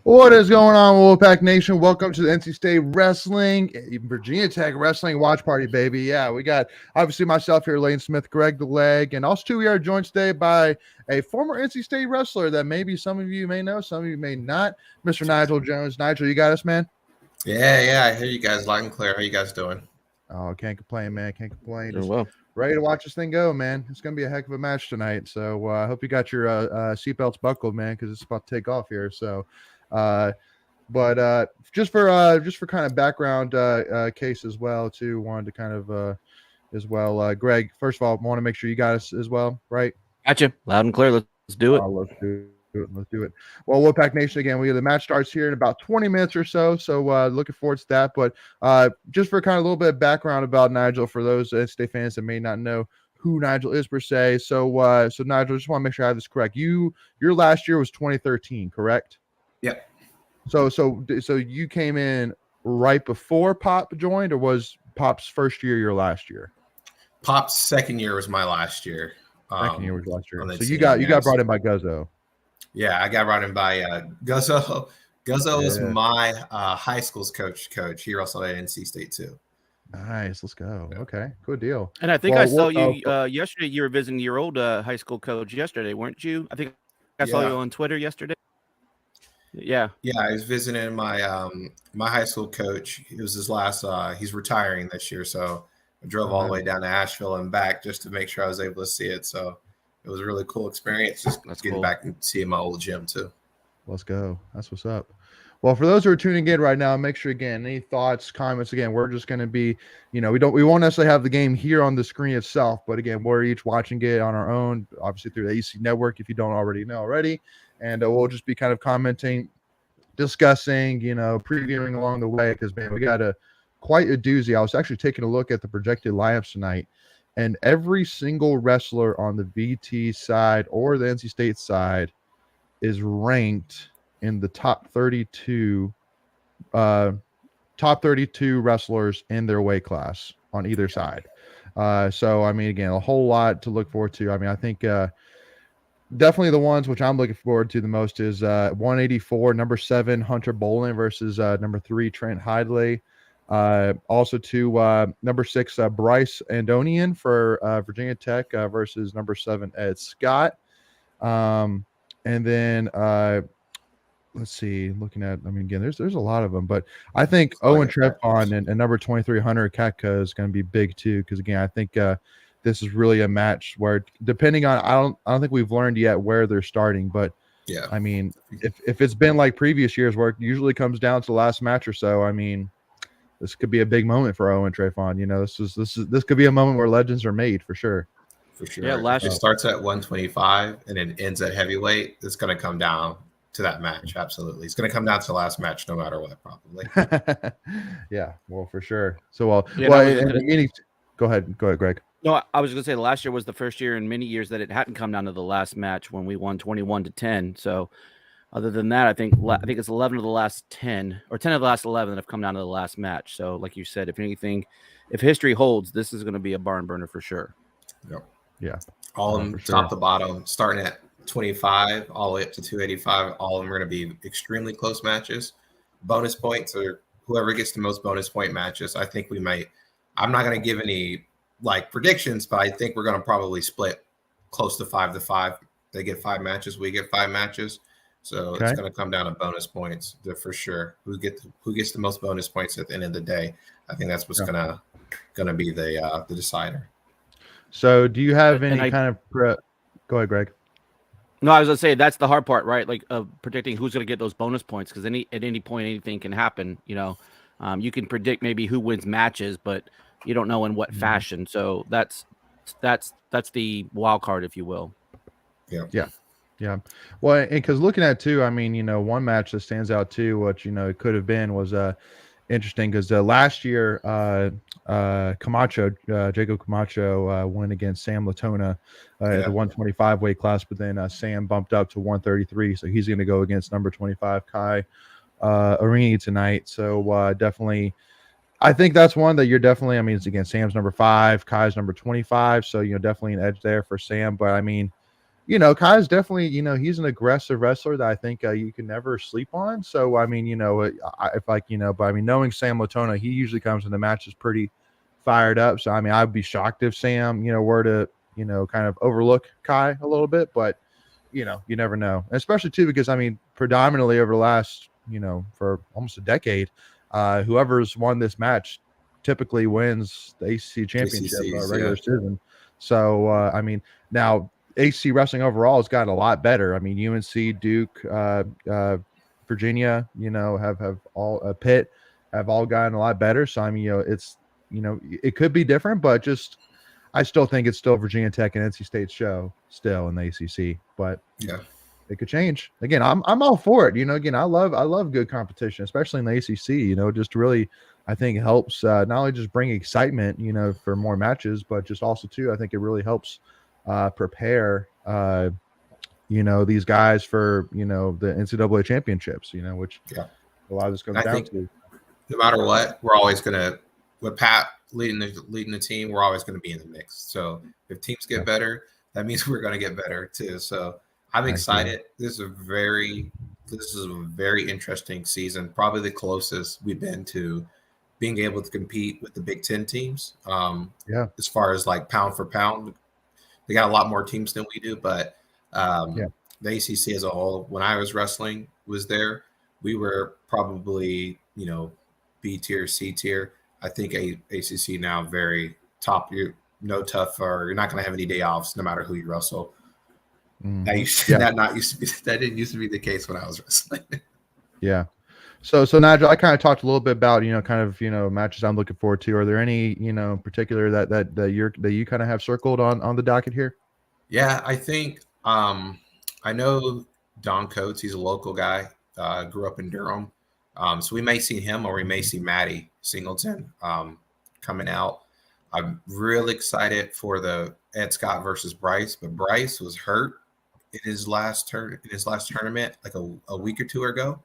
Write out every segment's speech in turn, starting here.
What is going on, Wolfpack Nation? Welcome to the NC State Wrestling, Virginia Tech Wrestling Watch Party, baby. Yeah, we got obviously myself here, Lane Smith, Greg the Leg, and also we are joined today by a former NC State wrestler that maybe some of you may know, some of you may not, Mr. Nigel Jones. Nigel, you got us, man? Yeah, I hear you guys loud and clear. How you guys doing? Oh, can't complain, man. Can't complain. Doing well. Ready to watch this thing go, man. It's going to be a heck of a match tonight. So I hope you got your seatbelts buckled, man, because it's about to take off here. So, but just for kind of background case as well, too, wanted to kind of as well, Greg, first of all, want to make sure you got us as well, right? Gotcha. Loud and clear. Let's do it. Let's do it. Well, Wolfpack Nation, again, the match starts here in about 20 minutes or so. So looking forward to that. But just for kind of a little bit of background about Nigel, for those NC State fans that may not know who Nigel is per se. So Nigel, just want to make sure I have this correct. Your last year was 2013, correct? Yep. So you came in right before Pop joined, or was Pop's first year your last year? Pop's second year was my last year. Second year was last year. So you got brought in by Guzzo. Yeah, I got brought in by Guzzo. Guzzo was my high school's coach. He wrestled at NC State too. Nice, let's go. Okay, good deal. And I think I saw you yesterday. You were visiting your old high school coach yesterday, weren't you? I think I saw you on Twitter yesterday. Yeah, I was visiting my my high school coach. It was his last. He's retiring this year, so I drove all the way down to Asheville and back just to make sure I was able to see it. So it was a really cool experience. Just getting back and seeing my old gym too. Let's go. That's what's up. Well, for those who are tuning in right now, make sure, again, any thoughts, comments, again, we're just going to be, we won't necessarily have the game here on the screen itself, but again, we're each watching it on our own, obviously through the AC network, if you don't already know already. And we'll just be kind of commenting, discussing, previewing along the way, because, man, we got quite a doozy. I was actually taking a look at the projected lineups tonight, and every single wrestler on the VT side or the NC State side is ranked in the top 32 wrestlers in their weight class on either side. So, I mean, again, a whole lot to look forward to. I mean, I think definitely the ones which I'm looking forward to the most is 184, number 7, Hunter Bolin versus number 3, Trent Hidley. Also to number 6, Bryce Andonian for Virginia Tech versus number 7, Ed Scott. And then let's see, looking at, I mean, again, there's a lot of them, but I think Owen Trepon and number 23, Hunter Katka is going to be big too, because again, I think this is really a match where, depending on, I don't think we've learned yet where they're starting, but yeah, I mean, if it's been like previous years where it usually comes down to the last match or so, I mean, this could be a big moment for Owen Trepon. This could be a moment where legends are made for sure. For sure. Yeah, it starts at 125 and it ends at heavyweight. It's going to come down to that match. Absolutely. It's going to come down to the last match no matter what, probably. Yeah, well, for sure. So, go ahead, Greg. No, I was going to say last year was the first year in many years that it hadn't come down to the last match when we won 21-10. So, other than that, I think it's 11 of the last 10 or 10 of the last 11 that have come down to the last match. So, like you said, if anything, if history holds, this is going to be a barn burner for sure. Yep. Yeah. All of them, top to bottom, starting at 25 all the way up to 285. All of them are going to be extremely close matches. Bonus points, or whoever gets the most bonus point matches. I think we might. I'm not going to give any predictions, but I think we're going to probably split close to 5-5. They get 5 matches, we get 5 matches. So It's going to come down to bonus points for sure. Who gets the most bonus points at the end of the day? I think that's what's going to be the decider. So, do you have any kind of go ahead, Greg? No, I was going to say that's the hard part, right? Like predicting who's going to get those bonus points, because at any point anything can happen. You can predict maybe who wins matches, but you don't know in what fashion. So that's the wild card, if you will. Yeah. Well, and because looking at too, I mean, one match that stands out too, what it could have been was interesting, because last year Jacob Camacho went against Sam Latona at the 125 weight class, but then Sam bumped up to 133, so he's going to go against number 25 Kai Arini tonight. So definitely, I think that's one that you're definitely, I mean, it's against Sam's number 5, Kai's number 25, so definitely an edge there for Sam. But I mean, Kai's definitely, he's an aggressive wrestler that I think you can never sleep on. So, I mean, but I mean, knowing Sam Latona, he usually comes in the matches pretty fired up. So, I mean, I'd be shocked if Sam, were to, kind of overlook Kai a little bit, but, you never know. And especially too, because I mean, predominantly over the last, for almost a decade, whoever's won this match typically wins the ACC championship regular season. So, I mean, now ACC wrestling overall has gotten a lot better. I mean, UNC, Duke, Virginia, have all Pitt have all gotten a lot better. So I mean, it's it could be different, but I still think it's still Virginia Tech and NC State's show still in the ACC. But it could change. Again, I'm all for it. Again, I love good competition, especially in the ACC. Just really, I think it helps not only just bring excitement, for more matches, but just also too, I think it really helps prepare these guys for the NCAA championships, which a lot of this comes down to. No matter what, we're always gonna, with Pat leading the team, we're always gonna be in the mix. So if teams get better, that means we're gonna get better too. So I'm excited. This is a very interesting season. Probably the closest we've been to being able to compete with the Big Ten teams. As far as like pound for pound. They got a lot more teams than we do, but the ACC as a whole, when I was wrestling, was there. We were probably, B tier, C tier. I think ACC now very top. No tough, or you're not going to have any day offs, no matter who you wrestle. That didn't used to be the case when I was wrestling. Yeah. So Nigel, I kind of talked a little bit about matches I'm looking forward to. Are there any in particular that you kind of have circled on the docket here? Yeah, I think I know Don Coates. He's a local guy. Grew up in Durham, so we may see him or we may see Maddie Singleton coming out. I'm really excited for the Ed Scott versus Bryce, but Bryce was hurt in his last tournament like a week or two ago.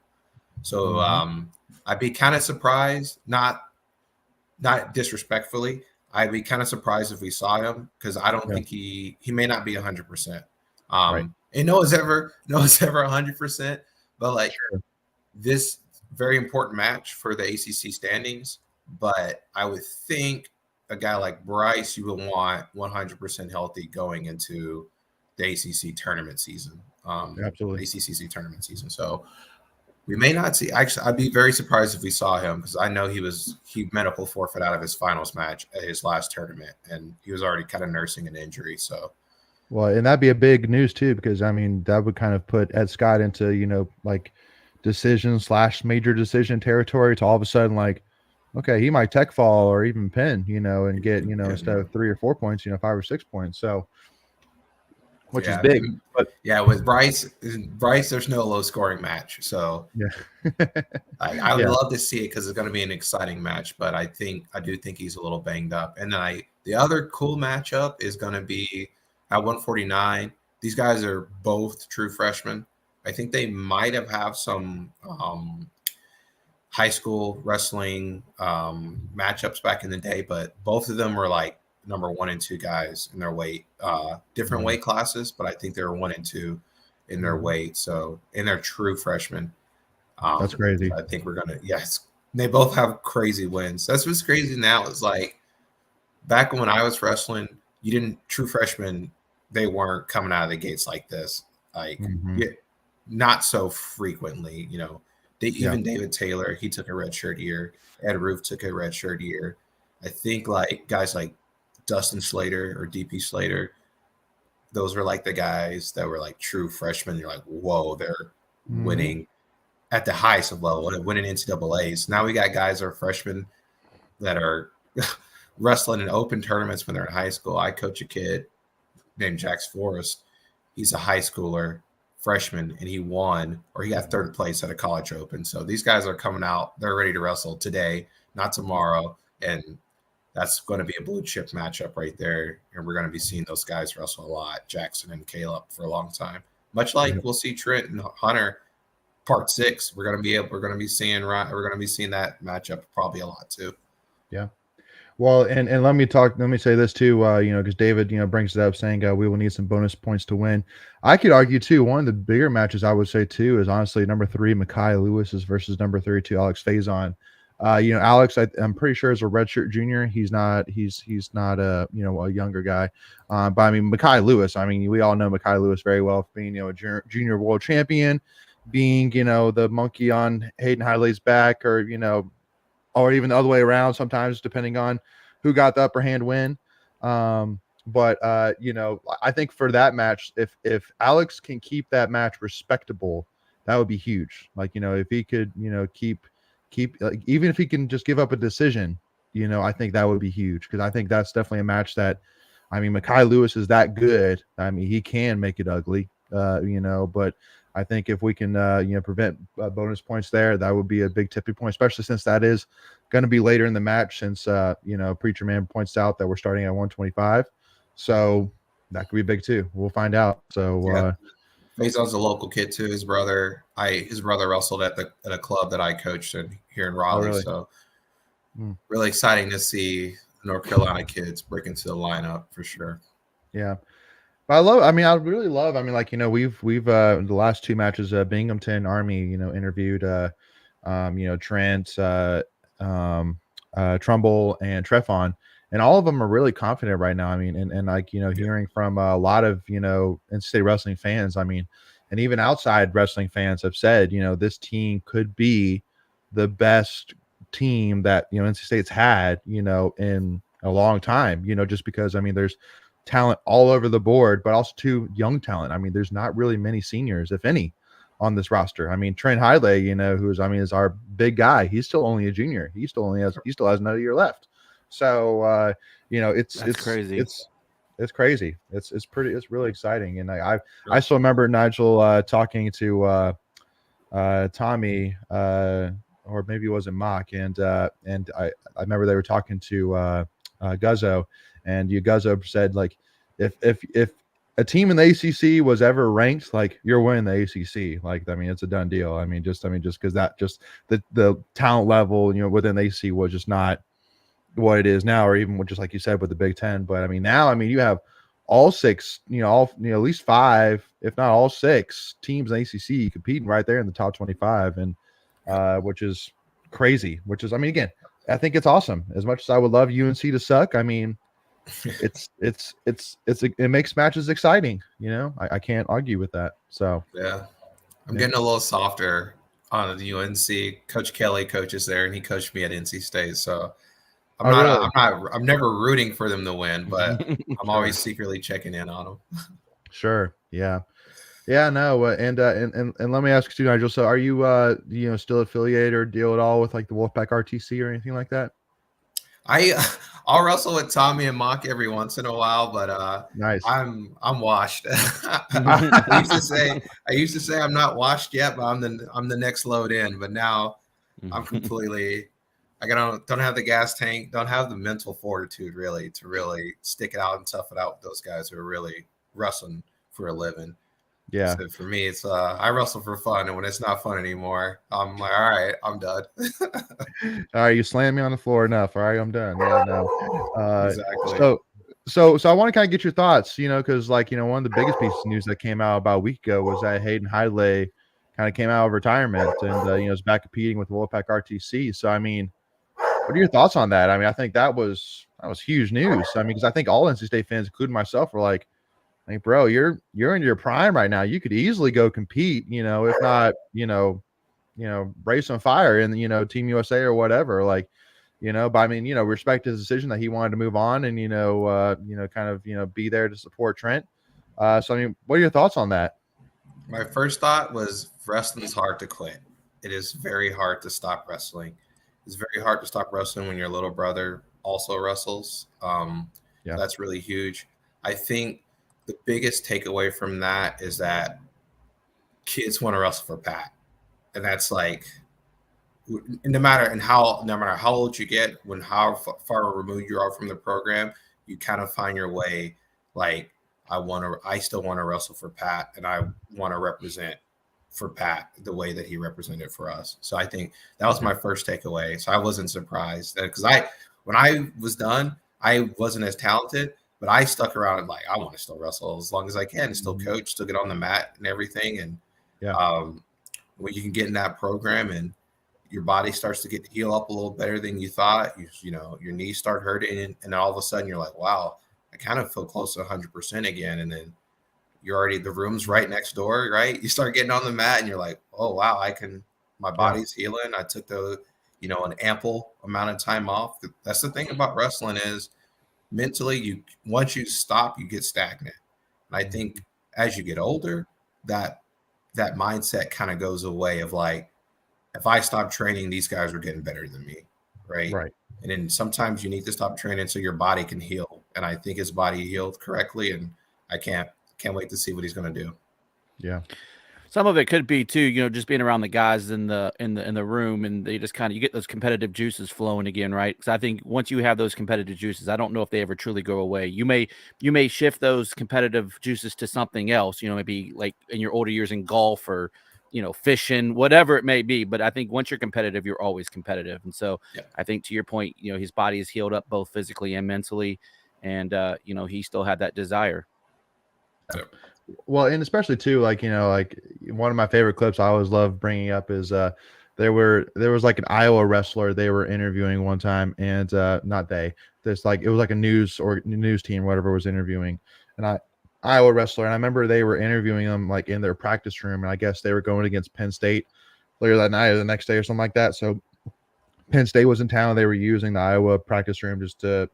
So I'd be kind of surprised, not disrespectfully. I'd be kind of surprised if we saw him because I don't think he may not be 100%. And no one's ever 100%, but like this very important match for the ACC standings. But I would think a guy like Bryce, you would want 100% healthy going into the ACC tournament season. Absolutely, ACC tournament season. So. We may not see. Actually, I'd be very surprised if we saw him because I know he medical forfeit out of his finals match at his last tournament, and he was already kind of nursing an injury. So, well, and that'd be a big news too because I mean that would kind of put Ed Scott into like decision/major decision territory. To all of a sudden like, okay, he might tech fall or even pin, and get instead of 3 or 4 points, 5 or 6 points. So. Which is big, but with Bryce, there's no low scoring match. So I would love to see it because it's going to be an exciting match. But I do think he's a little banged up. And then the other cool matchup is going to be at 149. These guys are both true freshmen. I think they might have some high school wrestling matchups back in the day, but both of them were like number 1 and 2 guys in their weight, different weight classes, but I think they were 1 and 2 in their weight. So, and they're true freshmen. That's crazy. I think we're gonna, they both have crazy wins. That's what's crazy now is like back when I was wrestling, true freshmen, they weren't coming out of the gates like this, like not so frequently. Even David Taylor, he took a redshirt year. Ed Roof took a redshirt year. I think like guys like Dustin Slater or DP Slater, those were like the guys that were like true freshmen. You're like, whoa, they're winning at the highest of level and winning NCAAs. Now we got guys that are freshmen that are wrestling in open tournaments when they're in high school. I coach a kid named Jax Forrest. He's a high schooler freshman and he got 3rd place at a college open. So these guys are coming out. They're ready to wrestle today, not tomorrow. And that's going to be a blue chip matchup right there. And we're going to be seeing those guys wrestle a lot, Jackson and Caleb, for a long time. Much like we'll see Trent and Hunter part 6. We're going to be seeing that matchup probably a lot too. Yeah. Well, and let me say this too, because David, brings it up saying we will need some bonus points to win. I could argue too, one of the bigger matches I would say too is honestly number 3, Mekhi Lewis is versus number 32, Alex Faison. Alex, I'm pretty sure is a redshirt junior. He's not a a younger guy. But I mean Mekhi Lewis, I mean we all know Mekhi Lewis very well, being a junior world champion, being the monkey on Hayden Hidlay's back, or even the other way around sometimes, depending on who got the upper hand win. But I think for that match, if Alex can keep that match respectable, that would be huge. Like, if he could, keep like, even if he can just give up a decision, I think that would be huge, because I think that's definitely a match that, I mean, Mekhi Lewis is that good. I mean, he can make it ugly, but I think if we can, prevent bonus points there, that would be a big tipping point, especially since that is going to be later in the match. Since Preacher Man points out that we're starting at 125, so that could be big too. We'll find out. So, Faison's a local kid too. His brother wrestled at a club that I coached here in Raleigh. really? So, really exciting to see North Carolina kids break into the lineup for sure. Yeah. But I really love, we've the last 2 matches, Binghamton Army, interviewed, Trent, Trumbull and Trefon, and all of them are really confident right now. I mean, and hearing from a lot of, NC State wrestling fans, I mean, and even outside wrestling fans have said, this team could be the best team that, NC State's had, in a long time, just because, I mean, there's talent all over the board, but also too young talent. I mean, there's not really many seniors, if any, on this roster. I mean, Trent Hidlay, is our big guy. He's still only a junior. He still has another year left. So, it's crazy. It's crazy. It's really exciting. And I still remember Nigel talking to Tommy, or maybe it wasn't Mock, and I remember they were talking to Guzzo. And Guzzo said, like, if a team in the ACC was ever ranked, like, you're winning the ACC. Like, I mean, it's a done deal. I mean, just because the talent level, within the ACC was just not what it is now, or even just like you said with the Big Ten. But I mean, now, I mean, you have all 6, at least 5, if not all 6 teams in the ACC competing right there in the top 25, and which is crazy. Which is, I mean, again, I think it's awesome. As much as I would love UNC to suck, I mean, it makes matches exciting. I can't argue with that. So yeah, I'm getting a little softer on the UNC. Coach Kelly coaches there, and he coached me at NC State. So I'm never rooting for them to win, but I'm always secretly checking in on them. Sure. Yeah. No. And let me ask you, Nigel. So are you still affiliated or deal at all with like the Wolfpack RTC or anything like that? I'll wrestle with Tommy and Mock every once in a while, but nice. I'm washed. I used to say I'm not washed yet, but I'm the next load in. But now I'm completely. I don't have the gas tank, don't have the mental fortitude really to really stick it out and tough it out with those guys who are really wrestling for a living. Yeah. So for me, it's I wrestle for fun, and when it's not fun anymore, I'm like, all right, I'm done. All right, you slammed me on the floor enough. All right, I'm done. Yeah, no. Exactly. So I want to kind of get your thoughts, because one of the biggest pieces of news that came out about a week ago was that Hayden Hidlay kind of came out of retirement and is back competing with Wolfpack RTC. So I mean, what are your thoughts on that? I mean, I think that was huge news. I mean, because I think all NC State fans, including myself, were like, "Hey, bro, you're in your prime right now. You could easily go compete. If not, raise some fire in Team USA or whatever." Like, but I mean, respect his decision that he wanted to move on and kind of be there to support Trent. So I mean, what are your thoughts on that? My first thought was wrestling's hard to quit. It is very hard to stop wrestling. It's very hard to stop wrestling when your little brother also wrestles. That's really huge. I think the biggest takeaway from that is that kids want to wrestle for Pat. And that's like, no matter how old you get, how far removed you are from the program, you kind of find your way. Like, I still want to wrestle for Pat, and I want to represent for Pat the way that he represented for us. So I think that was my first takeaway. So I wasn't surprised because when I was done, I wasn't as talented, but I stuck around and like I want to still wrestle as long as I can, still coach, still get on the mat and everything. And when you can get in that program and your body starts to get heal up a little better than you thought, you know, your knees start hurting, and all of a sudden you're like, wow, I kind of feel close to 100% again. And then you're already, the room's right next door, right? You start getting on the mat and you're like, oh, wow, my body's healing. I took an ample amount of time off. That's the thing about wrestling is mentally, once you stop, you get stagnant. And I think as you get older, that mindset kind of goes away of like, if I stop training, these guys are getting better than me. Right. And then sometimes you need to stop training so your body can heal. And I think his body healed correctly. And I can't wait to see what he's going to do. Yeah. Some of it could be too, just being around the guys in the room, and they just you get those competitive juices flowing again, right? Because I think once you have those competitive juices, I don't know if they ever truly go away. You may shift those competitive juices to something else, maybe like in your older years in golf or fishing, whatever it may be. But I think once you're competitive, you're always competitive. And so I think to your point, his body is healed up both physically and mentally, and he still had that desire. Well, and especially too, like one of my favorite clips I always love bringing up is there was like an Iowa wrestler they were interviewing one time, and it was like a news team, whatever, was interviewing an Iowa wrestler, and I remember they were interviewing them like in their practice room, and I guess they were going against Penn State later that night or the next day or something like that. So Penn State was in town. They were using the Iowa practice room just to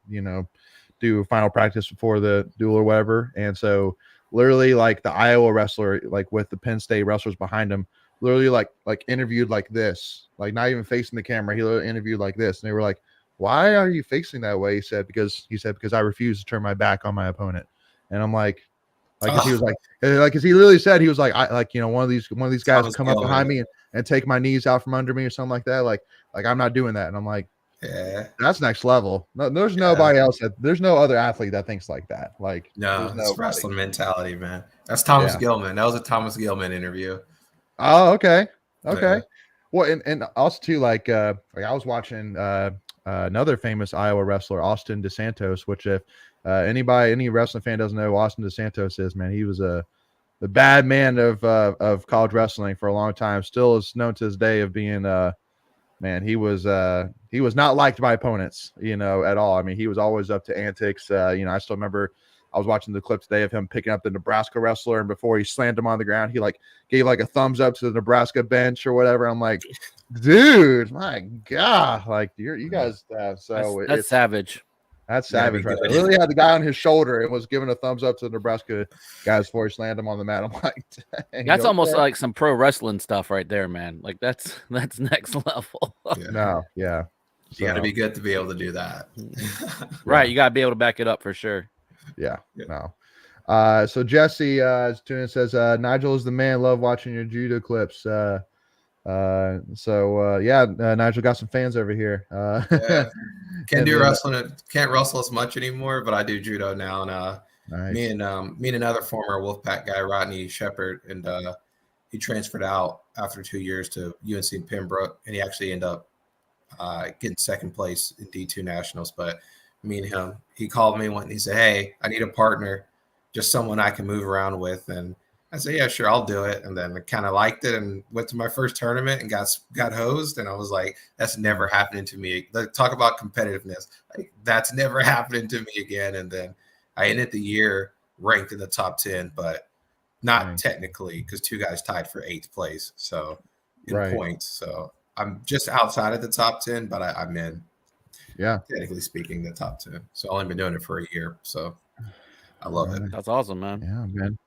do final practice before the duel or whatever, and so literally like the Iowa wrestler, like with the Penn State wrestlers behind him, literally like interviewed like this, like not even facing the camera. He literally interviewed like this. And they were like, why are you facing that way? He said, because I refuse to turn my back on my opponent. And I'm like, he was like, cause he literally said, he was like, one of these guys will come up behind me and take my knees out from under me or something like that. Like I'm not doing that. And I'm like, yeah, that's next level. No, there's nobody else there's no other athlete that thinks like that. Like, no, it's wrestling mentality, man. That's Thomas Gilman. That was a Thomas Gilman interview. Oh, okay. Yeah. Well, and also too, like I was watching another famous Iowa wrestler, Austin DeSantos, which if any wrestling fan doesn't know who Austin DeSantos is, man, he was the bad man of college wrestling for a long time. Still is known to this day of being man, he was not liked by opponents, at all. I mean, he was always up to antics. I still remember I was watching the clip today of him picking up the Nebraska wrestler, and before he slammed him on the ground, he like gave like a thumbs up to the Nebraska bench or whatever. I'm like, dude, my God, like you guys, so that's savage. That's savage, right? I literally had the guy on his shoulder and was giving a thumbs up to the Nebraska guys before he slammed him on the mat. I'm like, that's almost like some pro wrestling stuff right there, man. Like that's next level. No, yeah. You got to be good to be able to do that. Right. You got to be able to back it up for sure. Yeah. No. So Jesse tuning says, Nigel is the man. Love watching your judo clips. Nigel got some fans over here. Can't do wrestling. Can't wrestle as much anymore, but I do judo now. And nice. me and another former Wolfpack guy, Rodney Shepard, and he transferred out after 2 years to UNC Pembroke, and he actually ended up getting second place in D2 Nationals. But me and him, he called me one and he said, hey, I need a partner, just someone I can move around with. And I said, yeah, sure, I'll do it. And then I kind of liked it and went to my first tournament and got hosed. And I was like, that's never happening to me. Talk about competitiveness. Like, that's never happening to me again. And then I ended the year ranked in the top 10, but not technically, because 2 guys tied for 8th place. So in points. So I'm just outside of the top 10, but I'm in, technically speaking, the top 10. So I've only been doing it for a year. So I love it. That's awesome, man. Yeah, man.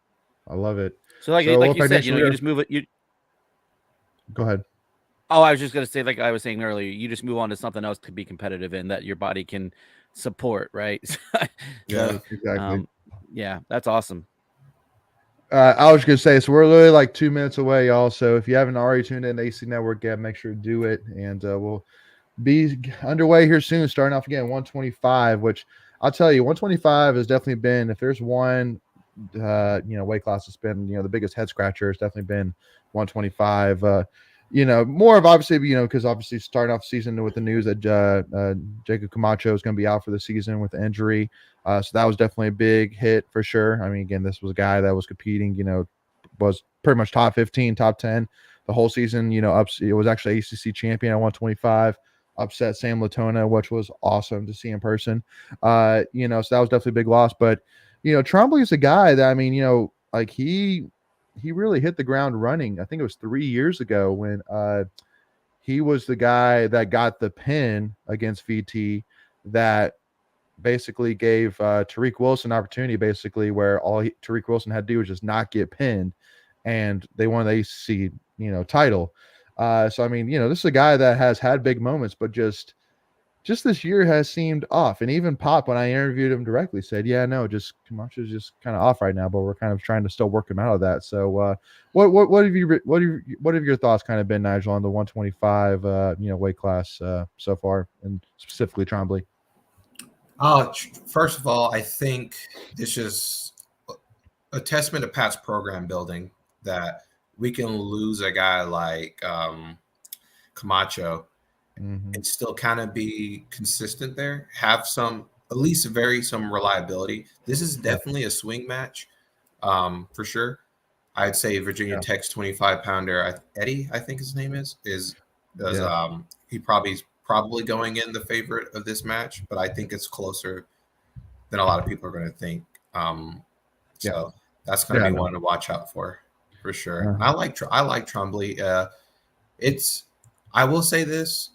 I love it. So like you said, you just move it. Go ahead. Oh, I was just going to say, like I was saying earlier, you just move on to something else to be competitive in that your body can support, right? Yeah, exactly. Yeah, that's awesome. I was going to say, so we're literally like 2 minutes away, y'all. So if you haven't already tuned in to AC Network yet, make sure to do it. And we'll be underway here soon, starting off again 125, which I'll tell you, 125 has definitely been, if there's one weight class that's been the biggest head scratcher, has definitely been 125. more of obviously, because obviously starting off the season with the news that Jacob Camacho is going to be out for the season with the injury. So that was definitely a big hit for sure. I mean, again, this was a guy that was competing, was pretty much top 15, top 10 the whole season. It was actually ACC champion at 125, upset Sam Latona, which was awesome to see in person. So that was definitely a big loss. But, Trombley is a guy that, I mean, like he really hit the ground running. I think it was 3 years ago when he was the guy that got the pin against VT that basically gave Tariq Wilson an opportunity, basically where Tariq Wilson had to do was just not get pinned, and they won the ACC title. So I mean, this is a guy that has had big moments, but just this year has seemed off. And even Pop, when I interviewed him directly, said, "Yeah, no, just Camacho's just kind of off right now, but we're kind of trying to still work him out of that." So, what have your thoughts kind of been, Nigel, on the 125 weight class so far, and specifically Trombley? First of all, I think this is a testament to past program building that we can lose a guy like Camacho and still kind of be consistent there, have some, at least some reliability. This is definitely a swing match for sure. I'd say Virginia Tech's 25-pounder, Eddie, I think his name is he probably going in the favorite of this match, but I think it's closer than a lot of people are going to think. So that's going to be one to watch out for sure. I like Trombley. I will say this.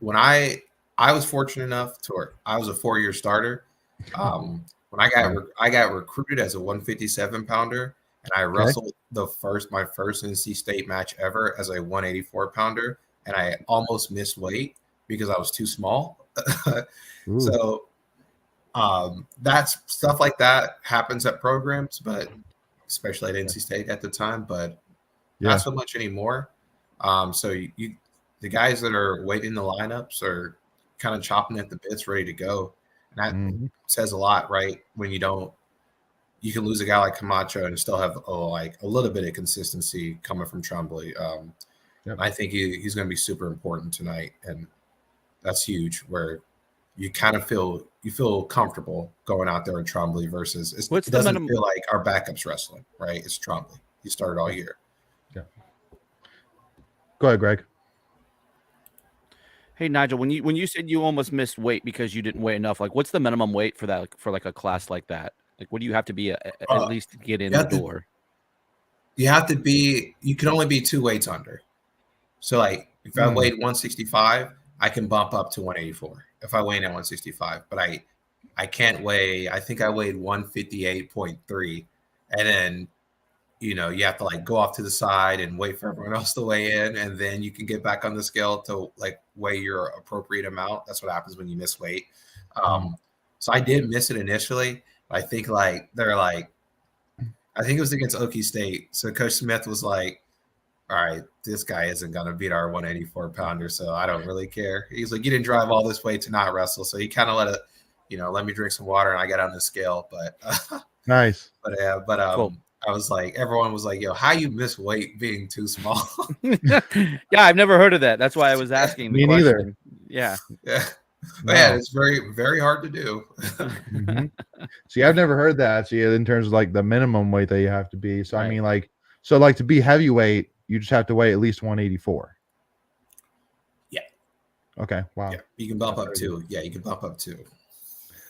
When I was fortunate enough I was a 4-year starter. When I got recruited as a 157-pounder, and I wrestled my first NC State match ever as a 184-pounder, and I almost missed weight because I was too small. So that's stuff like that happens at programs, but especially at NC State at the time, but not so much anymore. So the guys that are waiting in the lineups are kind of chopping at the bits, ready to go. And that says a lot, right? When you can lose a guy like Camacho and still have a little bit of consistency coming from Trombley. I think he's going to be super important tonight, and that's huge. Where you kind of feel comfortable going out there with Trombley versus it doesn't feel like our backups wrestling, right? It's Trombley. He started all year. Yeah. Go ahead, Greg. Hey Nigel, when you said you almost missed weight because you didn't weigh enough, like what's the minimum weight for that for like a class like that? Like what do you have to be at least to get in the door? You have to be. You can only be 2 weights under. So like if I weighed 165, I can bump up to 184 if I weigh in at 165. But I can't weigh. I think I weighed 158.3, and then you have to like go off to the side and wait for everyone else to weigh in, and then you can get back on the scale to like weigh your appropriate amount. That's what happens when you miss weight. So I did miss it initially. I think I think it was against Okie State. So Coach Smith was like, "All right, this guy isn't going to beat our 184-pounder, so I don't really care." He's like, "You didn't drive all this way to not wrestle." So he kind of let me drink some water, and I got on the scale. But nice. But cool. I was like, everyone was like, "Yo, how you miss weight being too small?" Yeah, I've never heard of that. That's why I was asking. Me neither. Yeah. No. Yeah, it's very, very hard to do. See, I've never heard that. See, in terms of like the minimum weight that you have to be. So I mean, like to be heavyweight, you just have to weigh at least 184. Yeah. Okay. Wow. Yeah, you can bump up too. Yeah, you can bump up too.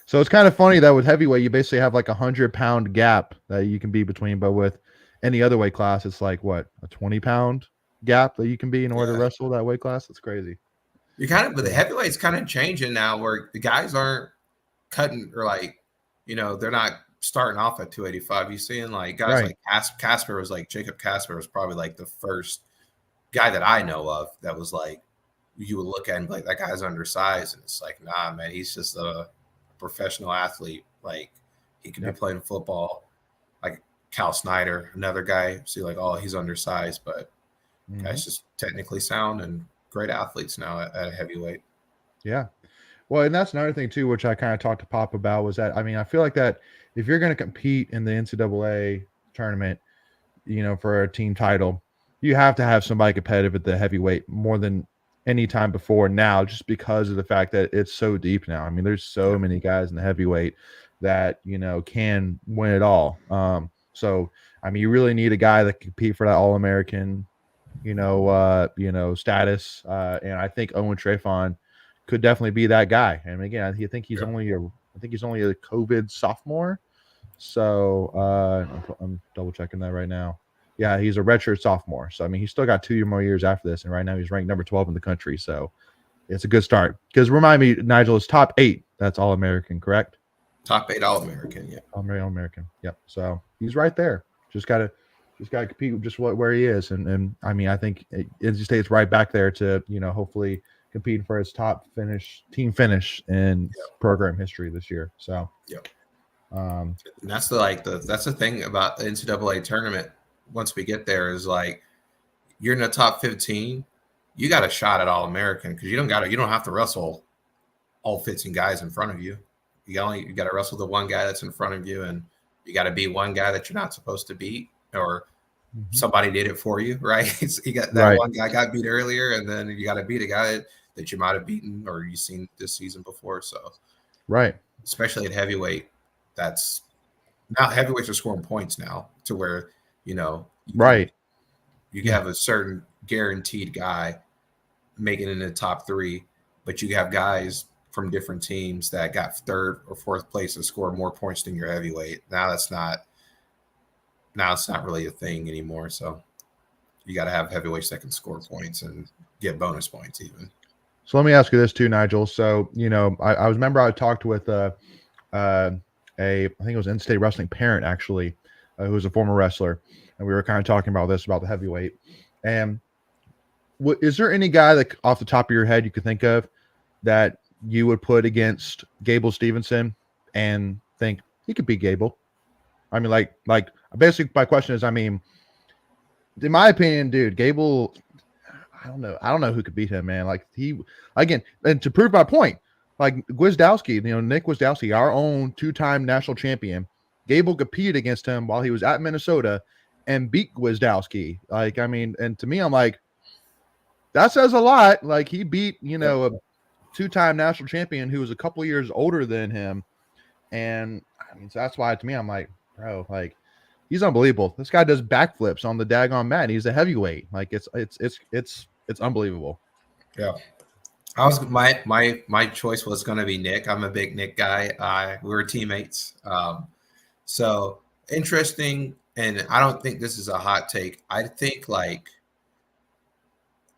So it's kind of funny that with heavyweight, you basically have like 100-pound gap that you can be between, but with any other weight class, it's like what, a 20-pound gap that you can be in order to wrestle that weight class. It's crazy. But the heavyweight's kind of changing now, where the guys aren't cutting or they're not starting off at 285. You're seeing like guys like Casper was like Jacob Casper was probably like the first guy that I know of that was like you would look at and be like, that guy's undersized, and it's like, nah, man, he's just a professional athlete. Like he could be playing football. Like Cal Snyder, another guy, see like, oh, he's undersized, but guy's just technically sound and great athletes now at heavyweight. Yeah. Well, and that's another thing too, which I kind of talked to Pop about, was that, I mean, I feel like that if you're going to compete in the NCAA tournament, for a team title, you have to have somebody competitive at the heavyweight more than any time before now, just because of the fact that it's so deep now. I mean, there's so many guys in the heavyweight that can win it all. So I mean, you really need a guy that can compete for that All American, status. And I think Owen Trayvon could definitely be that guy. And again, I think he's only a COVID sophomore. So I'm double checking that right now. Yeah, he's a redshirt sophomore. So I mean, he's still got 2 more years after this, and right now he's ranked number 12 in the country. So it's a good start. Because remind me, Nigel, is top 8. That's All American, correct? Top 8 All American, yeah. All American. Yep. So he's right there. Just gotta compete with just where he is, and I mean, I think NC State's right back there to hopefully competing for its top team finish in program history this year. So and that's the thing about the NCAA tournament. Once we get there, is like you're in the top 15, you got a shot at All American because you don't have to wrestle all 15 guys in front of you. You got to wrestle the one guy that's in front of you, and you got to beat one guy that you're not supposed to beat, or somebody did it for you, right? You got that one guy got beat earlier, and then you got to beat a guy that you might have beaten or you've seen this season before. So, especially at heavyweight, that's now heavyweights are scoring points now to where you can have a certain guaranteed guy making it in the top 3, but you have guys from different teams that got 3rd or 4th place and scored more points than your heavyweight. Now it's not really a thing anymore. So you got to have heavyweights that can score points and get bonus points even. So let me ask you this too, Nigel. So, I remember I talked with I think it was in-state wrestling parent actually, who was a former wrestler. And we were kind of talking about the heavyweight. And is there any guy that off the top of your head you could think of that you would put against Gable Stevenson and think he could beat Gable? I mean, like basically my question is, I mean, in my opinion, dude, Gable, I don't know who could beat him, man. Like again, and to prove my point, like Gwizdowski, Nick Gwizdowski, our own 2-time national champion, Gable competed against him while he was at Minnesota and beat Gwizdowski. Like, I mean, and to me, I'm like, that says a lot. Like he beat, a 2-time national champion who was a couple years older than him. And I mean, so that's why to me, I'm like, bro, like he's unbelievable. This guy does backflips on the daggone mat. He's a heavyweight. Like it's unbelievable. Yeah. My choice was going to be Nick. I'm a big Nick guy. We were teammates. So interesting. And I don't think this is a hot take. I think like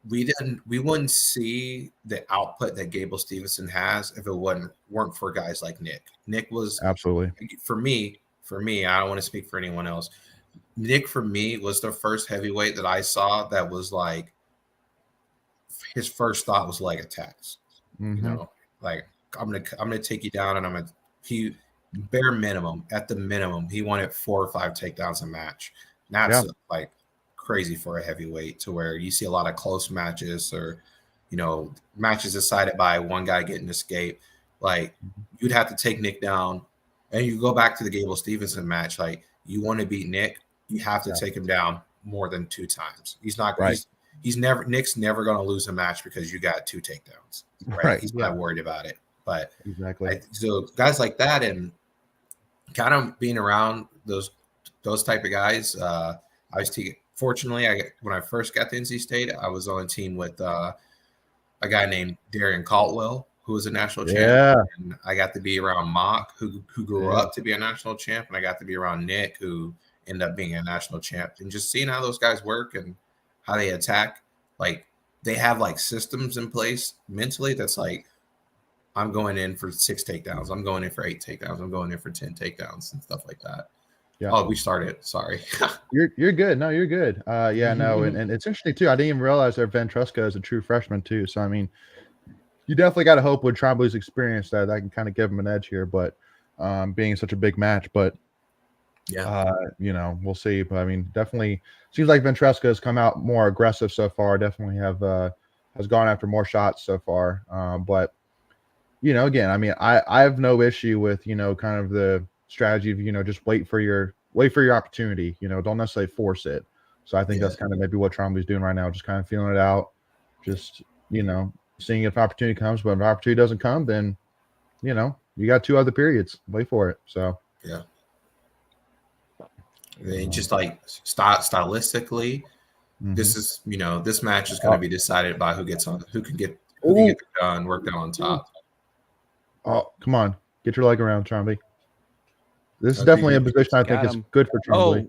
we wouldn't see the output that Gable Stevenson has if it weren't for guys like Nick. Nick was absolutely for me. I don't want to speak for anyone else. Nick for me was the first heavyweight that I saw that was like his first thought was leg attacks. Like I'm gonna take you down, and he bare minimum at the minimum he wanted 4 or 5 takedowns a match. That's like crazy for a heavyweight, to where you see a lot of close matches or matches decided by one guy getting escape. Like you'd have to take Nick down, and you go back to the Gable Stevenson match. Like you want to beat Nick, you have to take him down more than 2 times. He's not right. Nick's never going to lose a match because you got 2 takedowns. Right. He's not worried about it. But exactly. So guys like that, and kind of being around those type of guys, fortunately, when I first got to NC State, I was on a team with a guy named Darian Caldwell, who was a national champion. And I got to be around Mock, who grew up to be a national champ, and I got to be around Nick, who ended up being a national champ. And just seeing how those guys work and how they attack, like they have like systems in place mentally that's like, I'm going in for 6 takedowns. I'm going in for 8 takedowns. I'm going in for 10 takedowns and stuff like that. Yeah. Oh, we started. Sorry. You're good. No, you're good. And it's interesting too. I didn't even realize that Ventresca is a true freshman too. So I mean, you definitely got to hope with Trombley's experience that can kind of give him an edge here. But being such a big match, but we'll see. But I mean, definitely seems like Ventresca has come out more aggressive so far. Definitely has gone after more shots so far. But again, I mean, I have no issue with kind of the strategy of just wait for your opportunity. Don't necessarily force it. So I think that's kind of maybe what Trombley's doing right now, just kind of feeling it out, just seeing if opportunity comes. But if opportunity doesn't come, then you got 2 other periods. Wait for it. So yeah. And just like stylistically, this is this match is going to be decided by who can get the work done on top. Oh, come on, get your leg around Trombley. This is definitely a position I think is good for Trombley.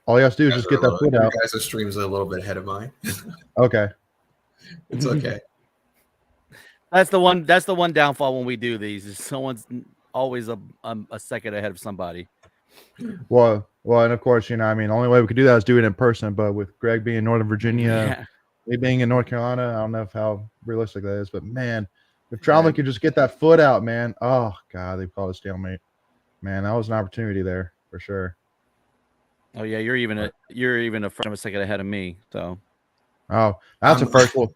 All he has to do is just get that foot out. You guys' stream's a little bit ahead of mine. Okay. It's okay. That's the one downfall when we do these is someone's always a second ahead of somebody. Well, and of course, the only way we could do that is do it in person. But with Greg being in Northern Virginia, me being in North Carolina, I don't know how realistic that is. But man, if Trombley could just get that foot out, man. Oh God, they called a stalemate. Man, that was an opportunity there for sure. Oh yeah, you're even a front of a second ahead of me. So, that's a first. Well,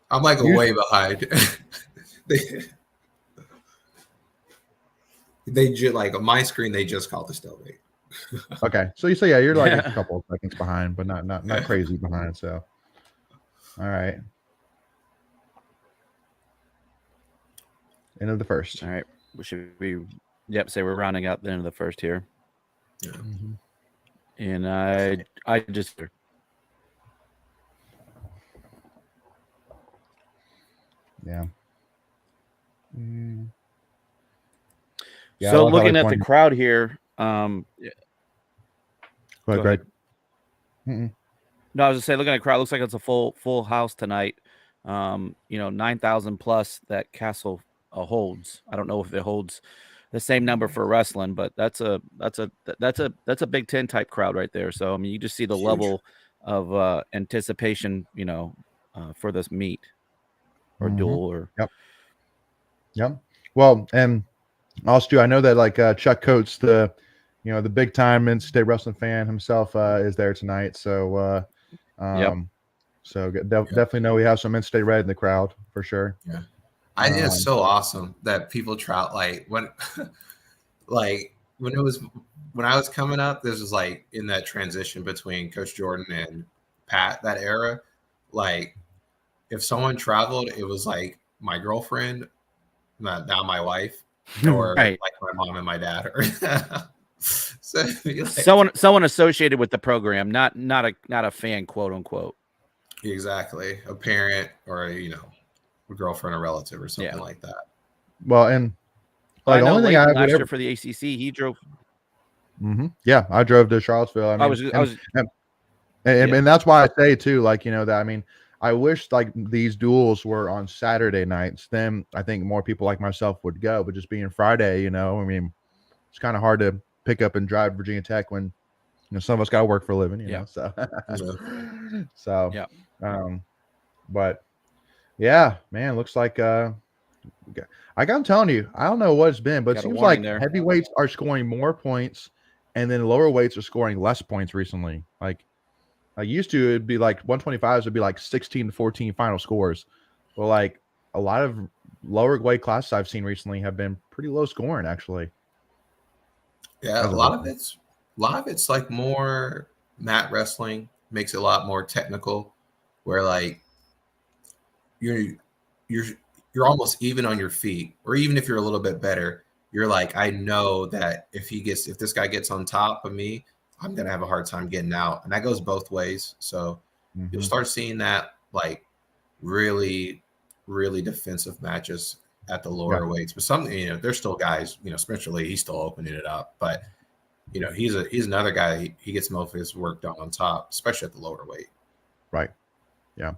I'm like way behind. they just like on my screen. They just called the stalemate. Okay, so you're like a couple of seconds behind, but not crazy behind. So, all right, end of the first. All right, we should be. Yep, say we're rounding out the end of the first here. Yeah. Mm-hmm. And I just yeah. So looking at the crowd here, Go ahead, Greg. No, I was just saying, looking at the crowd, looks like it's a full house tonight. 9,000 plus that Castle holds. I don't know if it holds the same number for wrestling, but that's a Big Ten type crowd right there. So you just see the level of anticipation, for this meet or duel or Yep. Well, and also I know that like Chuck Coates, the big time in-state wrestling fan himself, is there tonight. So so definitely know we have some in-state red in the crowd for sure. Yeah. I think it's so awesome that people like when when I was coming up, this was like in that transition between Coach Jordan and Pat, that era. Like if someone traveled, it was like my girlfriend, now my wife, or like my mom and my dad. So someone associated with the program, not a fan, quote unquote. Exactly, a parent or a girlfriend or relative or something like that. Well, and like the only thing I last year for the ACC, he drove. Yeah, I drove to Charlottesville. And that's why I say too, like that. I wish like these duels were on Saturday nights. Then I think more people like myself would go. But just being Friday, it's kind of hard to pick up and drive Virginia Tech when some of us got to work for a living. You know, so yeah. But yeah, man, looks like I'm telling you, I don't know what it's been, but it seems like heavyweights are scoring more points, and then lower weights are scoring less points recently. Like used to, it'd be like 125s would be like 16 to 14 final scores. Well, like a lot of lower weight classes I've seen recently have been pretty low scoring, actually. Yeah, a lot of it's like more mat wrestling, makes it a lot more technical, where like you're almost even on your feet, or even if you're a little bit better, you're like, I know that if this guy gets on top of me, I'm gonna have a hard time getting out, and that goes both ways. So you'll start seeing that like really, really defensive matches at the lower weights. But some, there's still guys, Spencer Lee, he's still opening it up, but he's another guy. He gets most of his work done on top, especially at the lower weight. Right. Yeah.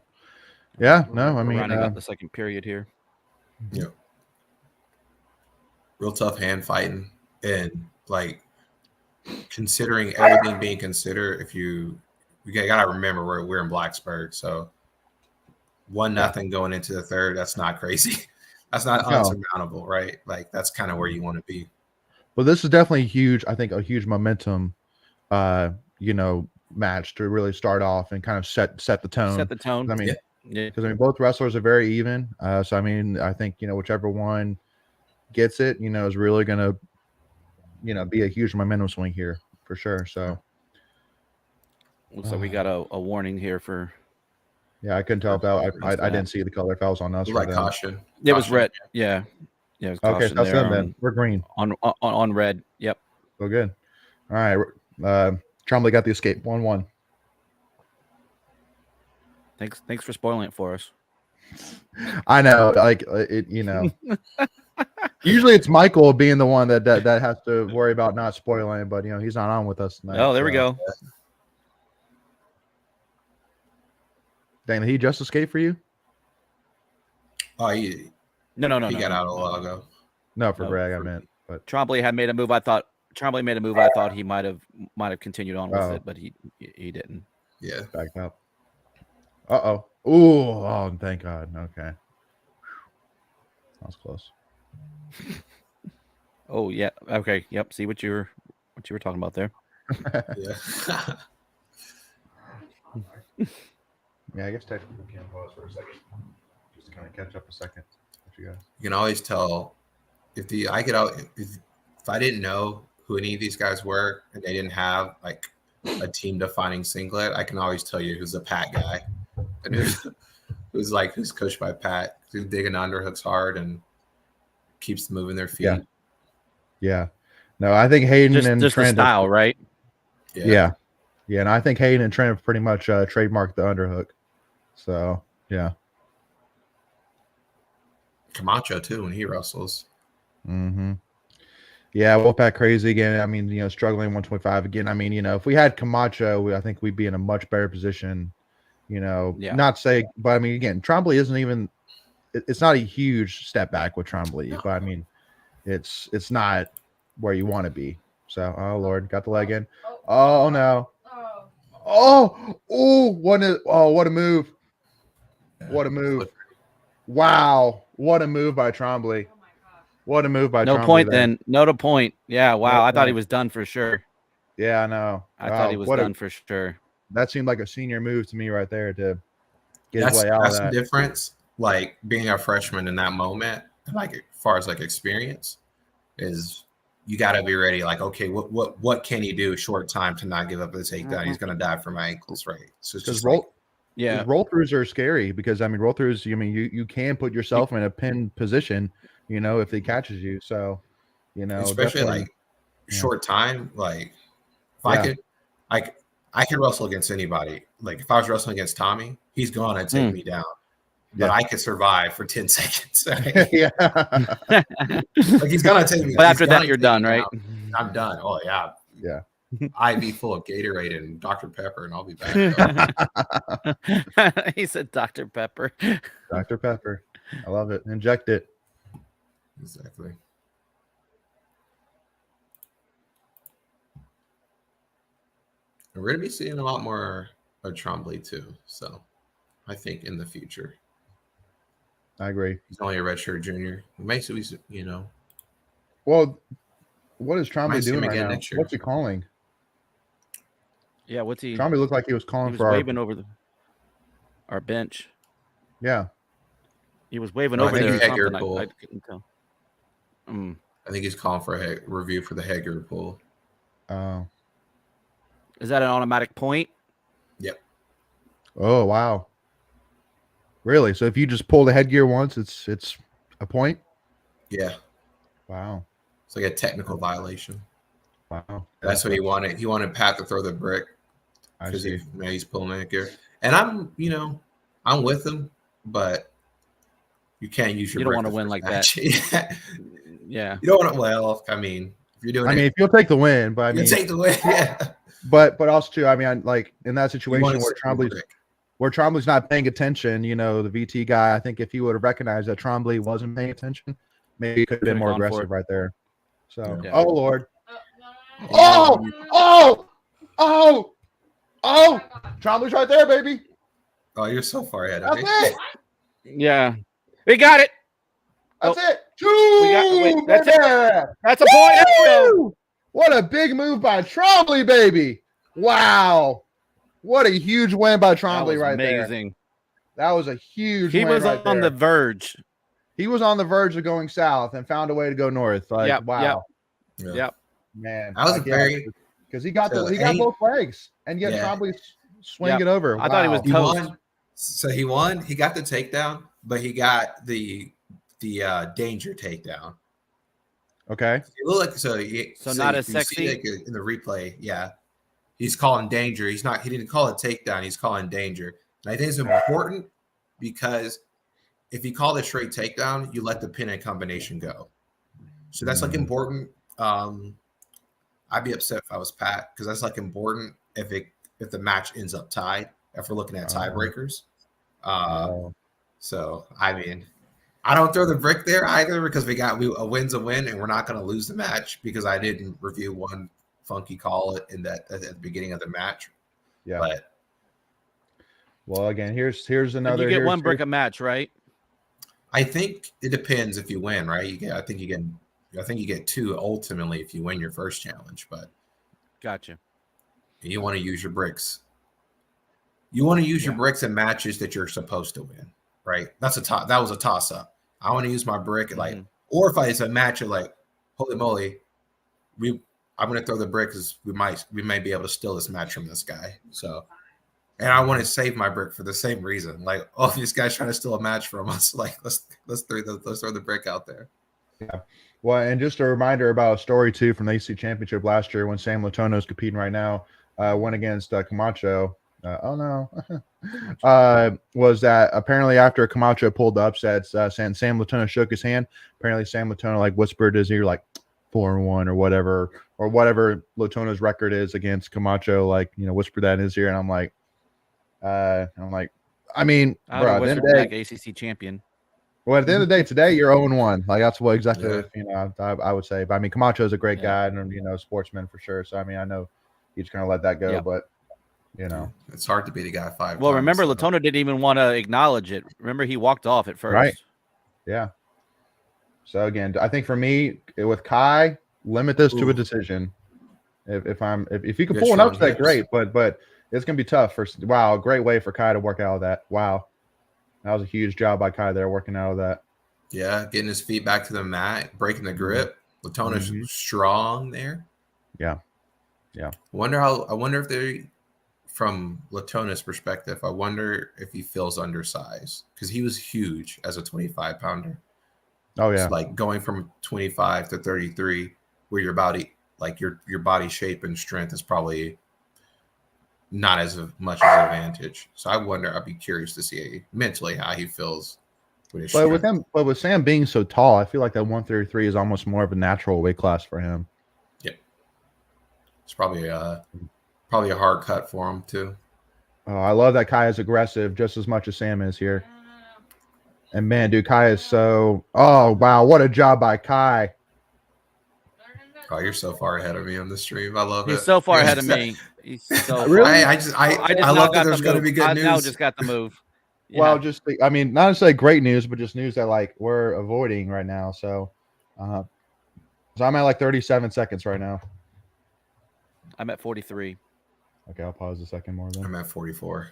Yeah. No, I mean, rounding out the second period here. Yeah. Real tough hand fighting, and like considering everything being considered, if you gotta remember we're in Blacksburg, so 1-0 going into the third, that's not crazy. That's not unsurmountable, right? Like that's kind of where you want to be. Well, this is definitely huge. I think a huge momentum, match to really start off and kind of set the tone. Set the tone. I mean, because both wrestlers are very even. So I think whichever one gets it, is really gonna, be a huge momentum swing here. for sure. So Looks like we got a warning here for. yeah, I couldn't tell if I didn't see the color if I was on us. Like them. caution. It was red. Yeah. Yeah. It was Okay, caution so that's there them then. We're green. On red. Yep. So good. All right. Trombley got the escape. 1-1. Thanks for spoiling it for us. I know, like it. You know, usually it's Michael being the one that has to worry about not spoiling it, but you know he's not on with us tonight. Oh, there we go. Dang, did he just escape for you? Oh, he No. got out a while ago. No, for Greg, I meant. But Trombley had made a move. I thought I thought he might have continued on with it, but he didn't. Yeah, backed up. Oh, thank God. Okay, that was close. Oh yeah. Okay. Yep. See what you were talking about there. yeah. Yeah, I guess technically we can pause for a second, just to kind of catch up a second. What you guys? You can always tell if I didn't know who any of these guys were and they didn't have like a team defining singlet, I can always tell you who's a Pat guy and who's coached by Pat, who's digging underhooks hard and keeps moving their feet. Yeah. No, I think Hayden and just Trent the style, right? Yeah. And I think Hayden and Trent have pretty much trademarked the underhook. So yeah. Camacho too when he wrestles. Mm-hmm. Yeah, Wolfpack crazy again. I mean, you know, struggling 125 again. I mean, you know, if we had Camacho, I think we'd be in a much better position. You know, not say, but I mean, again, Trombley isn't even. It's not a huge step back with Trombley, but I mean, it's not where you want to be. So, oh Lord, got the leg in. Oh no. What a move. What a move. Wow. What a move by Trombley. What a move by Trombley. No point then. No to point. Yeah, wow. I thought he was done for sure. Yeah, I know. I thought he was done for sure. That seemed like a senior move to me right there to get his way out of that. That's the difference. Like being a freshman in that moment, like as far as like experience, is you got to be ready. Like, okay, what can he do short time to not give up the takedown? He's going to die from my ankles, right? So it's just roll throughs are scary because I mean roll throughs. I mean you can put yourself in a pinned position, you know, if he catches you. So you know, especially like short time. Like if I could wrestle against anybody. Like if I was wrestling against Tommy, he's gonna take me down. But I could survive for 10 seconds. Right? Yeah. Like he's gonna take me. But after that, you're done, right? I'm done. Oh yeah. Yeah. IV full of Gatorade and Dr. Pepper, and I'll be back. He said Dr. Pepper. Dr. Pepper. I love it. Inject it. Exactly. And we're gonna be seeing a lot more of Trombley too. So I think in the future. I agree. He's only a redshirt junior. We may see, you know. Well, what is Trombley doing right now? What's he calling? Yeah, what's he? Trombley looked like he was calling he was for waving over our bench. Yeah. He was waving over there. I couldn't tell. I think he's calling for a review for the headgear pull. Oh. Is that an automatic point? Yep. Oh wow. Really? So if you just pull the headgear once, it's a point? Yeah. Wow. It's like a technical violation. Wow. That's what he wanted. He wanted Pat to throw the brick because he's pulling the headgear. And I'm with him, but you can't use your. You don't want to win like that. Yeah. You don't want to. Well, I mean, if you're doing. I mean, if you'll take the win, but I mean, you take the win. Yeah. But also too, I mean, like in that situation where Trombley's not paying attention, you know, the VT guy, I think if he would have recognized that Trombley wasn't paying attention, maybe he could have been more aggressive right there. So, yeah. Oh Lord. Trombley's right there, baby. Oh, you're so far ahead of me. That's it. Yeah. We got it. That's it. That's it. That's a point. What a big move by Trombley, baby. Wow. What a huge win by Trombley right there. Amazing. That was a huge win. He was right on there. the verge. He was on the verge of going south and found a way to go north. Like, wow. Yep. Man. That was because he got So, he got both legs, and yet probably swing it over. I thought he was He toast. won. So he won. He got the takedown, but he got the danger takedown. Okay. It looked like So not as you see, sexy? like, in the replay. Yeah, he's calling danger. He didn't call it takedown. He's calling danger. And I think it's important because if you call it straight takedown, you let the pin and combination go. So that's like important. I'd be upset if I was Pat because that's like important if the match ends up tied. If we're looking at tiebreakers. So I mean, I don't throw the brick there either because a win's a win and we're not going to lose the match because I didn't review one funky call at the beginning of the match. Yeah. But well, again, here's another. And you get one brick a match, right? I think it depends if you win, right? I think you get 2 ultimately if you win your first challenge, but gotcha. You want to use your bricks. You want to use your bricks in matches that you're supposed to win, right? That was a toss up. I want to use my brick or if it's a match of like, holy moly, I'm going to throw the brick because we may be able to steal this match from this guy. So, and I want to save my brick for the same reason. Like, oh, this guy's trying to steal a match from us. Like, let's throw the brick out there. Yeah. Well, and just a reminder about a story too from the AC Championship last year when Sam Latono is competing right now, went against Camacho. Was that apparently after Camacho pulled the upsets, Sam Latono shook his hand. Apparently, Sam Latono like whispered his ear like 4-1 or whatever Latono's record is against Camacho. Like whispered that in his ear, and I'm like, I mean, bro, at the end of the day, ACC champion. Well, at the end of the day, today you're 0-1. Like that's what exactly I would say. But I mean, Camacho's a great guy and sportsman for sure. So I mean, I know he's gonna let that go, but it's hard to beat a guy 5 Well, times, remember, so. Latono didn't even want to acknowledge it. Remember, he walked off at first. Right. Yeah. So again, I think for me with Kai, limit this to a decision. If you can pull an upset, great. But it's gonna be tough. Wow, great way for Kai to work out of that. Wow. That was a huge job by Kai there working out of that. Yeah, getting his feet back to the mat, breaking the grip. Latono's strong there. Yeah. Yeah. I wonder if they, from Latona's perspective, I wonder if he feels undersized because he was huge as a 25-pounder. Oh yeah. It's like going from 25 to 33, where your body shape and strength is probably not as much as an advantage. So I'd be curious to see mentally how he feels with his strength. With Sam being so tall, I feel like that 133 is almost more of a natural weight class for him. Yeah. It's probably a hard cut for him too. Oh, I love that Kai is aggressive just as much as Sam is here. And man, dude, Kai is so wow, what a job by Kai. Oh, you're so far ahead of me on the stream. I love it. He's so far ahead of me. He's so really. I love that there's going to be good news. I now just got the move. Yeah. Well, I mean, not necessarily great news, but just news that like we're avoiding right now. So, so I'm at like 37 seconds right now. I'm at 43. Okay, I'll pause a second more then. I'm at 44.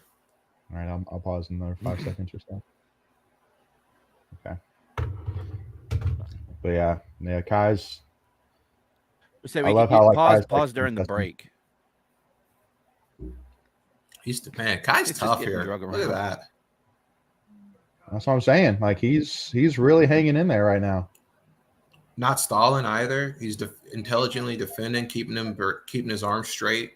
All right, I'll pause another 5 seconds or so. Okay. But yeah, Kai's. So I love how pause during the break. Kai's tough here. Look at that. That's what I'm saying. Like he's really hanging in there right now. Not stalling either. He's intelligently defending, keeping his arms straight.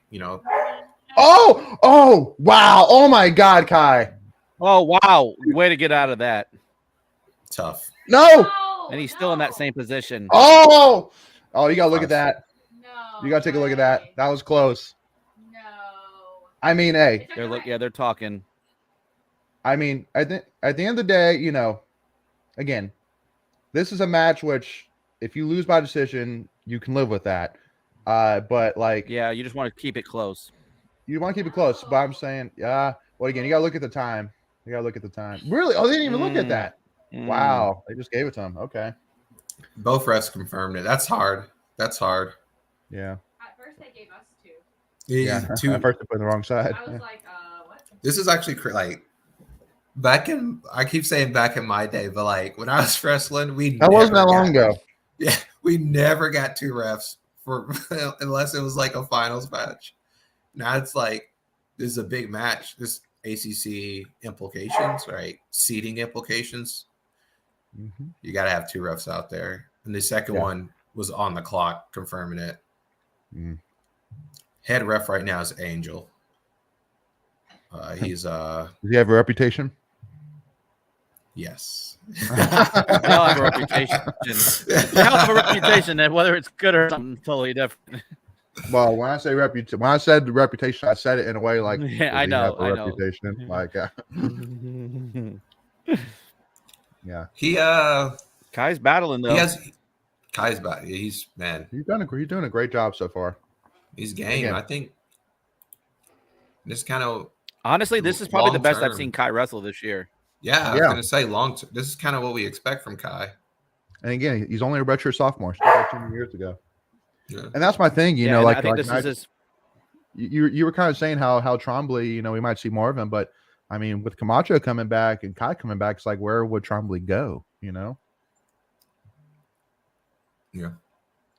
Oh, wow. Oh my God, Kai. Oh wow, way to get out of that. Tough. No. And he's still in that same position. Oh, you gotta look at that. No. You gotta take a look at that. That was close. No. I mean, hey. They're talking. I mean, at the end of the day, again, this is a match which, if you lose by decision, you can live with that. But like, you just want to keep it close. You want to keep it close, but I'm saying, well, again, you gotta look at the time. Really? Oh, they didn't even look at that. Wow, they just gave it to him. Okay. Both refs confirmed it. That's hard. Yeah. At first, they gave us 2. Yeah. At first, they put it on the wrong side. I was like, what? This is actually like I keep saying back in my day, but like when I was wrestling, that wasn't that long ago. Yeah, we never got 2 refs for unless it was like a finals match. Now it's like this is a big match. This ACC implications, right? Seeding implications. Mhm. You got to have 2 refs out there, and the second one was on the clock, confirming it. Mm. Head ref right now is Angel. He's Does he have a reputation? yes. They all have a reputation. They all have a reputation, and whether it's good or something totally different. Well, when I say reputation, when I said reputation, I said it in a way like, Yeah, does I he know, have a I know. reputation? Like, yeah, He Kai's battling though. he has Kai's back. He's man. he's doing a great job so far. He's game. Again. I think this kind of Honestly, this is probably the best I've long-term. seen Kai wrestle this year. I was Yeah. gonna say long term. This is kind of what we expect from Kai. And again, he's only a redshirt sophomore. Still like 2 years ago. Yeah. And that's my thing, you know. and Like, I think like this is his. you were kind of saying how Trombley, you know, we might see more of him, but I mean, with Camacho coming back and Kai coming back, it's like, where would Trombley go? You know. Yeah.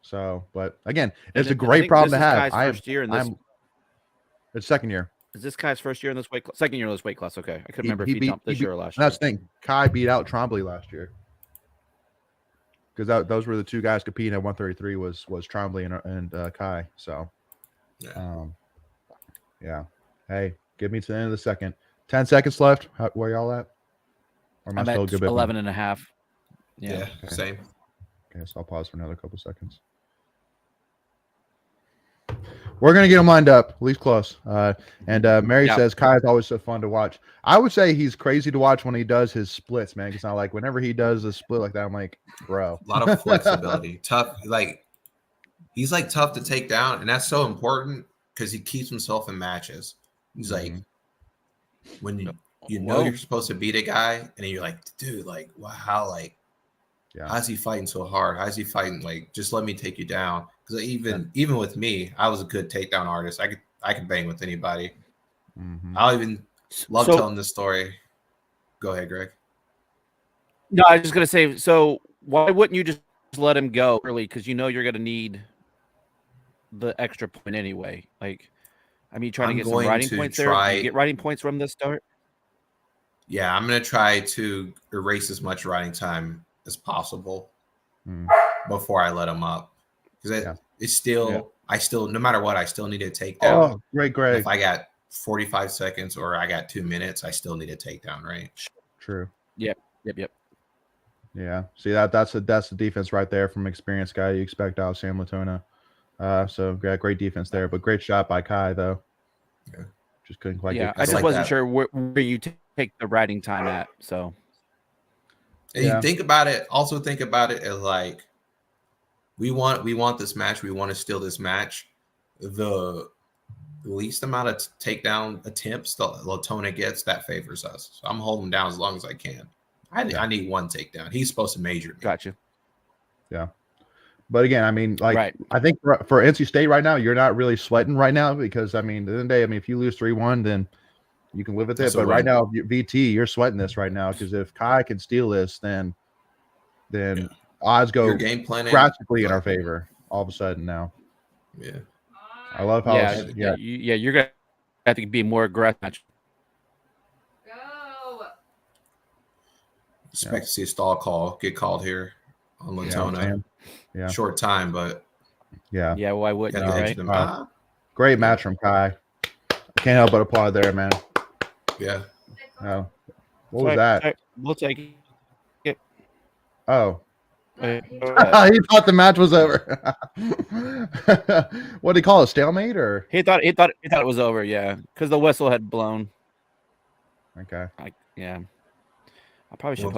So, but again, And it's a I great think problem this to is have. Kai's first year in this. It's second year. Is this Kai's first year in this weight class? Second year in this weight class. Okay, I couldn't remember He if he jumped this year or last And year. that's the thing. Kai beat out Trombley last year because those were the 2 guys competing at 133 was Trombley and Kai. So, Yeah. yeah. Hey, give me to the end of the second. 10 seconds left. Where y'all at? Or am I I'm still a at good bit? 11 and a half. Yeah. Okay. Same. Okay, so I'll pause for another couple seconds. We're gonna get him lined up, at least close. And Mary says Kai is always so fun to watch. I would say he's crazy to watch when he does his splits, man. It's not like whenever he does a split like that, I'm like, bro. A lot of flexibility. Tough. Like he's like tough to take down, and that's so important because he keeps himself in matches. He's like when you know you're supposed to beat a guy, and then you're like, dude, like wow, like how's he fighting so hard? How's he fighting? Like, just let me take you down. Because even with me, I was a good takedown artist. I could bang with anybody. I'll even love telling this story. Go ahead, Greg. No, I was just gonna say. So why wouldn't you just let him go early? Because you know you're gonna need the extra point anyway. Like, I mean, trying to get some riding points there. Do you get riding points from the start? Yeah, I'm gonna try to erase as much riding time as possible before I let him up. Because it's still, I still, no matter what, I still need a takedown. Oh, great, Greg. If I got 45 seconds or I got 2 minutes, I still need a takedown, right? True. Yep. Yeah. See that's the defense right there from experienced guy you expect out of Sam Latona. So great defense there, but great shot by Kai though. Yeah. Just couldn't quite Yeah, get I just like wasn't that. sure where you take the riding time at. So And you think about it, also think about it as like we want this match, we want to steal this match. The least amount of takedown attempts that Latona gets, that favors us. So I'm holding down as long as I can. I need 1 takedown. He's supposed to major me. gotcha. Yeah. But again, I mean, like, Right. I think for NC State right now, you're not really sweating right now because, I mean, at the end of the day, I mean, if you lose 3-1, then you can live with it. That's a But right win. now, VT, you're sweating this right now because if Kai can steal this, then odds go Your game planning drastically in our favor all of a sudden now. Yeah. I love how You're gonna have to be more aggressive. Go. Expect to see a stall get called here on Latona. Yeah. Short time, but Yeah. Yeah, why wouldn't you, gotta right? edge them. Great match from Kai. Can't help but applaud there, man. Yeah. What was that? We'll take it. Oh. Wait, He thought the match was over. What do you call it? Stalemate or? He thought it was over, yeah, because the whistle had blown. Okay. I probably should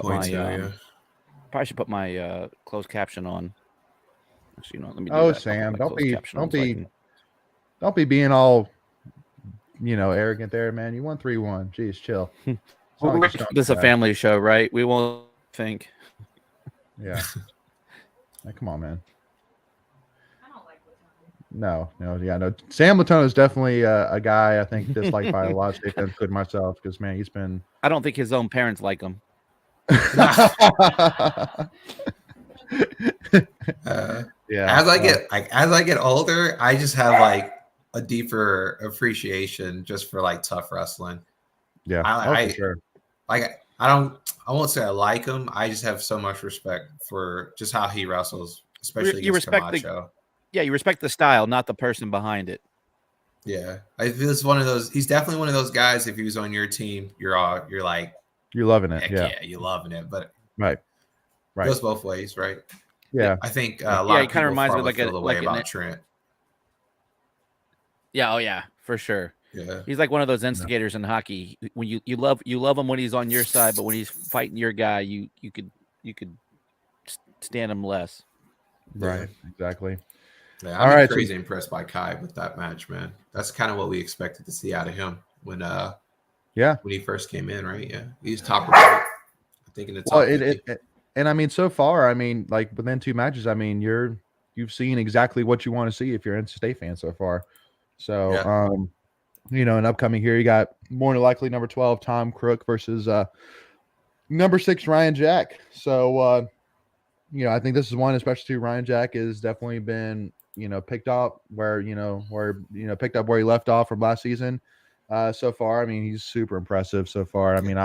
put my closed caption on. Actually, let me do Oh, that. Sam, I'll put my closed caption on so I don't be being all, arrogant there, man. You won 3-1. Jeez, chill. This is a family show, right? We won't think. Yeah. Like, come on, man. I don't like Latona. No. Sam Latona is definitely a guy I think disliked by a lot of state fans, including myself, because man, he's been. I don't think his own parents like him. Yeah. as I get older, I just have like a deeper appreciation just for like tough wrestling. Yeah. I For sure. like I won't say I like him. I just have so much respect for just how he wrestles, especially You against respect Camacho. you respect the style, not the person behind it. Yeah, I feel it's one of those. He's definitely one of those guys. If he was on your team, you're like, You're loving it. heck Yeah. yeah, you loving it. But Right. it goes both ways, right? Yeah. I think Yeah. a lot he of kind of people reminds me probably of feel the way about Trent. Yeah, oh yeah, for sure. Yeah, He's like one of those instigators in hockey. When you love him when he's on your side, but when he's fighting your guy, you could stand him less. Right. Exactly. Yeah, All I'm right. crazy impressed by Kai with that match, man. That's kind of what we expected to see out of him when he first came in, right? Yeah, he's top of I think in the top 50. And I mean, so far, I mean, like within 2 matches, I mean, you've seen exactly what you want to see if you're an NC State fan so far. So, you know, and upcoming here, you got more than likely number 12 Tom Crook versus number 6 Ryan Jack. So, you know, I think this is one, especially Ryan Jack has definitely been, you know, picked up where he left off from last season. So far, I mean, he's super impressive so far. I mean,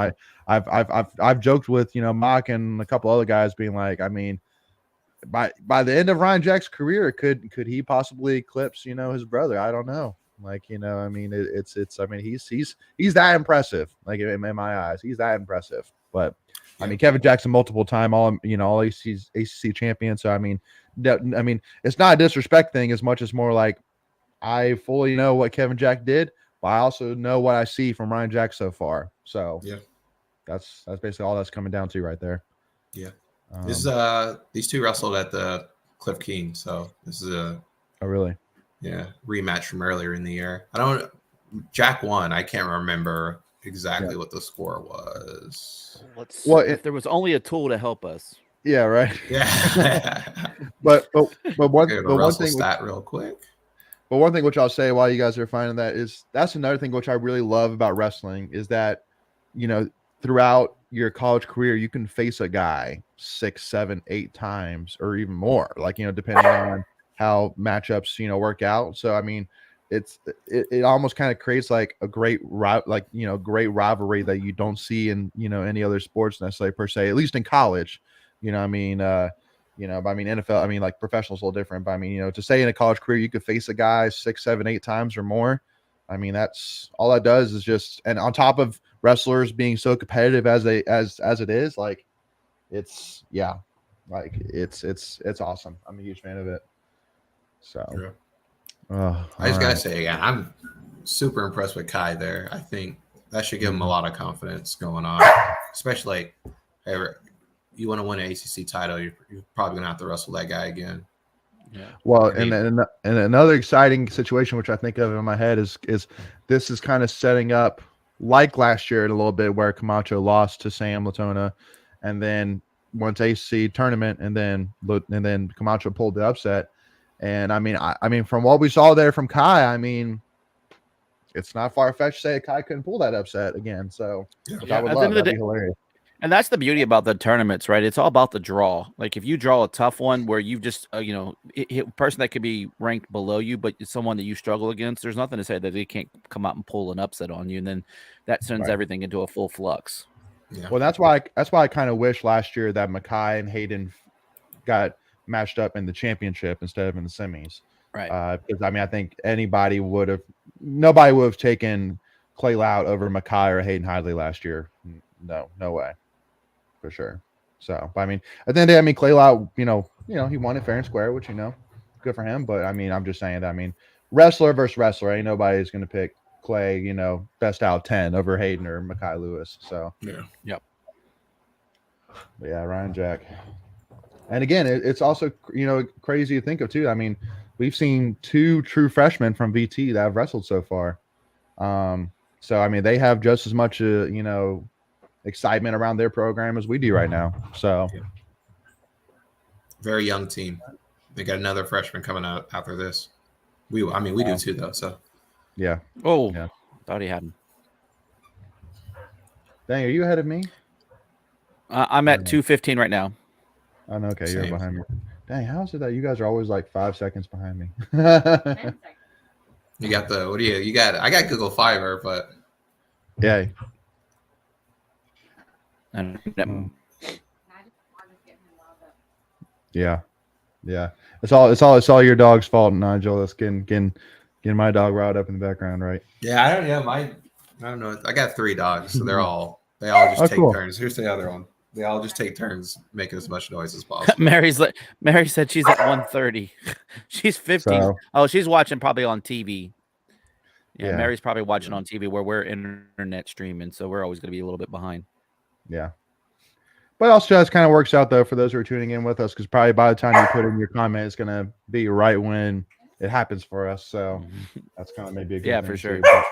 I've joked with, you know, Mock and a couple other guys being like, I mean, by the end of Ryan Jack's career, could he possibly eclipse, you know, his brother? I don't know. Like, you know, I mean, I mean, he's that impressive. Like in my eyes, he's that impressive. But I mean, Kevin Jackson, multiple time all ACC champion. So I mean, it's not a disrespect thing as much as more like I fully know what Kevin Jack did, but I also know what I see from Ryan Jack so far. So yeah, that's basically all that's coming down to right there. Yeah. These two wrestled at the Cliff King, so this is a really rematch from earlier in the year. Jack won. I can't remember exactly what the score was. If there was only a tool to help us. Yeah, right. Yeah. but one thing stat real quick. But one thing which I'll say while you guys are finding that is that's another thing which I really love about wrestling is that, you know, throughout your college career, you can face a guy 6, 7, 8 times or even more, like, you know, depending on how matchups, you know, work out. So, I mean, it almost kind of creates like a great rivalry that you don't see in, you know, any other sports necessarily per se, at least in college, you know, I mean, you know, but I mean, NFL, I mean, like professional is a little different, but I mean, you know, to say in a college career, you could face a guy 6, 7, 8 times or more. I mean, that's all that does is just, and on top of wrestlers being so competitive as it is, like it's awesome. I'm a huge fan of it. So I just gotta say again, I'm super impressed with Kai there. I think that should give him a lot of confidence going on, especially hey, you want to win an ACC title, you're probably gonna have to wrestle that guy again. Yeah. Well, and another exciting situation which I think of in my head is this is kind of setting up like last year a little bit where Camacho lost to Sam Latona, and then went to ACC tournament, and then Camacho pulled the upset. And I mean, from what we saw there from Kai, I mean, it's not far fetched to say Kai couldn't pull that upset again. So I would love that'd be hilarious. And that's the beauty about the tournaments, right? It's all about the draw. Like if you draw a tough one where you've just, you know, a person that could be ranked below you, but it's someone that you struggle against, there's nothing to say that they can't come out and pull an upset on you. And then that sends everything into a full flux. Yeah. Well, that's why I kind of wish last year that Mackay and Hayden got matched up in the championship instead of in the semis. Right. Because I mean, I think nobody would have taken Clay Lout over Mackay or Hayden Hidley last year. No way. For sure. So, but I mean, at the end of the day, I mean, Clay Lout, you know, he won it fair and square, which, you know, good for him. But I mean, I'm just saying that, I mean, wrestler versus wrestler, ain't nobody's going to pick Clay, you know, best out of 10 over Hayden or Mackay Lewis. So, yeah. Yep. But yeah, Ryan Jack. And again, it's also, you know, crazy to think of too. I mean, we've seen 2 true freshmen from VT that have wrestled so far. So, I mean, they have just as much, you know, excitement around their program as we do right now. So very young team. They got another freshman coming out after this. We do too though. So yeah. Oh yeah. Thought he had him. Dang, are you ahead of me? I'm at 2:15 right now. Oh, no, okay, you're behind me. Dang, how is it that you guys are always like 5 seconds behind me? 10 seconds. You got the what do you got? I got Google Fiber, but Yeah. And I just want to get him wound up. Yeah. Yeah. It's all your dog's fault, Nigel. That's getting my dog riled up in the background, right? yeah, I don't know. I don't know. I got 3 dogs, so they all just Oh, take cool. turns. Here's the other one. They all just take turns making as much noise as possible. Mary said she's at 1:30. She's 15. So, Oh, she's watching probably on TV. Yeah. Mary's probably watching on TV where we're internet streaming, so we're always going to be a little bit behind. yeah. But also just kind of works out though for those who are tuning in with us, because probably by the time you put in your comment, it's gonna be right when it happens for us. So that's kind of maybe a good thing for sure. too, but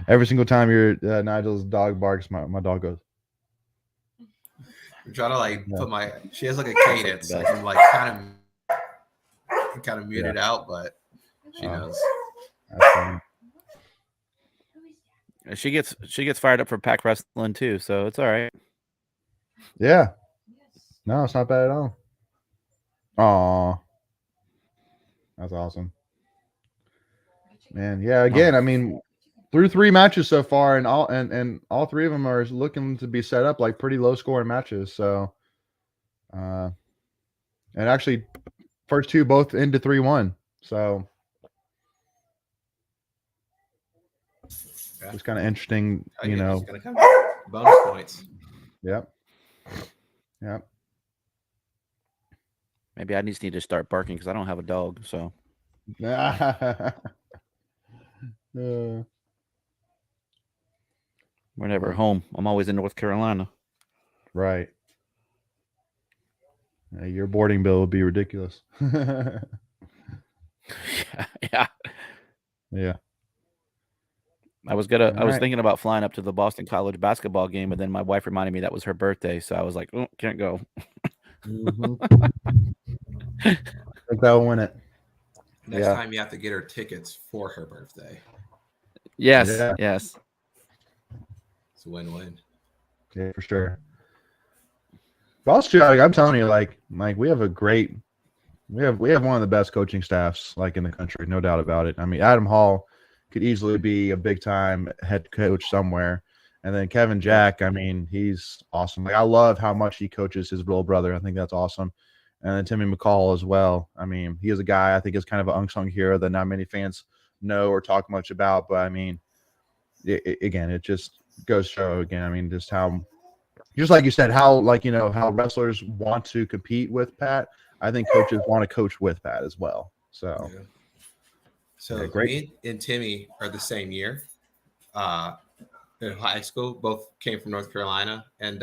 every single time your Nigel's dog barks, my dog goes. I'm trying to like Yeah. put my. She has like a cadence. Like I'm like kind of muted out, but she knows. That's funny. She gets fired up for pack wrestling too, so it's all right. Yeah. No, it's not bad at all. Aw. That's awesome. Man, yeah, again, I mean, through 3 matches so far, and all 3 of them are looking to be set up like pretty low scoring matches. So and actually first 2 both into 3-1. So Yeah. it's kind of interesting, you It's know. gonna come. Bonus points. Yep. Yep. Maybe I just need to start barking because I don't have a dog. So Uh, we're never home. I'm always in North Carolina. right. Your boarding bill would be ridiculous. Yeah. Yeah. I was thinking about flying up to the Boston College basketball game, but then my wife reminded me that was her birthday, so I was like, oh, can't go. Mhm. I think that'll win it. Next Yeah. time you have to get her tickets for her birthday. Yes, Yeah. yes. It's a win-win. Yeah, for sure. But also, like, I'm telling you, like we have one of the best coaching staffs like in the country, no doubt about it. I mean, Adam Hall could easily be a big time head coach somewhere, and then Kevin Jack. I mean, he's awesome. Like, I love how much he coaches his little brother. I think that's awesome. And then Timmy McCall as well. I mean, he is a guy I think is kind of an unsung hero that not many fans know or talk much about. But I mean, again, it just goes to show again. I mean, just like you said, how how wrestlers want to compete with Pat. I think coaches want to coach with Pat as well. So, Yeah. So Yeah, great. me and Timmy are the same year. In high school, both came from North Carolina, and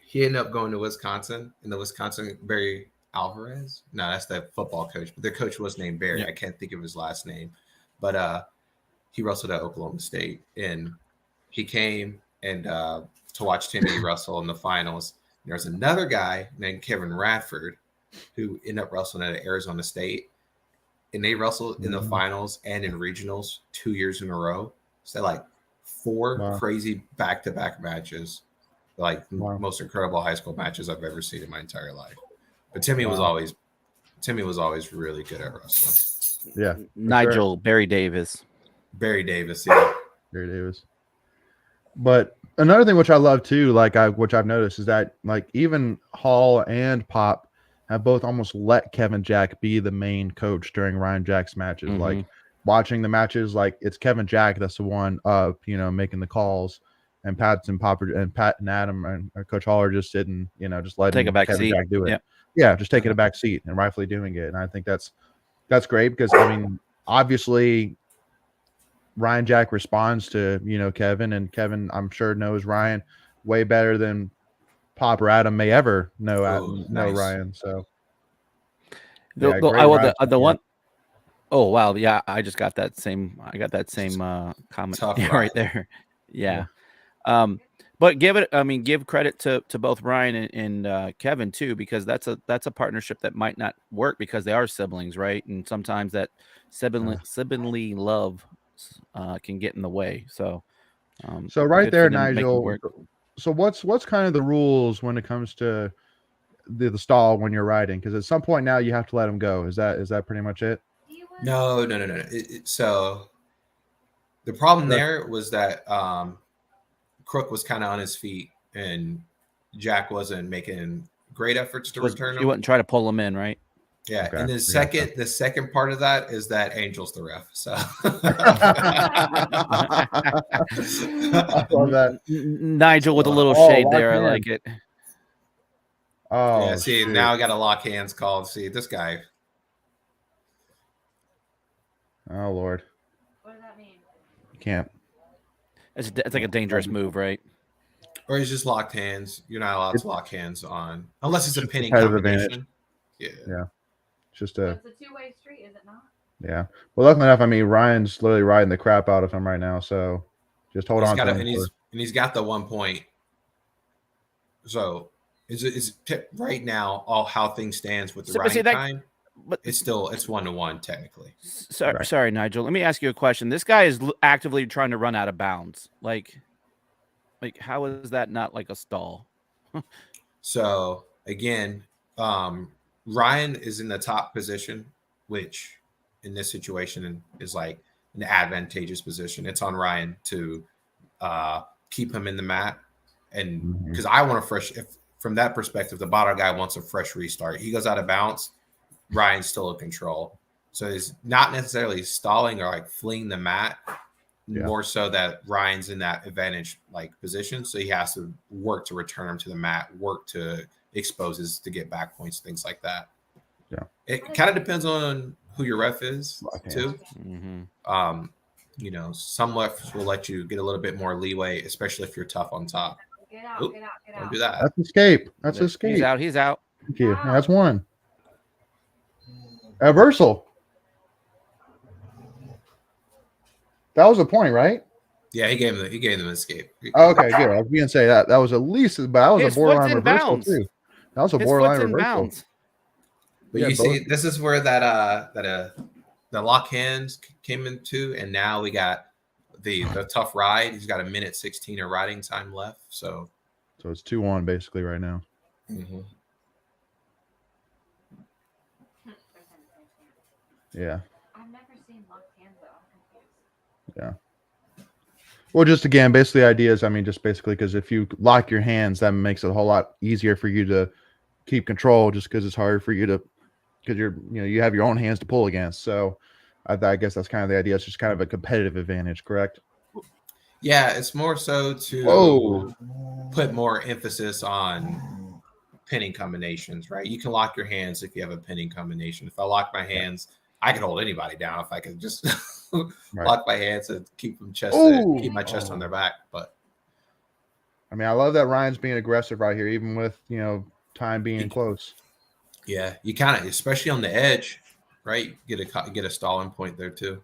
he ended up going to Wisconsin. And the Wisconsin Barry Alvarez. No, that's the football coach, but the coach was named Barry. Yeah. I can't think of his last name, but he wrestled at Oklahoma State, and he came and to watch Timmy wrestle in the finals. And there's another guy named Kevin Radford who ended up wrestling at Arizona State, and they wrestled in the finals and in regionals 2 years in a row. So like 4 Wow. crazy back-to-back matches, like Wow. most incredible high school matches I've ever seen in my entire life. But Timmy was Wow. always really good at wrestling. Yeah, for Nigel sure. Barry Davis. Barry Davis, yeah. Barry Davis. But another thing which I love too, which I've noticed, is that like even Hall and Pop have both almost let Kevin Jack be the main coach during Ryan Jack's matches. Mhm. Like watching the matches, like it's Kevin Jack that's the one making the calls, and Pat and Adam and Coach Hall are just sitting, just letting Take a back Kevin seat. Jack do it. Yep. Yeah, just taking a back seat and rightfully doing it. And I think that's great because I mean, obviously Ryan Jack responds to Kevin, and Kevin I'm sure knows Ryan way better than Pop or Adam may ever know Nice. Ryan. So The great Ryan one. support. Oh wow, yeah, I just got that same. I got that same comment Tough right Ryan. there. Yeah. But give credit to both Ryan and Kevin too, because that's a partnership that might not work because they are siblings, right? And sometimes that sibling love can get in the way. So So right good there, for them making Nigel. work. So what's kind of the rules when it comes to the stall when you're riding? Because at some point now you have to let them go. Is that pretty much it? No. So the problem Okay. there was that Crook was kind of on his feet, and Jack wasn't making great efforts to return You him. wouldn't try to pull him in, right? Yeah, Okay, and I the second part of that is that Angel's the ref. So I love that. Nigel with a little Oh, shade lock there. I hand. like it. Oh, yeah, see, shoot. now I got a lock hands called. See, this guy. Oh Lord, What does that mean? can't. It's like a dangerous move, right? Or he's just locked hands. You're not allowed to lock hands on unless it's a Just pinning competitive combination. advantage. Yeah. Yeah. Just So a it's a two-way street, is it not? yeah. Well, luckily enough, I mean Ryan's literally riding the crap out of him right now. So just hold He's on got to a, him. and he's got the 1 point. So is right now all how things stands with the So, but riding see, that- time? But It's 1-1 technically. sorry, Right. sorry, Nigel. Let me ask you a question. This guy is actively trying to run out of bounds. Like how is that not like a stall? So again, Ryan is in the top position, which in this situation is like an advantageous position. It's on Ryan to keep him in the mat, and Mhm. because I want a fresh. If from that perspective, the bottom guy wants a fresh restart. He goes out of bounds. Ryan's still in control, so he's not necessarily stalling or like fleeing the mat. Yeah. More so that Ryan's in that advantage like position, so he has to work to return him to the mat, work to exposes to get back points, things like that. Yeah. It kind of depends on who your ref is Lock too. Mm-hmm. Some refs will let you get a little bit more leeway, especially if you're tough on top. Get out, Oop, get out, get Don't out. do that. That's escape. That's escape. He's out. He's out. Thank you. Yeah, that's one. Reversal. That was a point, right? Yeah, he gave them escape. Oh, okay, good. I was going to say that was at least, but that was His a borderline foot's in reversal bounds. too. That was a His borderline foot's in reversal. bounds. But Yeah, you both. see, this is where the lock hands came into, and now we got the tough ride. He's got 1:16 of riding time left. So it's 2-1 basically right now. Yeah. I've never seen locked hands though. I'm confused. Yeah. Well, just again, basically the idea is, I mean, just basically because if you lock your hands, that makes it a whole lot easier for you to keep control, just because it's harder for you to, because you have your own hands to pull against. So I guess that's kind of the idea. It's just kind of a competitive advantage, correct? yeah, it's more so to Whoa. put more emphasis on pinning combinations, right? You can lock your hands if you have a pinning combination. If I lock my hands, I could hold anybody down if I could just lock my hands and keep them keep my chest on their back. But I mean, I love that Ryan's being aggressive right here, even with time being close. yeah, you kind of, especially on the edge, right? Get a stalling point there too.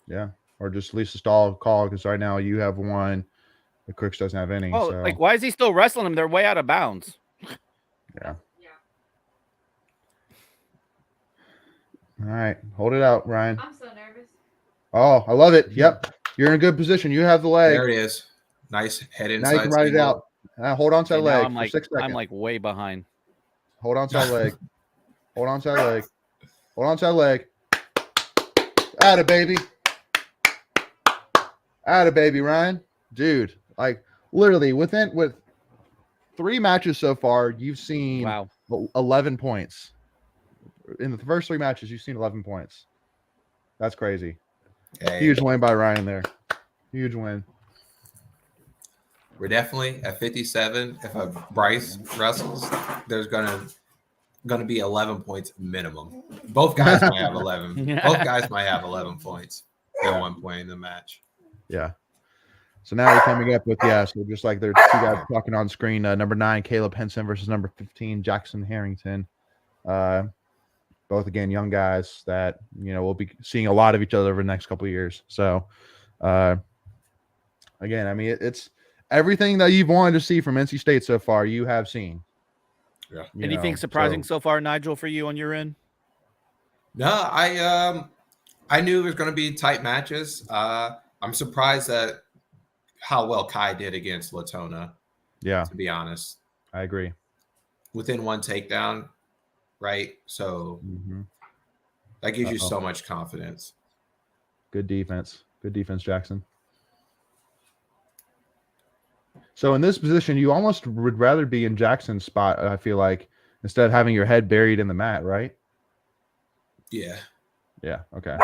Yeah, or just at least a stall call, because right now you have one, the Crooks doesn't have any. Oh, so. like why is he still wrestling him? They're way out of bounds. Yeah. Yeah. All right, hold it out, Ryan. I'm so nervous. Oh, I love it. Yep, you're in a good position. You have the leg. There it is. Nice head inside. Now you can ride it single. out. Hold on to that Okay, now leg I'm for like 6 seconds. I'm like way behind. Hold on to that leg. Hold on to that leg. Hold on to that leg. Atta baby. Atta baby, Ryan. Dude, like literally with 3 matches so far, you've seen Wow. 11 points. In the first 3 matches, you've seen 11 points. That's crazy. Hey, Huge win by Ryan there. Huge win. we're definitely at 57. If a Bryce wrestles, there's gonna be 11 points minimum. Both guys might have 11. Both guys might have 11 points at one point in the match. Yeah. So now we're coming up with, so just like there's 2 guys talking on screen, number 9, Caleb Henson versus number 15, Jackson Harrington. Both, again, young guys that, we'll be seeing a lot of each other over the next couple of years. So, again, I mean, it's everything that you've wanted to see from NC State so far, you have seen. Yeah. Anything surprising so far, Nigel, for you on your end? No, I knew it was going to be tight matches. I'm surprised at how well Kai did against Latona. Yeah, to be honest. I agree. Within one takedown, right? So Mm-hmm. that gives you so much confidence. Good defense. Good defense, Jackson. So in this position, you almost would rather be in Jackson's spot, I feel like, instead of having your head buried in the mat, right? Yeah. Yeah, okay.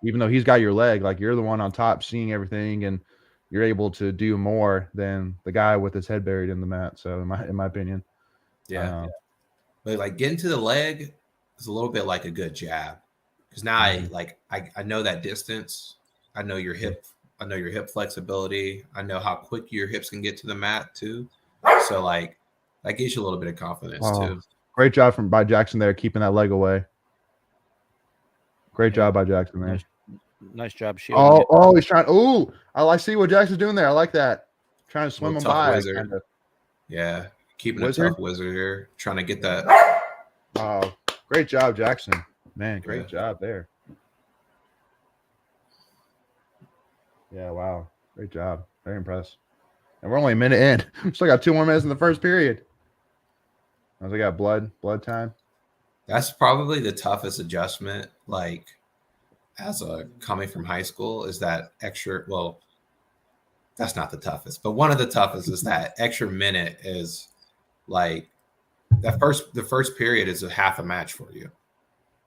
Even though he's got your leg, like you're the one on top seeing everything and you're able to do more than the guy with his head buried in the mat. So in my opinion. Yeah. But like getting to the leg is a little bit like a good jab. Because now I know that distance. I know your hip flexibility. I know how quick your hips can get to the mat too. So like that gives you a little bit of confidence too. Great job by Jackson there, keeping that leg away. Great job by Jackson there. Nice job shielding it. Oh, he's trying. Oh, I see what Jackson's doing there. I like that. Trying to swim him by. Wizard. Yeah, keeping a tough wizard here, trying to get that. Oh, great job, Jackson. Man, great job there. Yeah, wow. Great job. Very impressed. And we're only a minute in. We still got 2 more minutes in the first period. As I got blood time. That's probably the toughest adjustment, like as a coming from high school, is that extra. Well, that's not the toughest, but one of the toughest is that extra minute is like the first period is a half a match for you.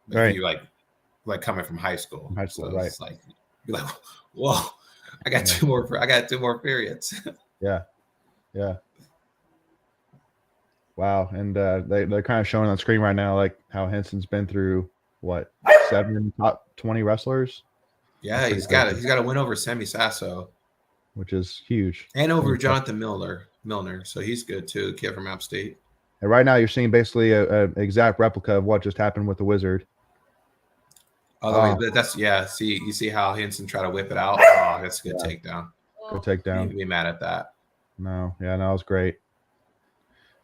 Right. If you like coming from high school. So right. It's like you're like, whoa, I got 2 more. I got 2 more periods. Yeah. Wow, and they're kind of showing on screen right now like how Henson's been through what 7 top 20 wrestlers. Yeah, he's got a win over Sammy Sasso, which is huge, and over Jonathan Milner. So he's good too, kid from App State. And right now you're seeing basically an exact replica of what just happened with the Wizard. See, you see how Henson tried to whip it out. Oh, that's a good takedown. Good takedown. You can be mad at that. No, it was great.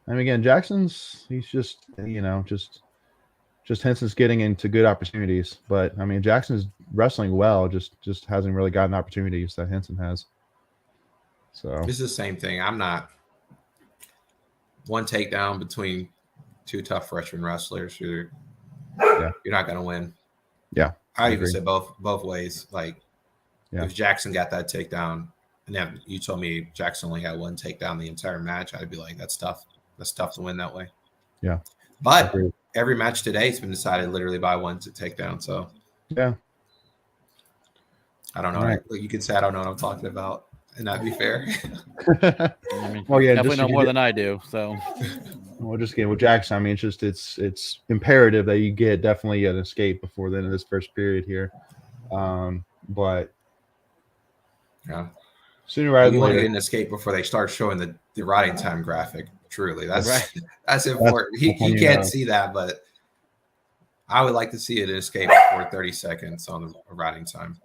And again, he's just Henson's getting into good opportunities. But I mean, Jackson's wrestling well, just hasn't really gotten opportunities that Henson has. So it's the same thing. I'm not one takedown between 2 tough freshman wrestlers. You're not gonna win. Yeah. I even say both ways. Like if Jackson got that takedown and then you told me Jackson only had 1 takedown the entire match, I'd be like, that's tough. That's tough to win that way. Yeah. But every match today has been decided literally by 1 takedown. So yeah. I don't know. Right. You could say I don't know what I'm talking about, and that'd be fair. I mean, definitely know more than I do. So well, just again with Jackson, I mean, it's imperative that you get definitely an escape before the end of this first period here. But yeah. Sooner rather than later, you want to later. get an escape before they start showing the riding time graphic. Truly, that's important. He can't see that, but I would like to see it escape before 30 seconds on the riding time.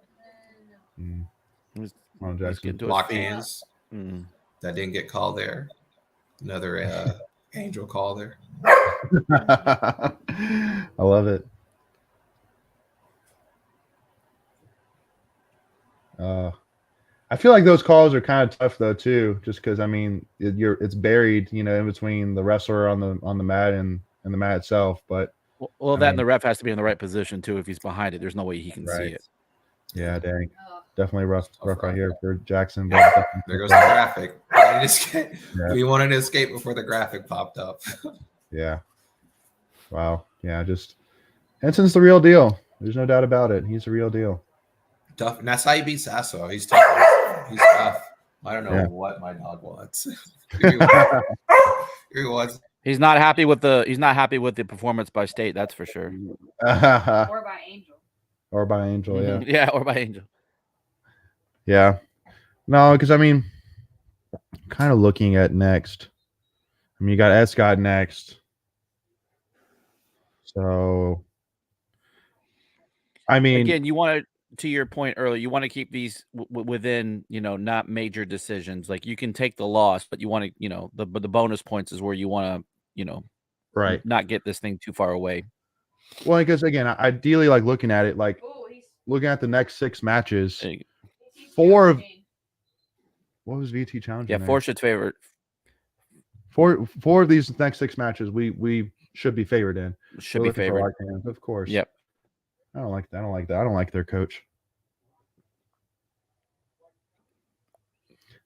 Lock hands. That didn't get called there. Another angel call there. I love it. I feel like those calls are kind of tough though too, just because I mean it's buried, in between the wrestler on the mat and the mat itself. But and the ref has to be in the right position too. If he's behind it, there's no way he can see it. Yeah, dang, definitely rough right here for Jackson. But there goes the graphic. We wanted to escape before the graphic popped up. Yeah. Wow. Yeah. Just Henson's the real deal. There's no doubt about it. He's the real deal. Tough, and that's how you beat Sasso. He's tough. He's tough. I don't know what my dog wants. He's not happy with the performance by State. That's for sure. Or by Angel. Or by Angel, yeah. Yeah, or by Angel. Yeah. No, because I mean, kind of looking at next. I mean, you got Ed Scott next. So, I mean, again, you want to your point earlier, you want to keep these within, not major decisions. Like you can take the loss, but you want to, the bonus points is where you want to, right, not get this thing too far away. Well, because again, ideally, like looking at it, like looking at the next 6 matches, 4 of what was VT challenging? Yeah, Force should favor four of these next 6 matches we should be favored in. Should We're be looking for favored. locked hands, of course. Yep. I don't like that. I don't like that. I don't like their coach.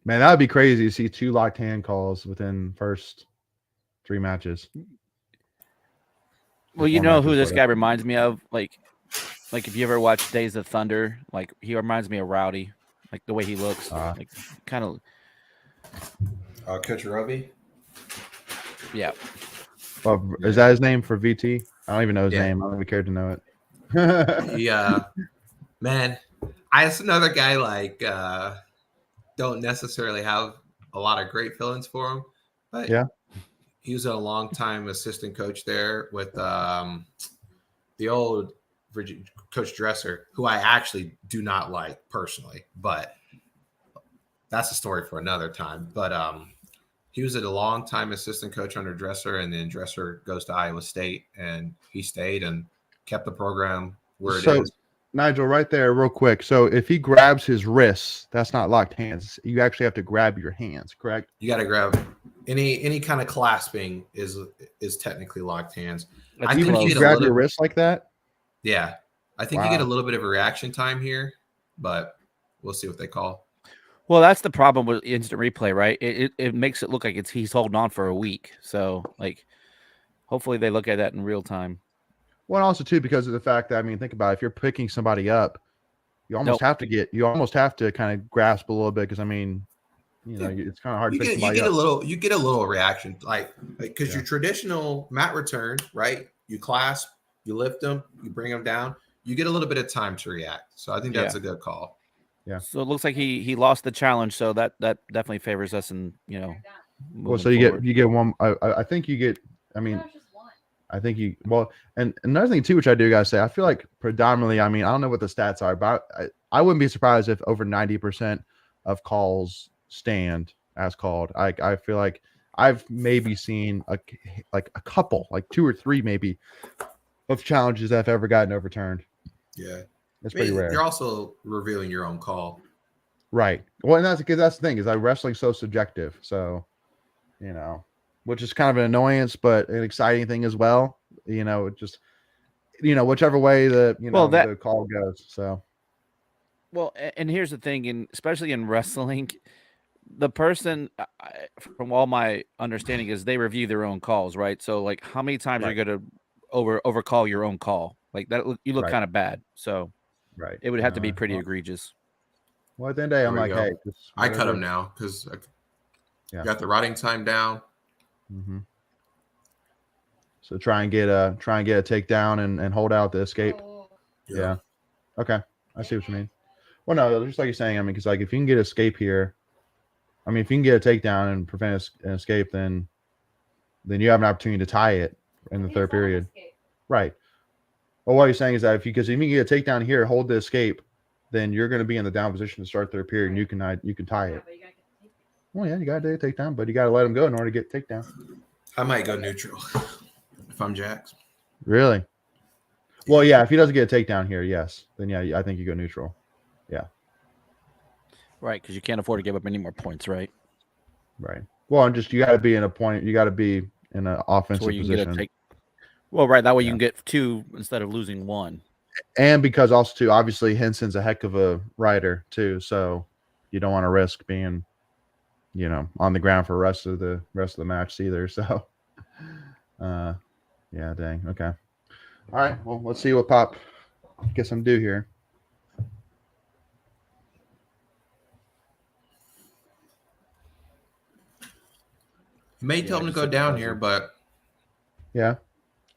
Man, that would be crazy to see 2 locked hand calls within first 3 matches. Well, you 4 know who matches, this guy whatever. reminds me of? Like if you ever watch Days of Thunder, like he reminds me of Rowdy, like the way he looks, like kind of. Coach Roby. Yeah. Well, is that his name for VT? I don't even know his Yeah. name. I don't even care to know it. Yeah, man. It's another guy like don't necessarily have a lot of great feelings for him, but Yeah. he was a long time assistant coach there with the old Coach Dresser, who I actually do not like personally, but that's a story for another time. But he was a long time assistant coach under Dresser, and then Dresser goes to Iowa State, and he stayed and kept the program where it is. Nigel, right there, real quick. So if he grabs his wrists, that's not locked hands. You actually have to grab your hands, correct? You got to grab any kind of clasping is technically locked hands. I think you get grab your wrist like that. Yeah, I think you get a little bit of a reaction time here, but we'll see what they call. Well, that's the problem with instant replay, right? It makes it look like he's holding on for a week. So, like, hopefully they look at that in real time. Well, and also too, because of the fact that think about it, if you're picking somebody up, you almost have to kind of grasp a little bit because it's kind of hard to pick somebody up. You get a little reaction, like because your traditional mat return, right? You clasp, you lift them, you bring them down. You get a little bit of time to react. So I think that's a good call. Yeah. So it looks like he lost the challenge, so that definitely favors us, and Well, so you get one. I think you get. I think you and another thing too, which I do gotta say, I feel like predominantly. I don't know what the stats are, but I wouldn't be surprised if over 90% of calls stand as called. I feel like I've maybe seen a couple, like 2 or 3 maybe, of challenges that have ever gotten overturned. Yeah, it's pretty rare. You're also revealing your own call, right? Well, and that's the thing is wrestling's so subjective, so which is kind of an annoyance, but an exciting thing as well. It just whichever way the call goes. So, well, and here's the thing, and especially in wrestling, the person, from all my understanding, is they review their own calls, right? So, like, how many times are you going to overcall your own call? Like that, you look kind of bad. So, it would have to be pretty egregious. Well, at the end of the day, I'm like, hey, I cut them now because got the riding time down. Mm-hmm. So try and get a takedown and hold out the escape. Yeah. Okay, I see what you mean. Well, no, just like you're saying, because if you can get escape here, if you can get a takedown and prevent an escape, then you have an opportunity to tie it in the third period. Right. Well, what you're saying is that if you can get a takedown here, hold the escape, then you're going to be in the down position to start third period, and you can tie it. Well, yeah, you got to do a takedown, but you got to let him go in order to get takedown. I might go neutral if I'm Jax. Really? Well, yeah. If he doesn't get a takedown here, yes, then yeah, I think you go neutral. Yeah. Right, because you can't afford to give up any more points, right? Right. Well, and just you got to be in a point. You got to be in an offensive position. Well, right. That way you can get 2 instead of losing 1. And because also too, obviously Henson's a heck of a rider too, so you don't want to risk being on the ground for the rest of the match either. So, yeah, dang. Okay. All right. Well, let's see what Pop gets him do here. He may tell him to go down here, but yeah,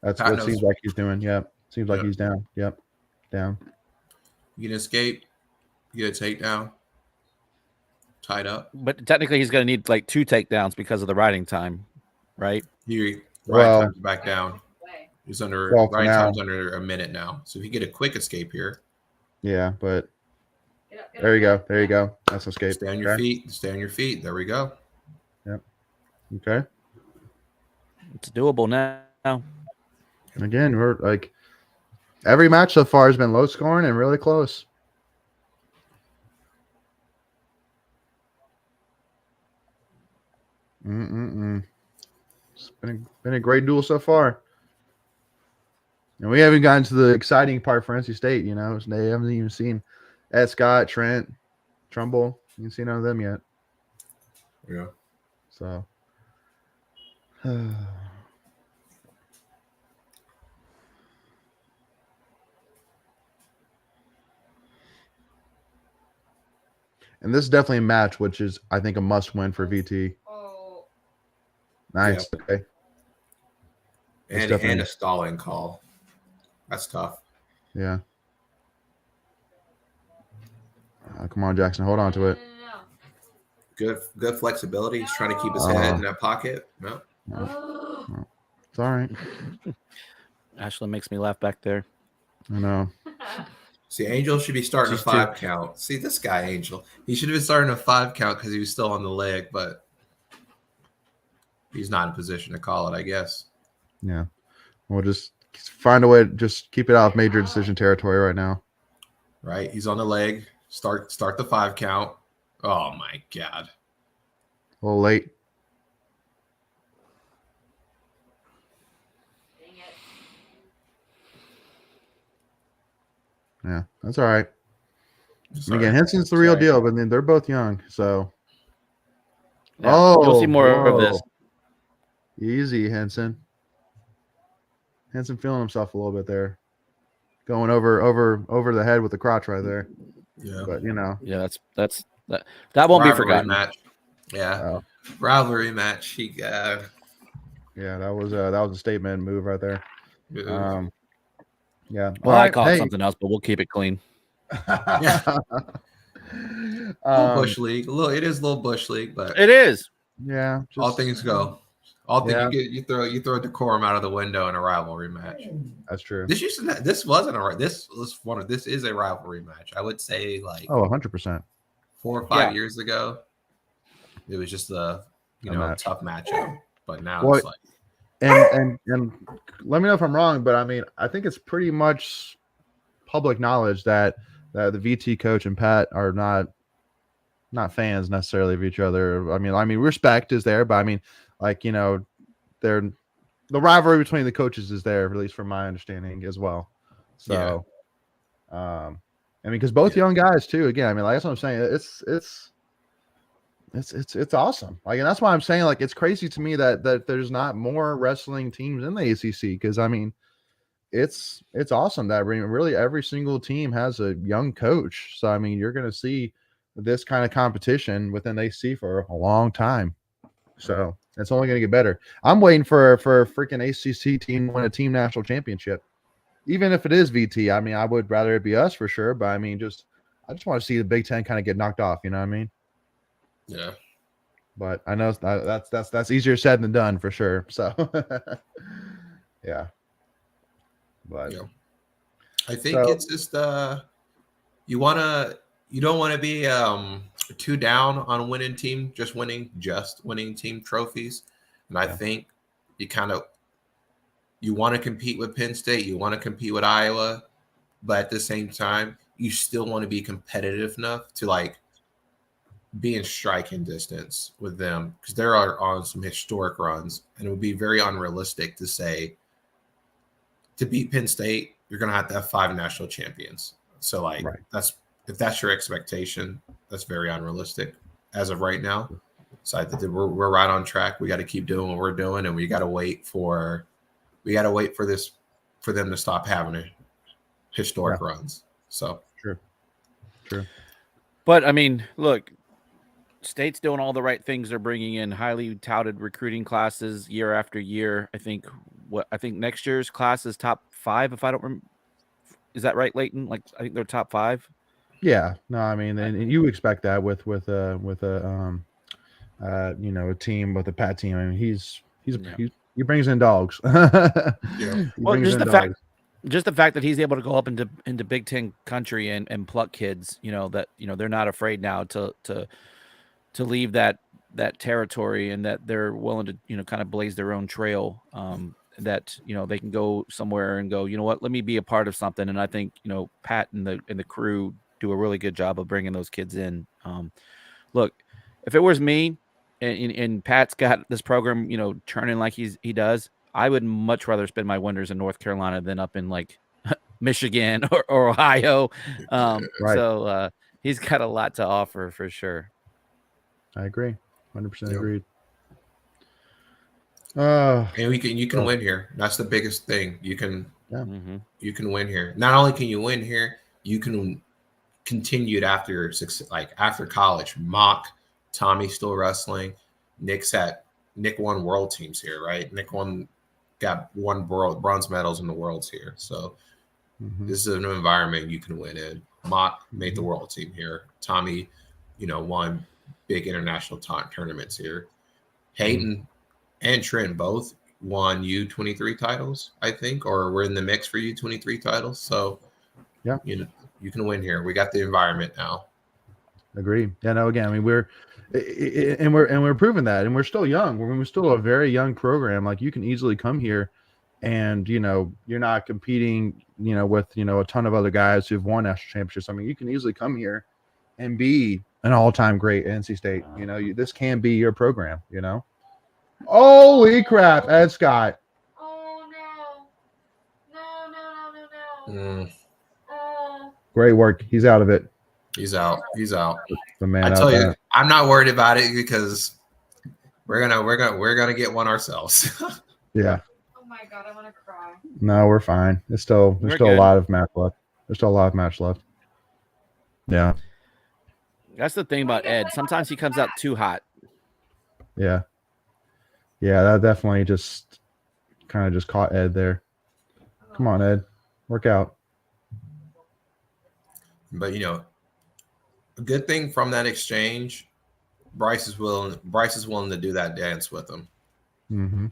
that's what it seems like he's doing. Yep. Seems like he's down. Yep. Down. You can escape. You get a takedown. Tied up. But technically, he's going to need like 2 takedowns because of the riding time, right? Riding time's back down. He's riding time's under a minute now. So if you get a quick escape here. Yeah, but there you go. There you go. That's escape. Stay on your feet. Stay on your feet. There we go. Yep. Okay. It's doable now. Again, we're like every match so far has been low scoring and really close. been a great duel so far. And we haven't gotten to the exciting part for NC State. You know, they haven't even seen Ed Scott, Trent, Trumbull. You haven't seen none of them yet. Yeah. So. And this is definitely a match, which is, I think, a must-win for VT. Oh, Nice. Yeah. Okay. And a stalling call. That's tough. Yeah. Come on, Jackson. Hold on to it. Good flexibility. He's trying to keep his head in that pocket. No. no. It's all right. Ashley makes me laugh back there. I know. See, Angel should be starting She's a 5 count. See, this guy, Angel. He should have been starting a 5 count because he was still on the leg, but he's not in position to call it, I guess. Yeah. We'll just find a way to just keep it out of major decision territory right now. Right? He's on the leg. Start the 5 count. Oh, my God. A little late. Dang it. Yeah, that's all right. And Sorry. again, Henson's the real Sorry. deal, but then they're both young, so. Yeah, Oh, you'll see more of this. Easy, Henson. Henson feeling himself a little bit there, going over the head with the crotch right there. Yeah. But you know, Yeah, that won't be Rivalry forgotten. match. Yeah. Oh. Rivalry match. He got. yeah, that was a statement move right there. Yeah. Well, All I right, call it hey. something else, but we'll keep it clean. Little bush league. It is a little bush league, but It is. Yeah, all things go. All things Yeah. you throw decorum out of the window in a rivalry match. that's true. This is a rivalry match. I would say like Oh, 100%. 4 or 5 Yeah. years ago, it was just a match. tough matchup. But now Well, it's like And let me know if I'm wrong, but I mean, I think it's pretty much public knowledge that the VT coach and Pat are not fans necessarily of each other. I mean, respect is there, but I mean, like, you know, the rivalry between the coaches is there, at least from my understanding as well. So, I mean, because both young guys too. Again, I mean, like, that's what I'm saying. It's awesome. Like, and that's why I'm saying, like, it's crazy to me that there's not more wrestling teams in the ACC. Because I mean, it's awesome that really every single team has a young coach. So I mean, you're going to see this kind of competition within ACC for a long time. So it's only going to get better. I'm waiting for a freaking ACC team to win a team national championship, even if it is VT. I mean, I would rather it be us for sure. But I mean, I just want to see the Big Ten kind of get knocked off. You know what I mean? yeah. But I know that's easier said than done for sure. So, yeah. But Yeah. I think it's just you don't want to be too down on winning team, just winning team trophies. And I think you want to compete with Penn State, you want to compete with Iowa, but at the same time, you still want to be competitive enough to like be in striking distance with them because they're on some historic runs, and it would be very unrealistic to say to beat Penn State, you're going to have 5 national champions. So like if that's your expectation, that's very unrealistic as of right now. So I think that we're right on track. We got to keep doing what we're doing, and we got to wait for them to stop having historic runs. So true. But I mean, look, State's doing all the right things. They're bringing in highly touted recruiting classes year after year. I think next year's class is top 5. If I don't remember, is that right, Leighton? Like, I think they're top 5. Yeah. No, I mean, and you expect that with a a team with a Pat team. I mean, he brings in dogs. yeah. Well, just the fact that he's able to go up into Big Ten country and pluck kids, that they're not afraid now to leave that territory, and that they're willing to kind of blaze their own trail. That they can go somewhere and go, you know what, let me be a part of something. And I think Pat and the crew do a really good job of bringing those kids in. Look, if it was me, and Pat's got this program, churning like he does. I would much rather spend my winters in North Carolina than up in like Michigan or Ohio. Right. So he's got a lot to offer for sure. I agree. 100% Yep. agreed. And you can win here. That's the biggest thing. You can win here. Not only can you win here, you can continue it after college. Mock, Tommy's still wrestling. Nick won world teams here, right? Nick got one bronze medals in the worlds here. So this is an environment you can win in. Mock made the world team here. Tommy, won big international tournaments here. Hayden and Trent both won U23 titles, I think, or we're in the mix for U23 titles. So, yeah, you can win here. We got the environment now. Agree. Yeah. No. Again, I mean, we're proving that, and we're still young. We're still a very young program. Like you can easily come here, and you're not competing, with a ton of other guys who've won national championships. I mean, you can easily come here and be an all-time great at NC State. This can be your program. Holy crap, Ed Scott. Oh no. Oh. Great work. He's out of it. He's out. The man. I tell you, I'm not worried about it because we're gonna get one ourselves. Yeah. Oh my god, I want to cry. No, we're fine. There's still a lot of match left. There's still a lot of match left. Yeah. That's the thing about Ed. Sometimes he comes out too hot. Yeah. Yeah, that definitely just kind of just caught Ed there. Come on, Ed. Work out. But a good thing from that exchange, Bryce is willing to do that dance with him. Mm-hmm.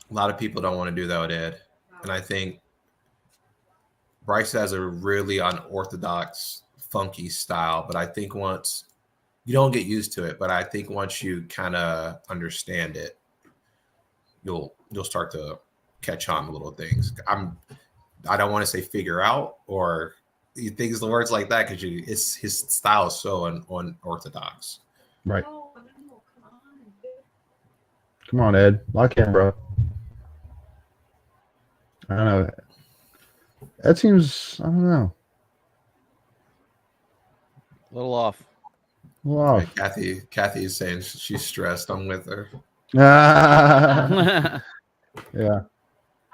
A lot of people don't want to do that with Ed. And I think Bryce has a really unorthodox, funky style. But I think once you don't get used to it, but I think once you kind of understand it, you'll start to catch on to little things. I don't want to say figure out or things, the words like that, because his style is so unorthodox. Right. No, come on. Come on, Ed. Lock in, bro. I don't know. That seems, I don't know. A little off. Wow. Kathy is saying she's stressed. I'm with her. Yeah.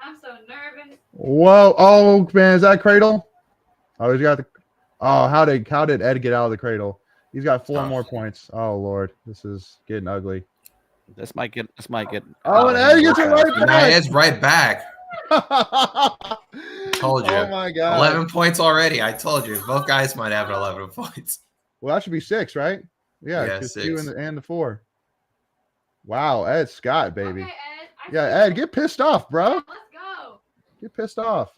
I'm so nervous. Whoa. Oh, man. Is that cradle? Oh, he's got the. Oh, how did Ed get out of the cradle? He's got 4 more points. Oh, Lord. This is getting ugly. This might get. Oh, and Ed gets it right Now back. Ed's right back. Told you. Oh, my God. 11 points already. I told you. Both guys might have 11 points. Well, that should be 6, right? Yeah, Yeah, just 6. 2 and the 4. Wow, Ed Scott, baby. Okay, Ed. Yeah, Ed, get pissed off, bro. Let's go. Get pissed off.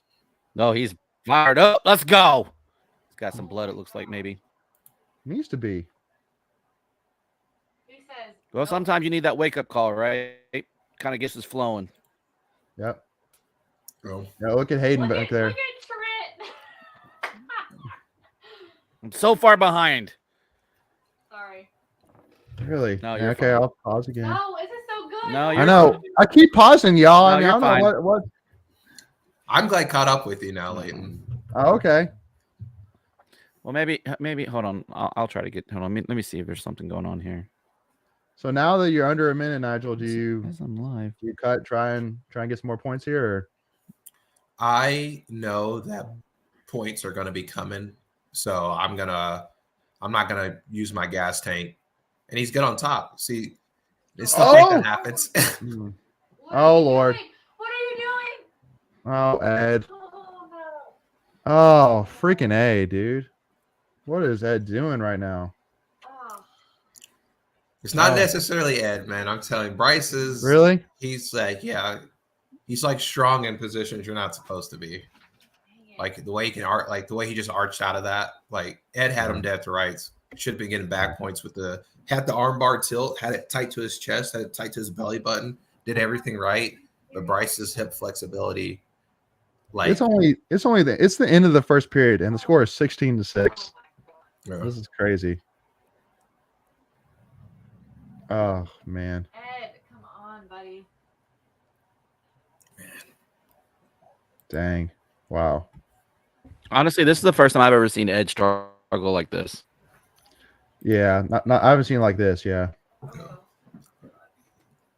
No, he's fired up. Let's go. He's got some blood. It looks like maybe. Needs to be. He says. Well, sometimes you need that wake up call, right? Kind of gets us flowing. Yep. Oh. Yeah, look at Hayden back there. Look at Trent. I'm so far behind. Sorry. Really? No, you're okay, fine. I'll pause again. No, is it so good? No, I you're know. fine. I keep pausing, y'all. No, I mean, you're I don't know fine. what. I'm glad caught up with you now, Leighton. Oh, okay. Well, maybe. Hold on. I'll try to get. Hold on. Let me see if there's something going on here. So now that you're under a minute, Nigel, do you As I'm live. cut? Try and get some more points here. Or? I know that points are going to be coming, so I'm not gonna use my gas tank, and he's good on top. See, it's stuff like that happens. Hmm. What Oh, are you Lord. doing? What are you doing? Oh, Ed. Oh no. Oh, freaking A, dude. What is Ed doing right now? Oh. It's not Oh. necessarily Ed, man. I'm telling you, Bryce is Really? He's like, yeah, he's like strong in positions you're not supposed to be. Dang it. Like the way he can the way he just arched out of that. Like Ed had him dead to rights. Should have been getting back points with had the armbar tilt, had it tight to his chest, had it tight to his belly button, did everything right. But Bryce's hip flexibility, like It's the end of the first period, and the score is 16-6. yeah. This is crazy. Oh man, Ed, come on, buddy. dang, wow. Honestly, this is the first time I've ever seen Ed struggle like this. Yeah, not I haven't seen it like this. Yeah.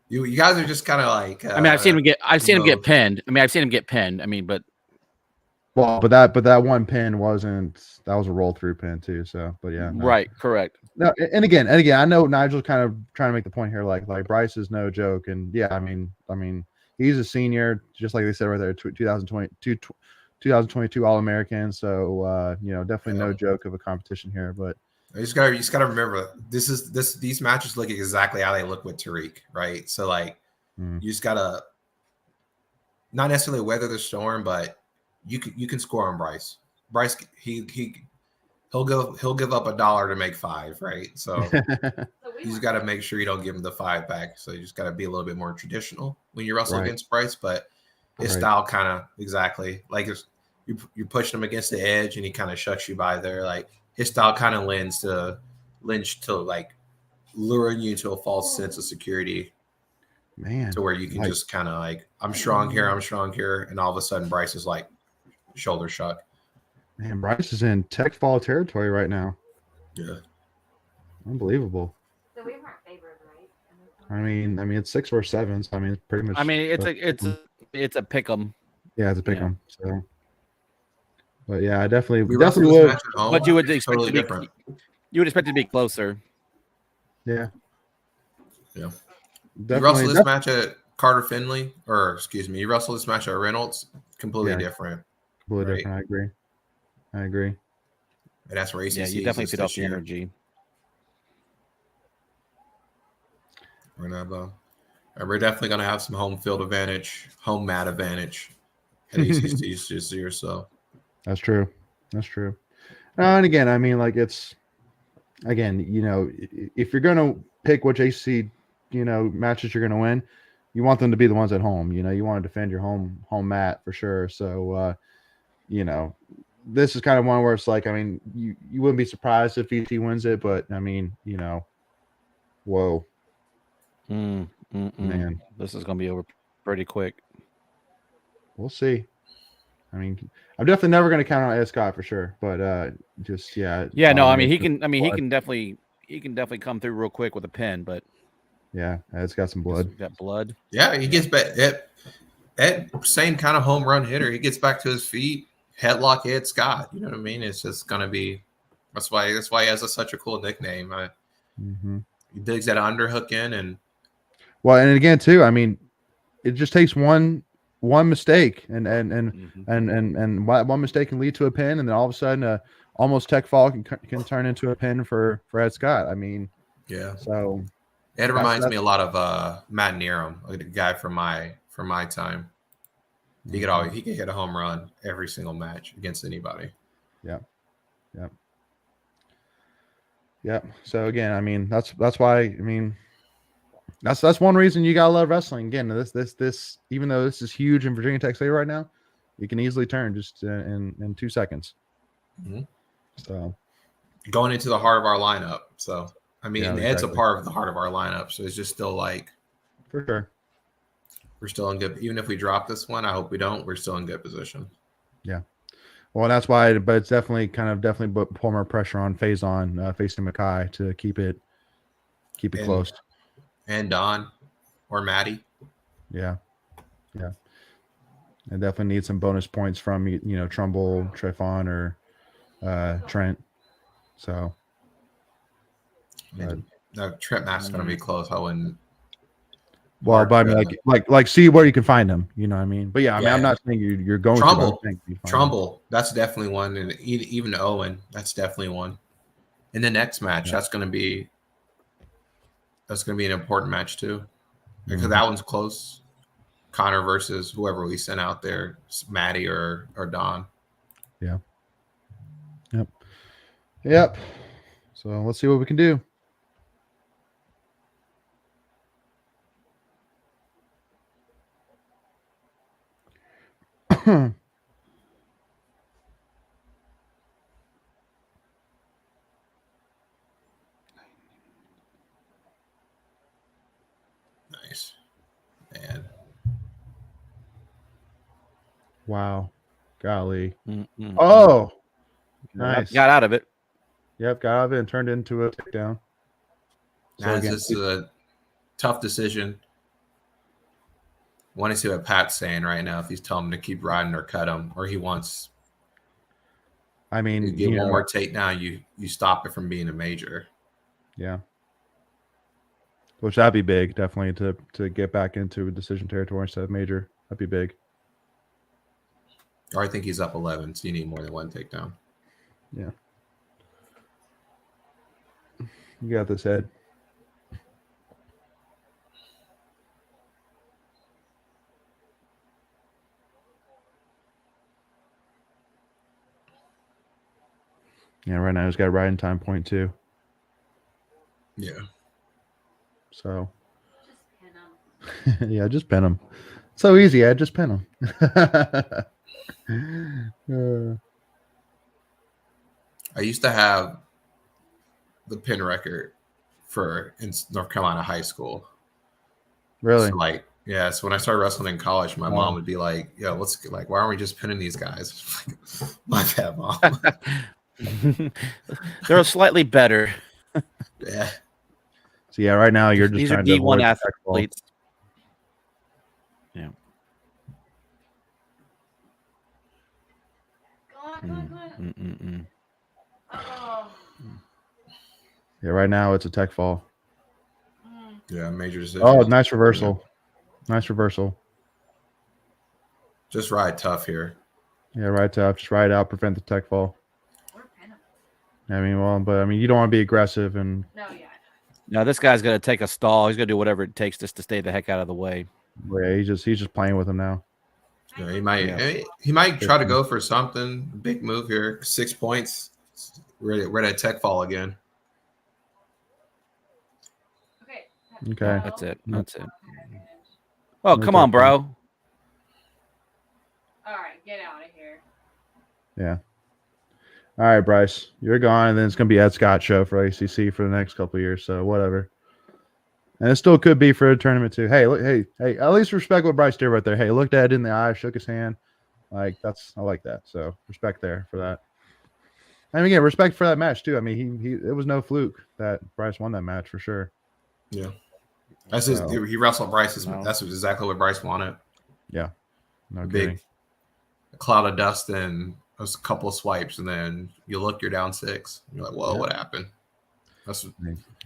You guys are just kind of like. I mean, I've seen him get both. pinned. I mean, I've seen him get pinned. I mean, but Well, but that one pin wasn't. That was a roll through pin too. So, but yeah, no. right, correct. No, and again, I know Nigel's kind of trying to make the point here, like Bryce is no joke, and yeah, I mean, he's a senior, just like they said right there, 2022 All American. So definitely no joke of a competition here. But You just gotta remember these matches look exactly how they look with Tariq, right? So like you just gotta not necessarily weather the storm, but you can score on Bryce. Bryce he'll give up $1 to make 5, right? So you just got to make sure you don't give him the 5 back. So you just got to be a little bit more traditional when you wrestle against Bryce, but his style kind of exactly like you're pushing him against the edge and he kind of shuts you by there. Like his style kind of lends to like luring you to a false sense of security, man, to where you can just kind of like I'm strong here, and all of a sudden Bryce is like shoulder shot. Man, Bryce is in tech fall territory right now. Yeah. Unbelievable. So we weren't favored, right? I mean, it's 6 or 7. So I mean, it's pretty much. I mean, it's a pick 'em. Yeah, it's a pick 'em. So, but yeah, I definitely We would. But you would expect totally it to be different. You would expect it to be closer. Yeah. Yeah. Definitely. You wrestle this match at Carter Finley, or excuse me, you wrestle this match at Reynolds, completely different. Completely different. I agree. And that's where ACC you definitely feed off the energy. We're definitely going to have some home field advantage, home mat advantage at ACC this year. So that's true. And again, I mean, like if you're going to pick which ACC, matches you're going to win, you want them to be the ones at home. You want to defend your home mat for sure. So, this is kind of one where it's like, I mean, you wouldn't be surprised if ET wins it, but I mean, whoa. Man, this is going to be over pretty quick. We'll see. I mean, I'm definitely never going to count on Ed Scott for sure, but Yeah, no, I mean, he can definitely come through real quick with a pin, but yeah, Ed's got some blood. Got blood. Yeah, he gets back. Ed, same kind of home run hitter. He gets back to his feet, headlock Ed Scott. You know what I mean? It's just gonna be. That's why he has such a cool nickname. He digs that underhook in, and and again too. I mean, it just takes one mistake, and one mistake can lead to a pin, and then all of a sudden, almost tech fall can turn into a pin for Ed Scott. I mean, yeah. So Ed reminds me a lot of Matt Nerum, a guy from my time. He could hit a home run every single match against anybody. Yeah. So again, I mean, that's why. I mean, that's one reason you gotta love wrestling. Again, this even though this is huge in Virginia Tech State right now, you can easily turn just in 2 seconds. So going into the heart of our lineup. So I mean, Ed's a exactly. part of the heart of our lineup. So it's just still like, for sure, we're still in good. Even if we drop this one, I hope we don't. We're still in good position. Yeah. Well, that's why. But it's definitely put more pressure on Faison facing Mackay to keep it close. And Don or Maddie. Yeah. I definitely need some bonus points from Trumbull, Trefon, or Trent. So. No, Trent match is going to be close. I wouldn't. Well, but I mean, like, see where you can find them. You know what I mean? But yeah, I mean, I'm not saying you're going Trumbull. to. Trumbull, that's definitely one, and even Owen, that's definitely one. In the next match, that's going to be an important match too, because that one's close. Connor versus whoever we sent out there, Maddie or Don. Yeah. Yep. So let's see what we can do. Wow. Golly. Mm-mm. Oh, nice. Got out of it. Yep, got out of it and turned into a takedown. So Guys, again, this is a tough decision. Want to see what Pat's saying right now, if he's telling him to keep riding or cut him, or he wants I to mean, get one more takedown, you stop it from being a major. yeah. Which that'd be big, definitely, to get back into decision territory instead of major. That'd be big. Or I think he's up 11, so you need more than one takedown. Yeah. You got this, Ed. Yeah, right now he's got riding time 0.2. Yeah. So, Just pin 'em. yeah, just pin him. So easy, Ed. Just pin him. I used to have the pin record for in North Carolina high school. Really? So like, yeah. So when I started wrestling in college, my Oh. mom would be like, "Yo, why aren't we just pinning these guys?" My bad, mom. They're slightly better. Yeah. So yeah, right now you're just These are trying to D1 avoid the tech ball. athletes. Yeah. Go on, go on, go on. Mm-mm-mm. Oh. Yeah, right now it's a tech fall. Mm. Yeah, major decision. Oh, nice reversal. Nice reversal. Just ride tough here. Yeah, right tough. Just ride out, prevent the tech fall. Or pin 'em. I mean, well, but I mean, you don't want to be aggressive and No, yeah. No, this guy's gonna take a stall. He's gonna do whatever it takes just to stay the heck out of the way. yeah, he's just playing with him now. Yeah, he might Yeah. he might try to go for something big move here. 6 points. We're at a tech fall again. Okay. Okay. That's it. Mm. That's it. Oh, No come on, takedown. bro. All right, get out of here. Yeah. All right, Bryce, you're gone, and then it's gonna be Ed Scott show for ACC for the next couple of years. So whatever. And it still could be for a tournament too. Hey, look, hey, at least respect what Bryce did right there. Hey, looked at Ed in the eye, shook his hand. Like I like that. So respect there for that. And again, respect for that match too. I mean, he it was no fluke that Bryce won that match for sure. Yeah. That's his, So- he wrestled Bryce's. Wow. That's exactly what Bryce wanted. Yeah. No Big kidding. cloud of dust and a couple of swipes, and then you look, you're down 6. You're like, whoa, Yeah. what happened?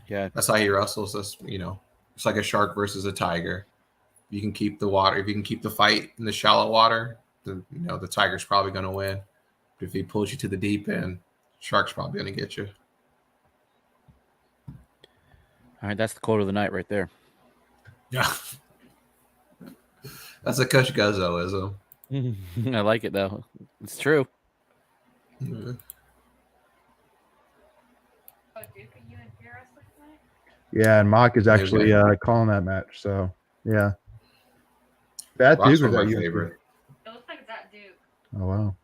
Yeah. That's how he wrestles. That's it's like a shark versus a tiger. If you can keep the water, if you can keep the fight in the shallow water, then the tiger's probably going to win. But if he pulls you to the deep end, shark's probably going to get you. All right, that's the quote of the night right there. Yeah. That's a Coach Guzzoism. I like it though. It's true. Yeah. Oh, Duke, are you in your wrestling tonight? Yeah, and Mock is actually Okay. calling that match. So yeah. That Rock's Duke one was of that my you? favorite. It looks like it's at Duke. Oh wow.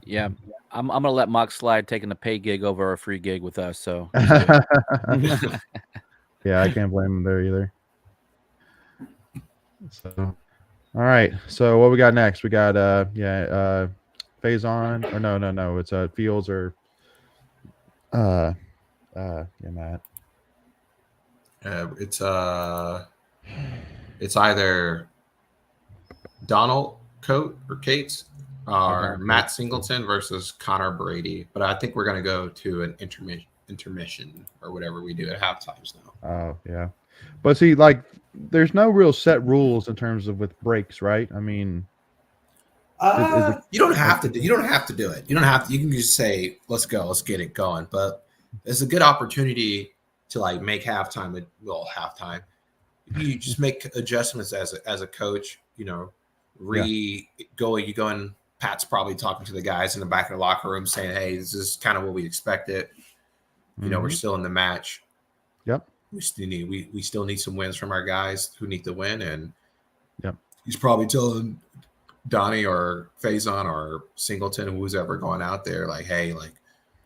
Yeah. I'm gonna let Mock slide taking a pay gig over a free gig with us. So Yeah, I can't blame him there either. So, all right. So what we got next? We got Faison or no. It's Fields or yeah, Matt. It's either Donald Coate or Cates or Okay. Matt Singleton versus Connor Brady. But I think we're going to go to an intermission or whatever we do at halftimes now. Oh yeah, but see, like, there's no real set rules in terms of with breaks, right? I mean, You don't have to do. You don't have to do it. You don't have to. You can just say, "Let's go. Let's get it going." But it's a good opportunity to like make halftime. Well, halftime. You just make adjustments as a coach. You go and Pat's probably talking to the guys in the back of the locker room saying, "Hey, this is kind of what we expected." We're still in the match. Yep. We still need some wins from our guys who need to win, and Yep. he's probably telling Donnie or Faison or Singleton, who's ever going out there, like, hey, like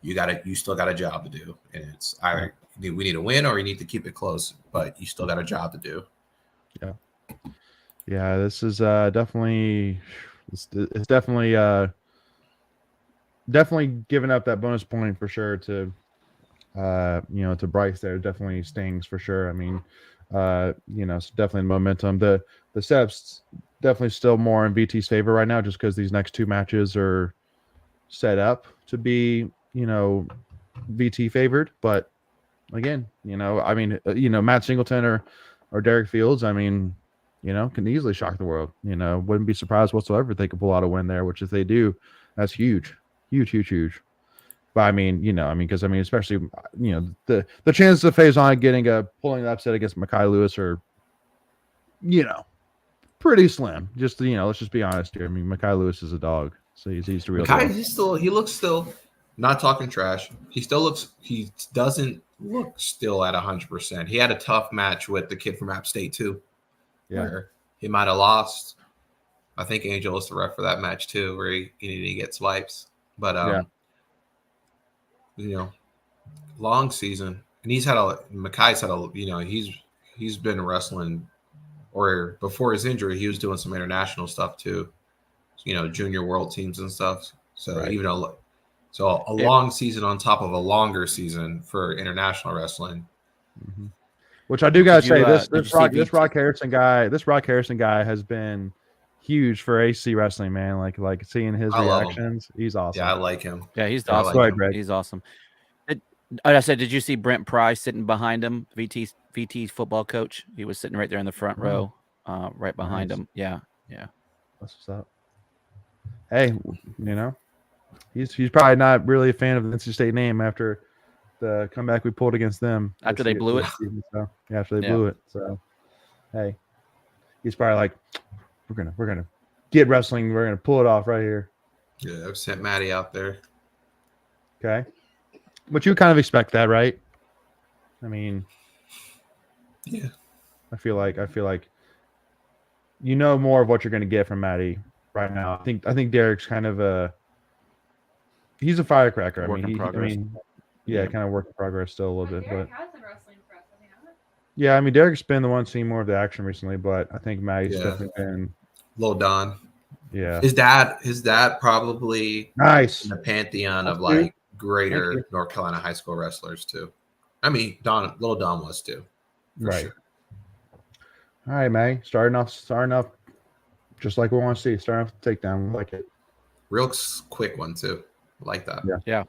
you still got a job to do, and it's either we need to win or you need to keep it close, but you still got a job to do. Yeah, this is definitely It's definitely giving up that bonus point for sure to to Bryce there. Definitely stings for sure. I mean, it's definitely momentum. The setup's definitely still more in VT's favor right now, just because these next two matches are set up to be VT favored. But again, Matt Singleton or Derek Fields, I mean, can easily shock the world. Wouldn't be surprised whatsoever if they could pull out a win there, which if they do, that's huge. Huge. But I mean, because especially, the chances of Faison getting pulling an upset against Mekhi Lewis are, pretty slim. Just let's just be honest here. I mean, Mekhi Lewis is a dog, so he's the real dog. He looks still not talking trash. He doesn't look still at 100%. He had a tough match with the kid from App State too, where he might have lost. I think Angel was the ref for that match too, where he needed to get swipes. But long season, and Mekhi's had he's been wrestling, or before his injury, he was doing some international stuff too, junior world teams and stuff. So a long season on top of a longer season for international wrestling. Mm-hmm. Which I do gotta say, this Rock Harrison guy has been huge for AC wrestling, man. Like seeing his reactions, he's awesome. Yeah, I like him. Yeah, he's awesome. Go ahead, Greg. He's awesome. I said, did you see Brent Pry sitting behind him? VT's football coach. He was sitting right there in the front row, right behind him. Yeah. That's what's up. Hey, he's probably not really a fan of the NC State name after the comeback we pulled against them. After they blew it. After they blew it. So, hey, he's probably like, we're gonna get wrestling. We're gonna pull it off right here. Yeah, I've sent Maddie out there. Okay, but you kind of expect that, right? I mean, yeah. I feel like more of what you're gonna get from Maddie right now. I think Derek's kind of he's a firecracker. Kind of work in progress still a little bit, Derek but has been wrestling for us, has he not? yeah, Derek's been the one seeing more of the action recently, but I think Maddie's definitely been Lil Don. Yeah. His dad probably nice in the pantheon of like greater North Carolina high school wrestlers too. I mean, Lil Don was too. Right. Sure. All right, May. Starting off just like we want to see. Starting off the takedown. I like it. Real quick one too. I like that. Yeah.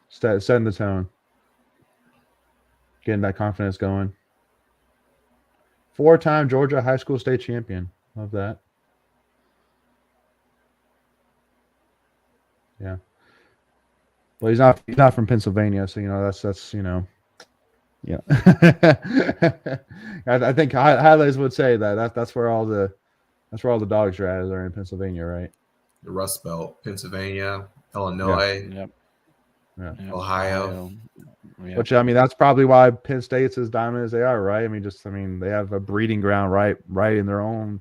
Setting the tone. Getting that confidence going. 4-time Georgia high school state champion. Love that. Yeah. Well, he's not from Pennsylvania, so that's yeah. I think highlights would say that's where all the dogs are at. They're in Pennsylvania, right? The Rust Belt, Pennsylvania, Illinois, Ohio. Yeah. Which that's probably why Penn State's as dominant as they are, right? They have a breeding ground right in their own,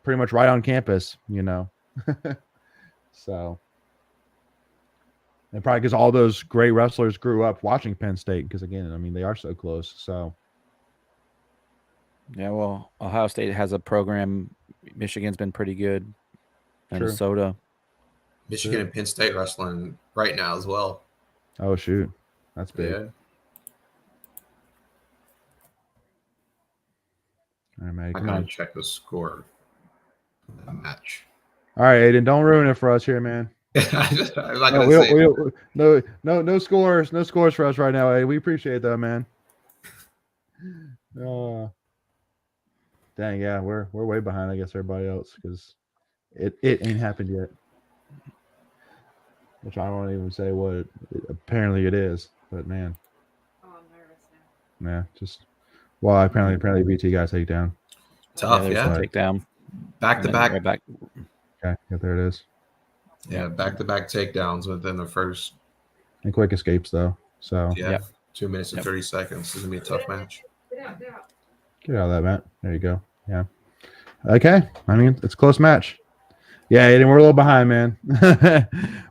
pretty much right on campus, So, and probably because all those great wrestlers grew up watching Penn State, because again, they are so close. So, yeah, well, Ohio State has a program. Michigan's been pretty good. Minnesota, Michigan and Penn State wrestling right now as well. Oh shoot, that's big. Yeah. All right, Maddie, I come gotta on. check the score of that match. All right, Aiden, don't ruin it for us here, man. I'm not gonna say no scores for us right now, Aiden. We appreciate that, man. Dang, yeah, we're way behind, I guess, everybody else, because it ain't happened yet. Which I won't even say what apparently it is, but man. Oh, I'm nervous now. Yeah, apparently BT got takedown. Tough, yeah. Takedown. Back to back. Right back. Okay, yeah, there it is. Yeah, back-to-back takedowns within the first. And quick escapes though. So 2 minutes and 30 seconds. This is gonna be a tough match. Get out. get out of that, Matt. There you go. Yeah. Okay. It's a close match. Yeah, and we're a little behind, man.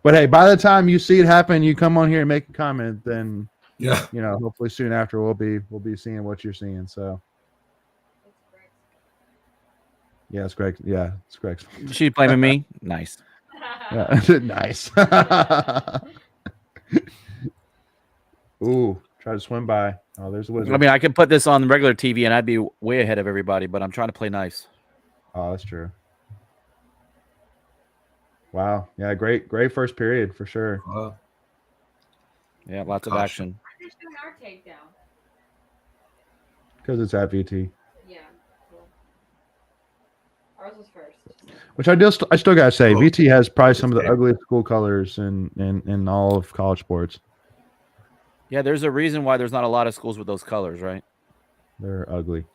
But hey, by the time you see it happen, you come on here and make a comment, then hopefully soon after we'll be seeing what you're seeing. So Yeah, it's Greg. Yeah, it's Greg's. She blaming me? Nice. Yeah. Nice. Ooh, try to swim by. Oh, there's a wizard. I mean, I could put this on regular TV and I'd be way ahead of everybody, but I'm trying to play nice. Oh, that's true. Wow. Yeah, great first period for sure. Yeah, lots of Caution. action. Who's doing our takedown? Because it's at VT. Yeah. Cool. Ours was first. Which I still gotta say, Oh, VT has probably some of the okay. ugliest school colors in all of college sports. Yeah, there's a reason why there's not a lot of schools with those colors, right? They're ugly.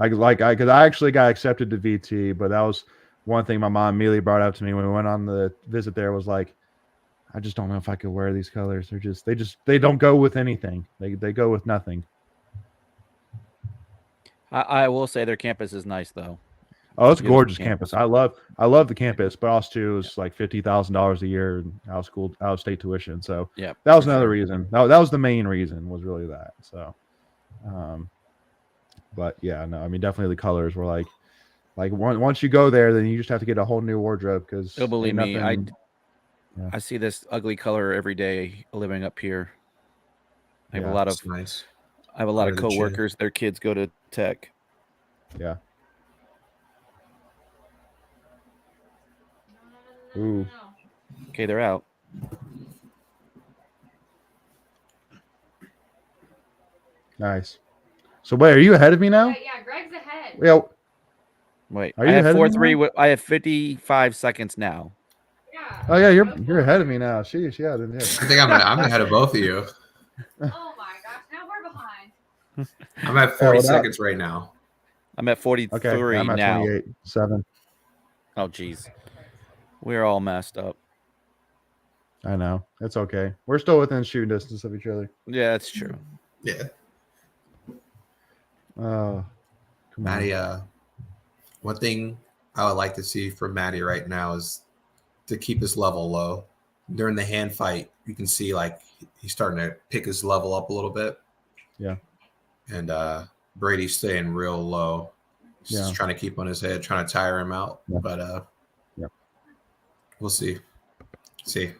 Because I actually got accepted to VT, but that was one thing my mom immediately brought up to me when we went on the visit there was like, I just don't know if I could wear these colors. They don't go with anything. They go with nothing. I will say their campus is nice though. Oh, it's a Beautiful gorgeous campus. I love the campus, but also too, it's like $50,000 a year in out of state tuition. So Yeah, that was for another sure. reason. That was the main reason was really that. So, but yeah, no, I mean definitely the colors were like once you go there, then you just have to get a whole new wardrobe because You'll believe me, yeah. I see this ugly color every day living up here. I have Yeah, a lot of That's nice. I have a lot of Part of the coworkers. Their kids go to tech. Yeah. No. Ooh. Okay, they're out. Nice. So wait, are you ahead of me now? Yeah, Greg's ahead. Yeah. Wait, Are I you have ahead of me 4-3. now? I have 55 seconds now. Yeah. Oh yeah, you're ahead of me now. Sheesh, yeah, I didn't hear. I think I'm ahead of both of you. Oh my gosh, now we're behind. I'm at 40 well, seconds right now. I'm at 43 Okay, I'm at now. 28-7. Oh, geez. We're all messed up. I know. It's okay. We're still within shooting distance of each other. Yeah, that's true. Yeah. Oh, come on. Maddie, one thing I would like to see from Maddie right now is to keep his level low. During the hand fight, you can see like he's starting to pick his level up a little bit. Yeah. And Brady's staying real low. He's just Yeah. trying to keep on his head, trying to tire him out. Yeah. But Yeah. we'll see. His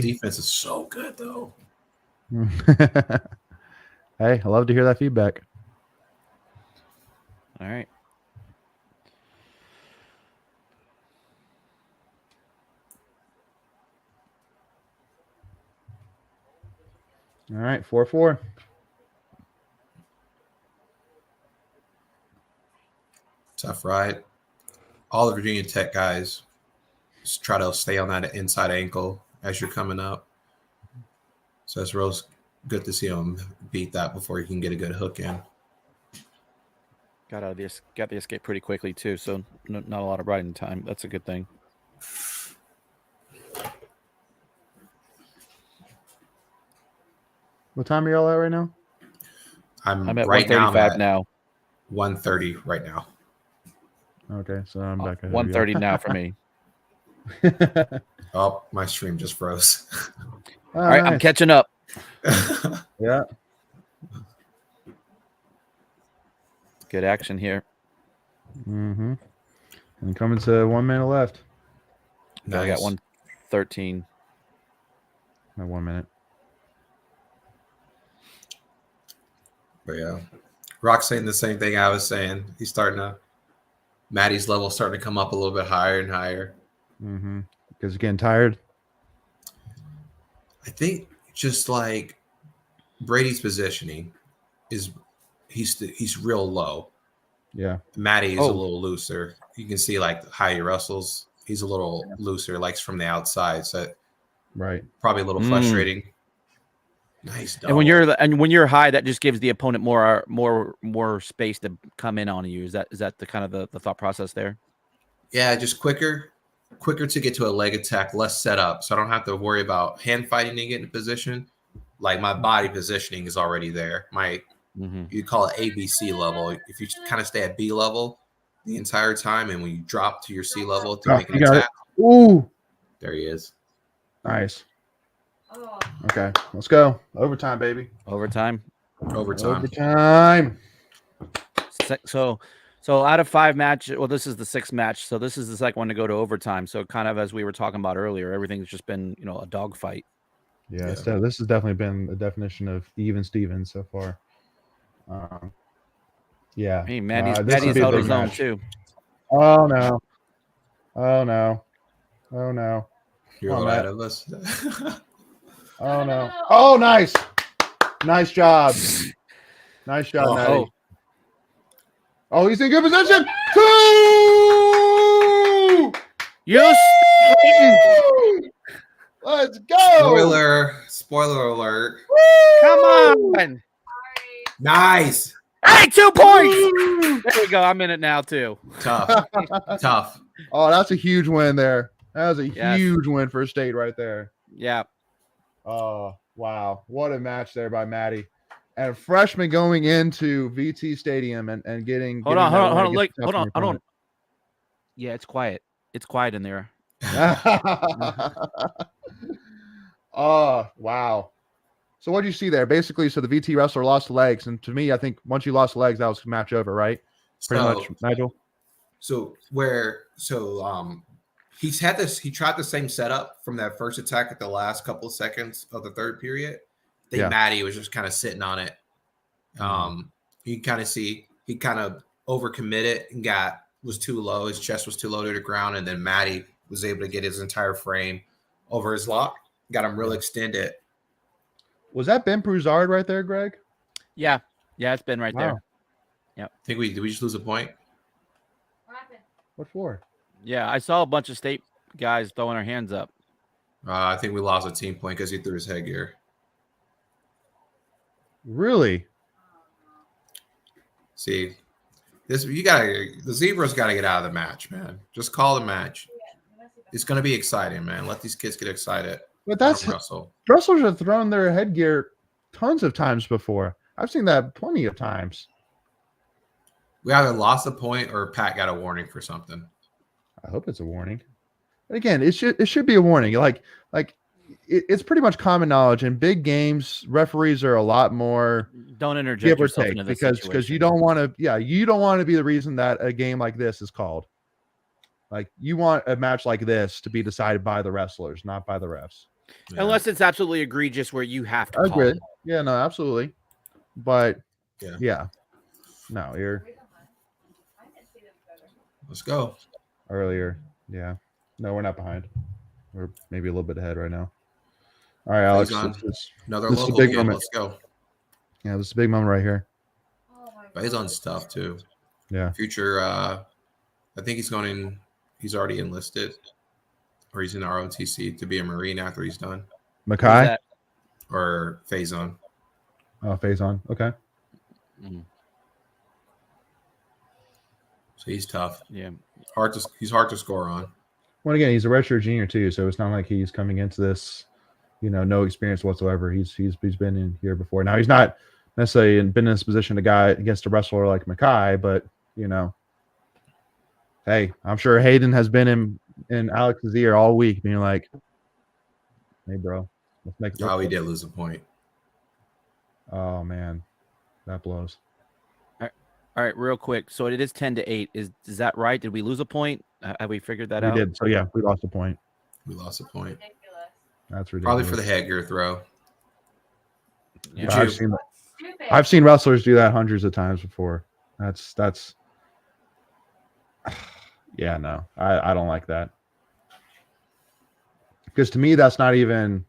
defense is so good though. Hey, I love to hear that feedback. All right. All right, 4-4. Tough ride. All the Virginia Tech guys just try to stay on that inside ankle as you're coming up. So it's real good to see him beat that before he can get a good hook in. Got the escape pretty quickly too, so not a lot of riding time. That's a good thing. What time are y'all at right now? I'm I'm at right now. I'm 135 at now. 130 right now. Okay, so I'm back ahead. 130 now for me. Oh, my stream just froze. All right, I'm catching up. Yeah. Good action here. Mm-hmm. And coming to 1 minute left. I got 113. 1 minute. But yeah, Rock's saying the same thing I was saying. Maddie's level starting to come up a little bit higher and higher. Mm-hmm. Because you're getting tired. I think just like Brady's positioning he's real low. Yeah. Maddie is a little looser. You can see like how he wrestles. He's a little looser, likes from the outside. So Right. probably a little frustrating. Nice. And when you're high, that just gives the opponent more space to come in on you. Is that the kind of the thought process there? Yeah, just quicker to get to a leg attack, less setup. So I don't have to worry about hand fighting to get in position. Like my body positioning is already there. You call it ABC level. If you kind of stay at B level the entire time, and when you drop to your C level to make an attack, ooh, there he is. Nice. Oh. Okay, let's go. Overtime, baby. Overtime. Overtime. Overtime. So So out of 5 matches, well, this is the 6th match. So this is the second one to go to overtime. So kind of as we were talking about earlier, everything's just been, a dogfight. Yeah, Yeah. So this has definitely been the definition of even Stevens so far. Yeah. Hey, this would Maddie's be a held big his own match. too. Oh no! Oh no! Oh no! You're Come on, ahead Matt. of us. Oh no! Oh, nice! Nice job! Nice job, Oh. Maddie. Oh, he's in good position. 2! You Woo! Let's go! Spoiler alert. come on! Sorry. Nice. Hey, 2 points! Woo! There we go. I'm in it now too. Tough. Tough. Oh, that's a huge win there. That was a Yes. huge win for State right there. Yeah. Oh, wow. What a match there by Maddie. And a freshman going into VT Stadium and getting. Hold getting on. that win against Hold a on. tough opponent. Yeah, it's quiet. It's quiet in there. Oh, wow. So what did you see there? Basically, so the VT wrestler lost legs. And to me, I think once you lost legs, that was match over, right? Pretty much, Nigel. He tried the same setup from that first attack at the last couple of seconds of the third period. I think Yeah. Maddie was just kind of sitting on it. He kind of overcommitted and was too low. His chest was too low to the ground, and then Maddie was able to get his entire frame over his lock, got him real extended. Was that Ben Broussard right there, Greg? Yeah. Yeah, it's been right Wow. there. I think did we just lose a point? What happened? What for? Yeah, I saw a bunch of State guys throwing their hands up. I think we lost a team point because he threw his headgear. Really? See, the Zebras got to get out of the match, man. Just call the match. It's going to be exciting, man. Let these kids get excited. But that's Russell. wrestlers have thrown their headgear tons of times before. I've seen that plenty of times. We either lost a point or Pat got a warning for something. I hope it's a warning. But again, it should be a warning. It's pretty much common knowledge in big games. Referees are a lot more Don't interject give or yourself take into this because situation. you don't want to. Yeah, you don't want to be the reason that a game like this is called. Like you want a match like this to be decided by the wrestlers, not by the refs. Yeah. Unless it's absolutely egregious where you have to I call agree. it. Yeah, no, absolutely. But Yeah. no, you're I can see them better. Let's go. earlier. Yeah, no, we're not behind. We're maybe a little bit ahead right now. All right, Alex. on. Another This is a local big game. moment. Let's go. Yeah, this is a big moment right here. Oh my god. Faison's tough too. Yeah. Future. I think he's going in. He's already enlisted, or he's in ROTC to be a Marine after he's done, Who's Makai. that? or Faison. Oh, phase on. Okay. Mm, So he's tough. yeah. He's hard to score on. Well, again, he's a redshirt junior too, so it's not like he's coming into this, no experience whatsoever. He's been in here before. Now he's not necessarily been in this position to guy against a wrestler like Makai, but hey, I'm sure Hayden has been in Alex's ear all week, being like, "Hey, bro, let's make." Oh, he did lose a point. Oh man, that blows. All right, real quick. So it is 10-8. Is that right? Did we lose a point? Have we figured that We out? did. So yeah, we lost a point. We lost a point. Ridiculous. That's ridiculous. Probably for the headgear throw. Yeah. But you- Stupid. I've seen wrestlers do that hundreds of times before. That's yeah, no. I don't like that. Because to me that's not even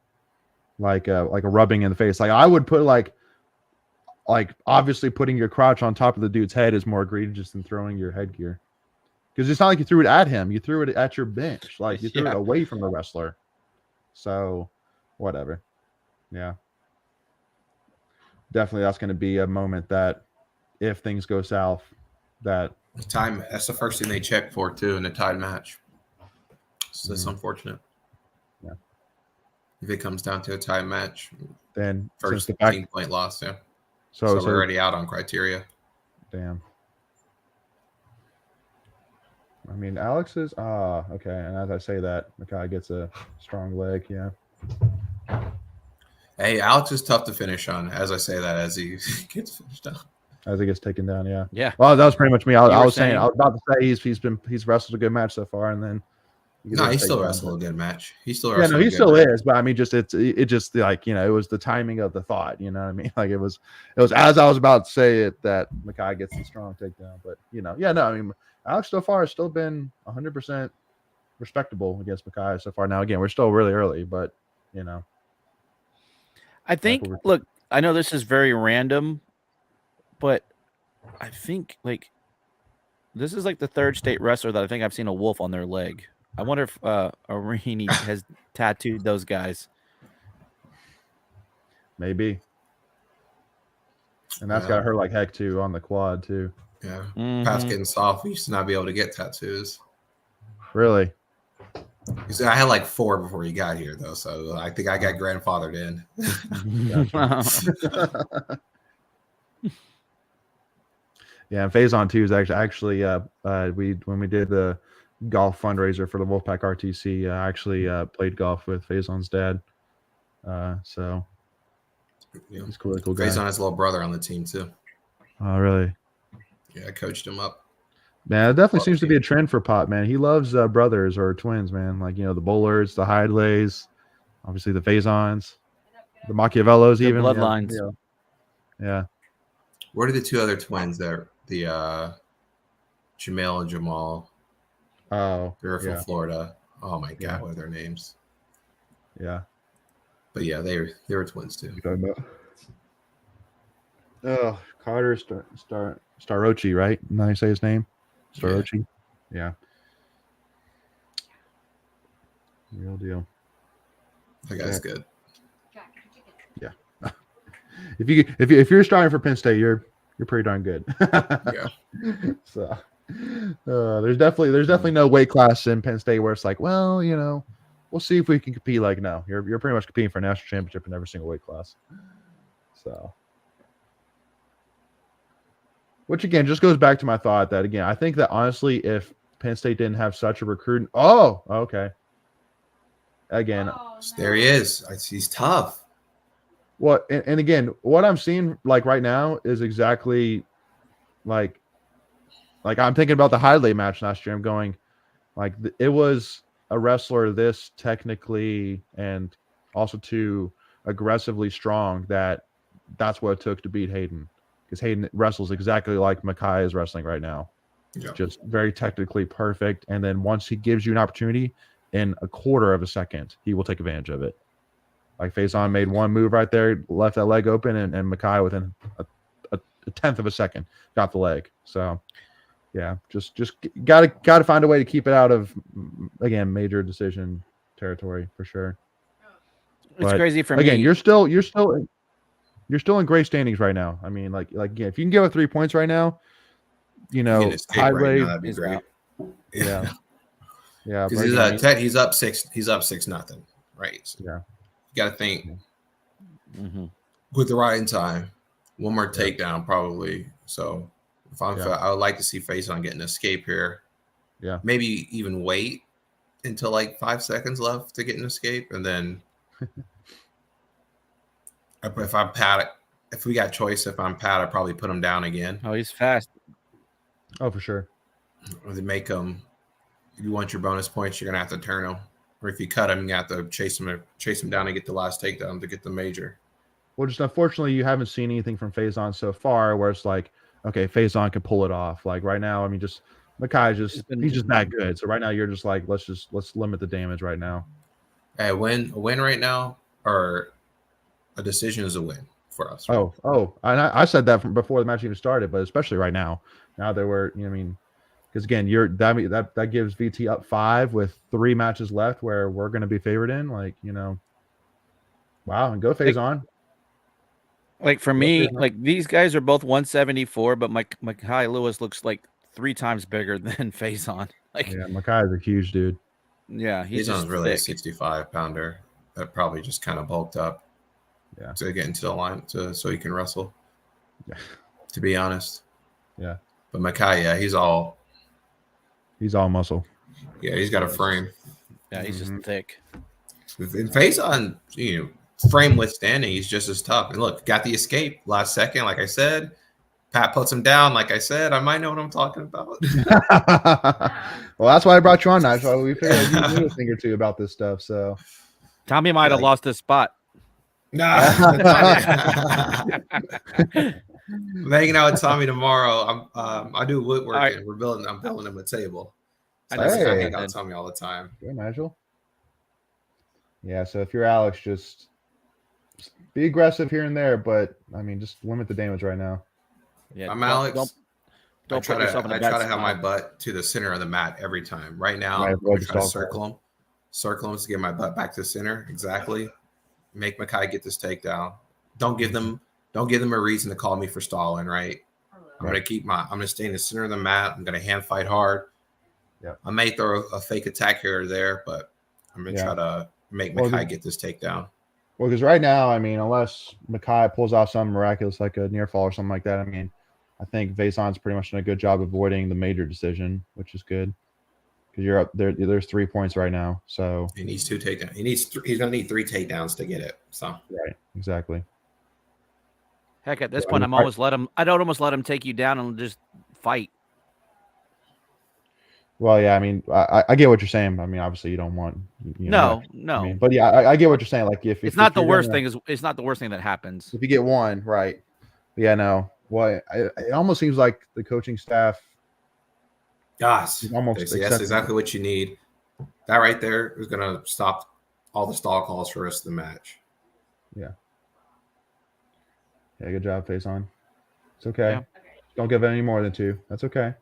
like a rubbing in the face. Like I would put like obviously putting your crotch on top of the dude's head is more egregious than throwing your headgear. Because it's not like you threw it at him, you threw it at your bench. Like you threw it away from the wrestler. So whatever. Yeah. Definitely that's going to be a moment that if things go south, that Time. That's the first thing they check for too in a tied match. So that's unfortunate. Yeah. If it comes down to a tie match, then since first the fact, team point loss. Yeah. so We're already out on criteria. damn. I mean, Alex is okay. And as I say that, Makai gets a strong leg. Yeah. Hey, Alex is tough to finish on. As I say that, as he gets finished up. as he gets taken down. Yeah. Yeah. Well, that was pretty much me. I were was saying, saying- I was about to say he's wrestled a good match so far, and then No, he still wrestled a good match. He still Yeah, wrestled. no, he a good still match. is, but I mean, it just like it was the timing of the thought. You know what I mean? Like it was as I was about to say it that Makai gets the strong takedown, but yeah, no, I mean, Alex so far has still been 100% respectable against Makai so far. Now, again, we're still really early, but I think, look, I know this is very random, but I think like this is like the third state wrestler that I think I've seen a wolf on their leg. I wonder if Arini has tattooed those guys. maybe, and that's Yeah. got her like heck too on the quad too. Yeah. Mhm. Pat's getting soft. We used to not be able to get tattoos. Really? You see, I had like 4 before you got here, though, so I think I got grandfathered in. Yeah, and Faison too is actually when we did the golf fundraiser for the Wolfpack RTC, I actually played golf with Faison's dad. So Yeah. he's a really cool guy. Faison has a little brother on the team too. Oh, really? Yeah, I coached him up. Man, it definitely seems to be a trend for Pop, man. He loves brothers or twins, man. Like the Bowlers, the Hidelays, obviously the Faisons, the Machiavellos, The even bloodlines. Yeah. What are the 2 other twins there? The Jamel and Jamal. Oh, They're from yeah. Florida. Oh my god, Yeah. what are their names? Yeah. But yeah, they were twins too. Talking about. Oh, Carter Starochi, right? Now you say his name, Starochi. Yeah. Real deal. That guy's good. Jack, chicken. If you're starting for Penn State, you're pretty darn good. Yeah. So there's definitely no weight class in Penn State where it's like, well, we'll see if we can compete. Like, no, you're pretty much competing for a national championship in every single weight class. So, which again just goes back to my thought that again, I think that honestly, if Penn State didn't have such a recruiting, okay. Again, Oh, There he is. He's tough. what and again, what I'm seeing like right now is exactly like I'm thinking about the Hidlay match last year. I'm going like it was a wrestler this technically and also too aggressively strong that's what it took to beat Hayden, because Hayden wrestles exactly like Makai is wrestling right now. Yeah. Just very technically perfect, and then once he gives you an opportunity in a quarter of a second, he will take advantage of it. Like Faison made one move right there, left that leg open, and Makai within a tenth of a second got the leg. So yeah, just gotta find a way to keep it out of, again, major decision territory for sure. It's But crazy for again, me. you're still in great standings right now. I mean, like again, if you can give up 3 points right now, He can escape right Hidlay now, that'd be is great. out. Yeah. Yeah, Because but again, he's up 6. He's up 6-0. Right. So yeah. you got to think Mhm. with the right in time. One more takedown probably. So if I would like to see Faison get an escape here. Yeah. Maybe even wait until like 5 seconds left to get an escape, and then if we got choice, if I'm Pat, I'd probably put him down again. Oh, he's fast. Oh, for sure. Or they make him. If you want your bonus points, you're gonna have to turn him. Or if you cut him, you have to chase him down and get the last takedown to get the major. Well, just unfortunately, you haven't seen anything from Faison so far where it's like, okay, Faison can pull it off. Like right now, I mean, just Makai he's just that good. So right now, you're just like, let's limit the damage right now. Hey, a win right now, or a decision is a win for us. Right? Oh, and I said that from before the match even started, but especially right now that we're, I mean, because again, that gives VT up 5 with 3 matches left where we're going to be favored in, like, wow, and go Faison. Like for me, like these guys are both 174, but Makai Lewis looks like 3 times bigger than Faison. Like, Yeah, Makai is a huge dude. yeah, he's Faison's just really a thick. 65-pounder that probably just kind of bulked up. Yeah. To get into the line so he can wrestle. Yeah. To be honest. Yeah. But Makai, yeah, he's all muscle. Yeah, he's got a frame. Yeah, he's just thick. In Faison, frame withstanding, he's just as tough. And look, got the escape last second, like I said. Pat puts him down, like I said, I might know what I'm talking about. Well, that's why I brought you on, Nigel. We figured you knew a thing or two about this stuff. So Tommy might have Like- lost his spot. Nah, I'm hanging out with Tommy tomorrow. I do woodworking. Alright. I'm building him a table. I So know I Hey. hang out with Tommy all the time. good, Nigel. Yeah. So if you're Alex, just be aggressive here and there, but I mean, just limit the damage right now. Yeah, I'm don't- Alex. Don't I try put yourself in a to bad have spot. my butt to the center of the mat every time. Right now, Right, I avoid the try to stall circle him to get my butt back to the center. Exactly. Make Makai get this takedown. Don't give them a reason to call me for stalling. Right. I'm gonna stay in the center of the mat. I'm gonna hand fight hard. Yep. I may throw a fake attack here or there, but I'm gonna try to make Makai get this takedown. Well, because right now, I mean, unless Makai pulls off something miraculous like a near fall or something like that, I mean, I think Vaison's pretty much done a good job avoiding the major decision, which is good. Because you're up there, there's 3 points right now. So He needs 2 takedowns. He's gonna need 3 takedowns to get it. So right, exactly. Heck, at this Yeah, point, I mean, I'd almost let him take you down and just fight. Well, yeah, I mean, I get what you're saying. I mean, obviously, you don't want. No. I mean, but yeah, I get what you're saying. Like, if It's not the you're worst gonna- thing. It's not the worst thing that happens. If you get one, right? Yeah, no. Well, it almost seems like the coaching staff. gosh, Almost that's accepting exactly what you need. That right there is gonna stop all the stall calls for the rest of the match. Yeah, good job, face on. It's okay. Yeah. Don't give it any more than 2. That's okay.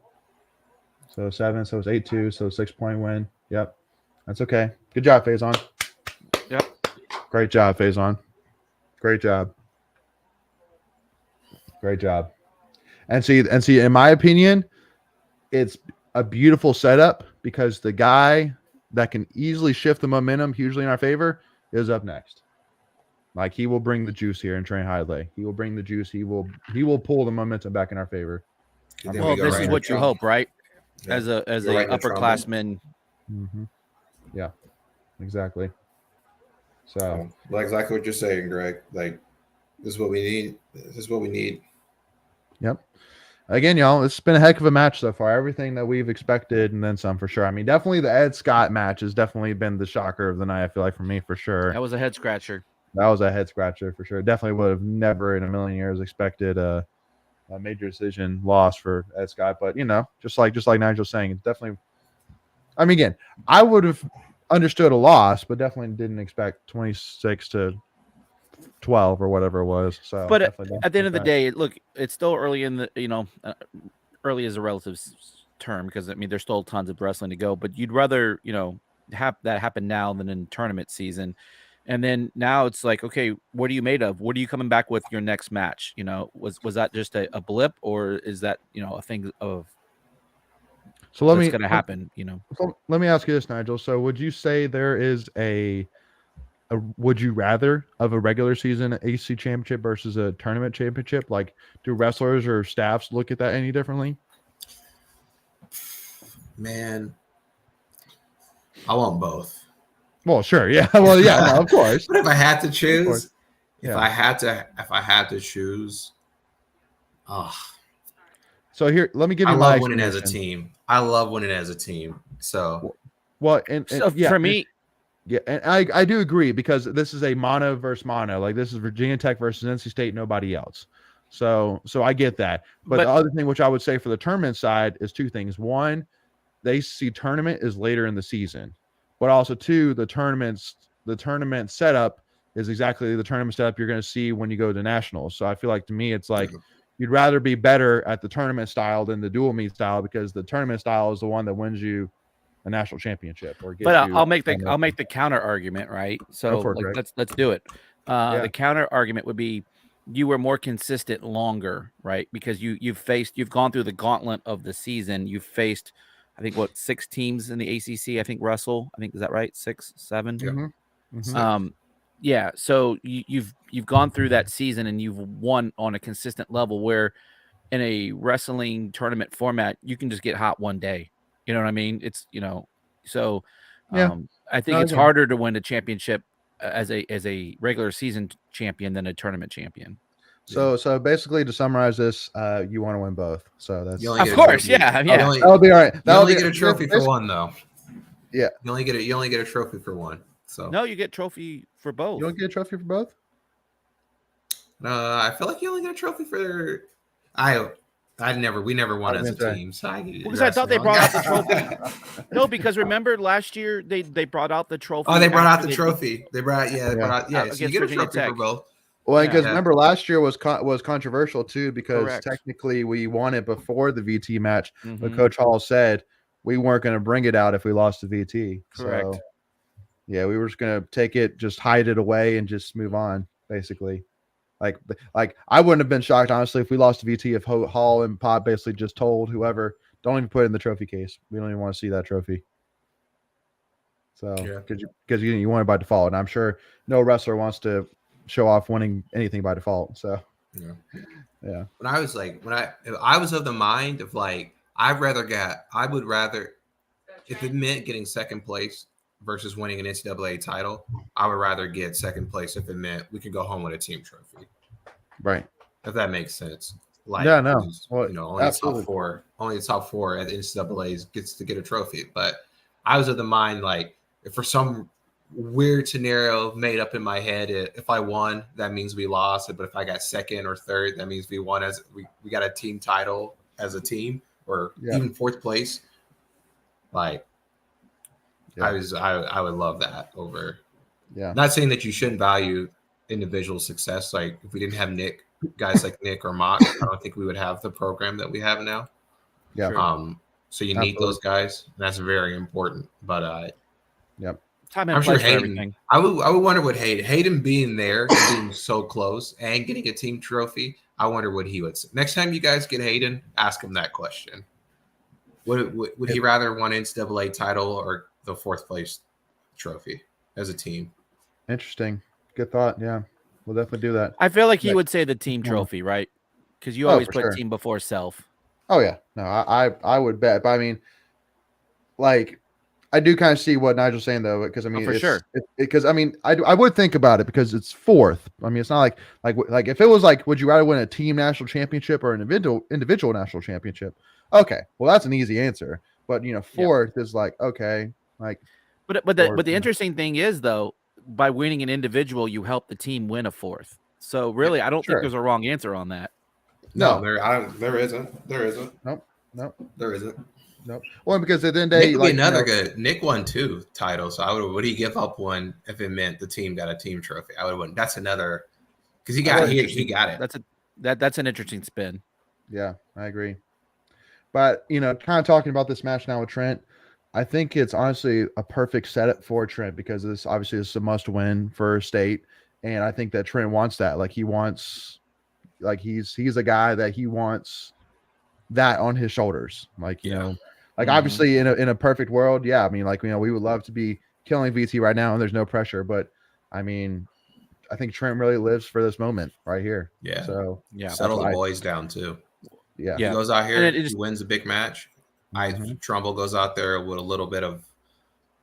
So 7, so it's 8-2, so 6-point win. Yep. That's okay. Good job, Faison. Yep. Great job, Faison. Great job. Great job. And see, in my opinion, it's a beautiful setup because the guy that can easily shift the momentum hugely in our favor is up next. Like, he will bring the juice here in Train Hidley. He will bring the juice. He will pull the momentum back in our favor. Then Well, we go this right is in what you trouble. hope, right? Yeah. As Go a right in trouble. upperclassman. Mm-hmm. Yeah, exactly. So Like exactly what you're saying, Greg. Like, this is what we need. This is what we need. Yep. Again, y'all, it's been a heck of a match so far. Everything that we've expected and then some for sure. I mean, definitely the Ed Scott match has definitely been the shocker of the night, I feel like, for me, for sure. That was a head scratcher. That was a head scratcher for sure. Definitely would have never in a million years expected a major decision loss for Ed Scott. But, just like Nigel's saying, it's definitely, I mean, again, I would have understood a loss, but definitely didn't expect 26-12 or whatever it was. So, But definitely at the end of the that. day, look, it's still early in the, early is a relative term because, I mean, there's still tons of wrestling to go. But you'd rather, have that happen now than in tournament season. And then now it's like, okay, what are you made of? What are you coming back with your next match? Was that just a blip, or is that, a thing of So let that's me going to happen, So let me ask you this, Nigel. So would you say there is a would you rather of a regular season AC championship versus a tournament championship? Like, do wrestlers or staffs look at that any differently? Man, I want both. Well, sure. Yeah. Well, yeah, no, of course. But if I had to course. choose, Yeah. if I had to choose, So here, let me give you I my love winning as a explanation. team. I love winning as a team. So Well, and So yeah, for me, yeah, and I do agree because this is a mono versus mono. Like, this is Virginia Tech versus NC State, nobody else. So I get that. But But- the other thing which I would say for the tournament side is 2 things. One, the ACC tournament is later in the season, but also 2, the tournament setup is exactly the tournament setup you're going to see when you go to nationals. So I feel like, to me, it's like you'd rather be better at the tournament style than the dual meet style, because the tournament style is the one that wins you a national championship. Or gets but you I'll make the counter argument, right? So for it, Greg. let's do it. Yeah. The counter argument would be you were more consistent longer, right? Because you've gone through the gauntlet of the season. You've faced, I think, 6 teams in the ACC. I think Russell. I think, is that right? 6, 7. Mhm. Mhm. Yeah. So you've gone through that season and you've won on a consistent level. Where in a wrestling tournament format, you can just get hot one day. You know what I mean? It's so Yeah. I think No, it's again. harder to win a championship as a regular season champion than a tournament champion. So basically, to summarize this, you want to win both. So that's You only Of get a course, trophy. yeah, You yeah. only, that'll be all right. you That'll only be get a trophy for this- one, though. Yeah. You only get a trophy for one. So No, you get trophy for both. You don't get a trophy for both. I feel like you only get a trophy for. We never won as a team. So Because I thought they brought out the trophy. No, because remember last year they brought out the trophy. Oh, they brought out after the trophy. They brought out so you Against get a Virginia trophy for Tech. both. Well, Yeah. because Yeah. remember last year was controversial too because Correct. technically we won it before the VT match, but Mhm. Coach Hall said we weren't going to bring it out if we lost the VT. Correct. So, yeah, we were just going to take it, just hide it away, and just move on. Basically, like I wouldn't have been shocked honestly if we lost the VT if Hall and Pod basically just told whoever don't even put it in the trophy case. We don't even want to see that trophy. So because you want it by default, and I'm sure no wrestler wants to show off winning anything by default. So yeah. When I was of the mind of like I would rather if it meant getting second place versus winning an NCAA title, I would rather get second place if it meant we could go home with a team trophy. Right. If that makes sense. Like Yeah, no. Well, only the top four at the NCAA gets to get a trophy. But I was of the mind like if for some weird scenario made up in my head, if I won, that means we lost. But if I got second or third, that means we won as we got a team title as a team or even fourth place. Like I would love that over. Yeah. Not saying that you shouldn't value individual success. Like if we didn't have guys like Nick or Mock, I don't think we would have the program that we have now. Yeah. So you need those guys. And that's very important. But Time and I'm sure place for Hayden. everything. I would wonder what Hayden being there, being so close, and getting a team trophy. I wonder what he would say. Next time you guys get Hayden, ask him that question. Would he rather win an NCAA title or the fourth place trophy as a team? Interesting. Good thought. Yeah, we'll definitely do that. I feel like he would say the team trophy, right? Because you always put team before self. Oh yeah, no, I would bet. But I mean, like, I do kind of see what Nigel's saying though, because I mean, for sure. Because I mean, I would think about it because it's fourth. I mean, it's not like if it was like, would you rather win a team national championship or an individual national championship? Okay, well that's an easy answer. But fourth is like okay, like. But the interesting thing is though, by winning an individual, you help the team win a fourth. So really, I don't think there's a wrong answer on that. No, there isn't. There isn't. Nope. There isn't. Nope. Well, because at the end of the day, Nick would be another good. Nick won 2 titles, so would he give up one if it meant the team got a team trophy? I would win. That's another because he got it. That's an interesting spin. Yeah, I agree. But kind of talking about this match now with Trent, I think it's honestly a perfect setup for Trent because this obviously is a must win for state, and I think that Trent wants that. Like he wants, like he's a guy that he wants that on his shoulders. Like obviously in a perfect world, I mean we would love to be killing VT right now and there's no pressure, but I mean I think Trent really lives for this moment right here. Yeah. So settle the boys down too. Yeah. He goes out here, he wins a big match. Trumbull goes out there with a little bit of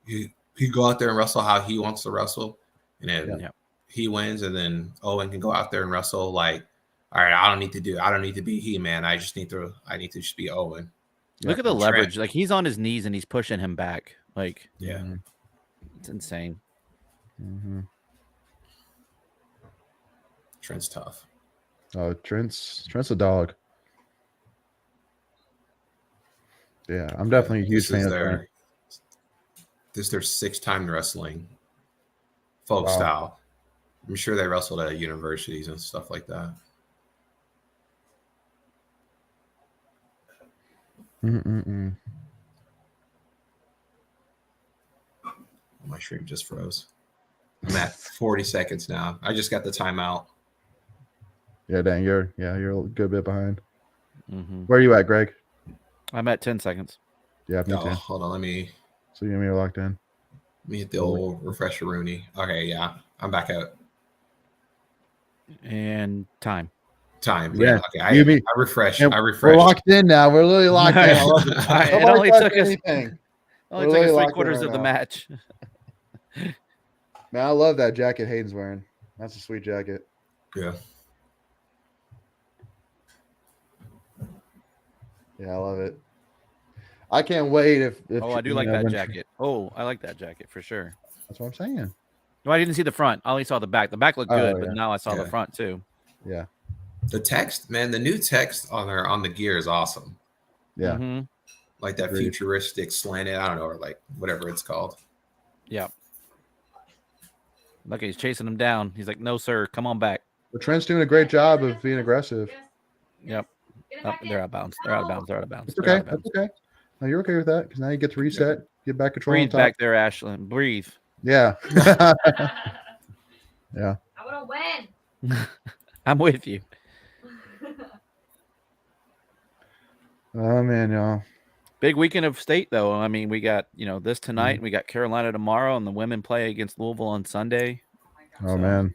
he go out there and wrestle how he wants to wrestle, and then he wins, and then Owen can go out there and wrestle like, all right, I don't need to be he man. I need to just be Owen. Look at the leverage. Like he's on his knees and he's pushing him back. Like it's insane. Mm-hmm. Trent's tough. Oh, Trent's a dog. Yeah, I'm definitely a huge fan of Trent. This is their 6th time wrestling, folk style. I'm sure they wrestled at universities and stuff like that. My stream just froze. I'm at 40 seconds now. I just got the timeout. Yeah, dang, you're a good bit behind. Mm-hmm. Where are you at, Greg? I'm at 10 seconds. Yeah, me too. Hold on, So you're locked in. Let me hit the old refresher Rooney. Okay, yeah, I'm back out. And time. Yeah. Okay, I refreshed. We're locked in now. We're literally locked in. It only took us 3/4 of the match. Man, I love that jacket Hayden's wearing. That's a sweet jacket. Yeah. Yeah, I love it. I can't wait if Oh, I do you like know, that when- jacket. Oh, I like that jacket for sure. That's what I'm saying. No, I didn't see the front. I only saw the back. The back looked Oh, good, yeah. but now I saw the Yeah. front too. Yeah. The text, man, the new text on the gear is awesome. Yeah. Mhm. Like that Agreed. futuristic slanted, I don't know, or like whatever it's called. Yeah. Look, he's chasing him down. He's like, "No, sir, come on back." But Trent's doing a great job of being aggressive. Yes. Yep. Get it Oh, back they're in. out of bounds. They're out of bounds. They're out of bounds. It's They're out okay. of bounds. That's okay. No, you're okay with that because now you get to reset, get back control. on Breathe top. back there, Ashlyn. Breathe. Yeah. I Yeah. want to win. I'm with you. Oh man, y'all. Big weekend of state, though. I mean, we got this tonight. Mm-hmm. We got Carolina tomorrow, and the women play against Louisville on Sunday. Oh So, man.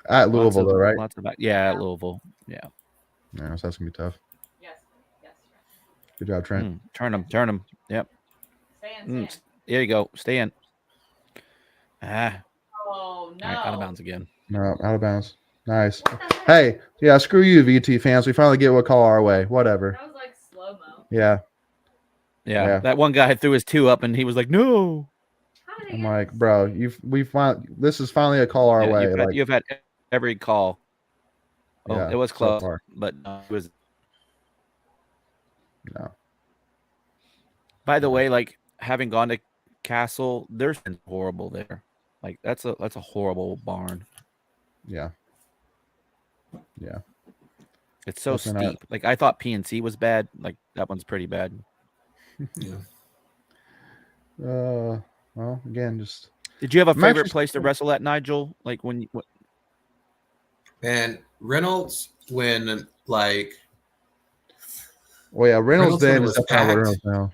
At Lots Louisville of, though, right? Lots of yeah, at Louisville. Yeah. Yeah, so that's gonna be tough. Yes. Yes. Good job, Trent. Turn them. Yep. Stay in. There you go. Stay in. Ah, Oh no. all right, out of bounds again. No, out of bounds. Nice. What the heck? Hey, yeah, screw you, VT fans. We finally get what call our way. Whatever. That was like slow mo. Yeah. Yeah, Yeah. that one guy threw his 2 up, and he was like, "No." How did they I'm get like, this? bro, this is finally a call our Yeah, way. you've had every call. Oh, Yeah, it was so close, far. but it was. No. By the way, like having gone to Castle, there's been horrible there. Like that's a horrible barn. Yeah. Yeah. It's so Definitely not. steep. Like I thought PNC was bad. Like that one's pretty bad. Yeah. Well, again, just Did you have a I'm favorite actually- place to wrestle at, Nigel? Like when you, And Reynolds, when like well, yeah, Reynolds Reynolds when then it is was definitely what packed. Reynolds now.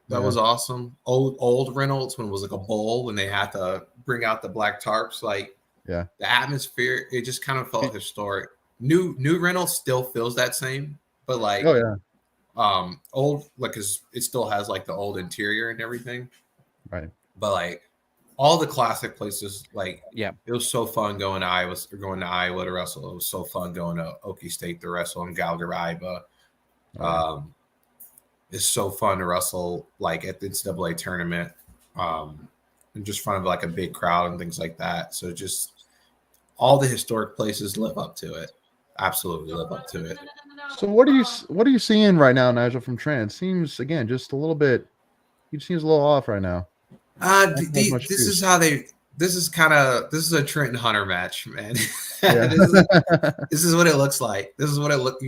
that Yeah. was awesome. Old Reynolds when it was like a bowl when they had to bring out the black tarps, like Yeah. the atmosphere, it just kind of felt historic. New Reynolds still feels that same, but like Oh yeah. old, like, 'cause it still has like the old interior and everything, Right. but like all the classic places, like Yeah. it was so fun going to Iowa to wrestle. It was so fun going to Okie State to wrestle in Galgaraiba. It's so fun to wrestle like at the NCAA tournament, and just in front of like a big crowd and things like that. So just all the historic places live up to it. Absolutely live up to it. So what are you seeing right now, Nigel, from Trent? Seems again just a little bit. He seems a little off right now. This is how they. This is a Trenton Hunter match, man. Yeah. This is what it looks like. This is what it look.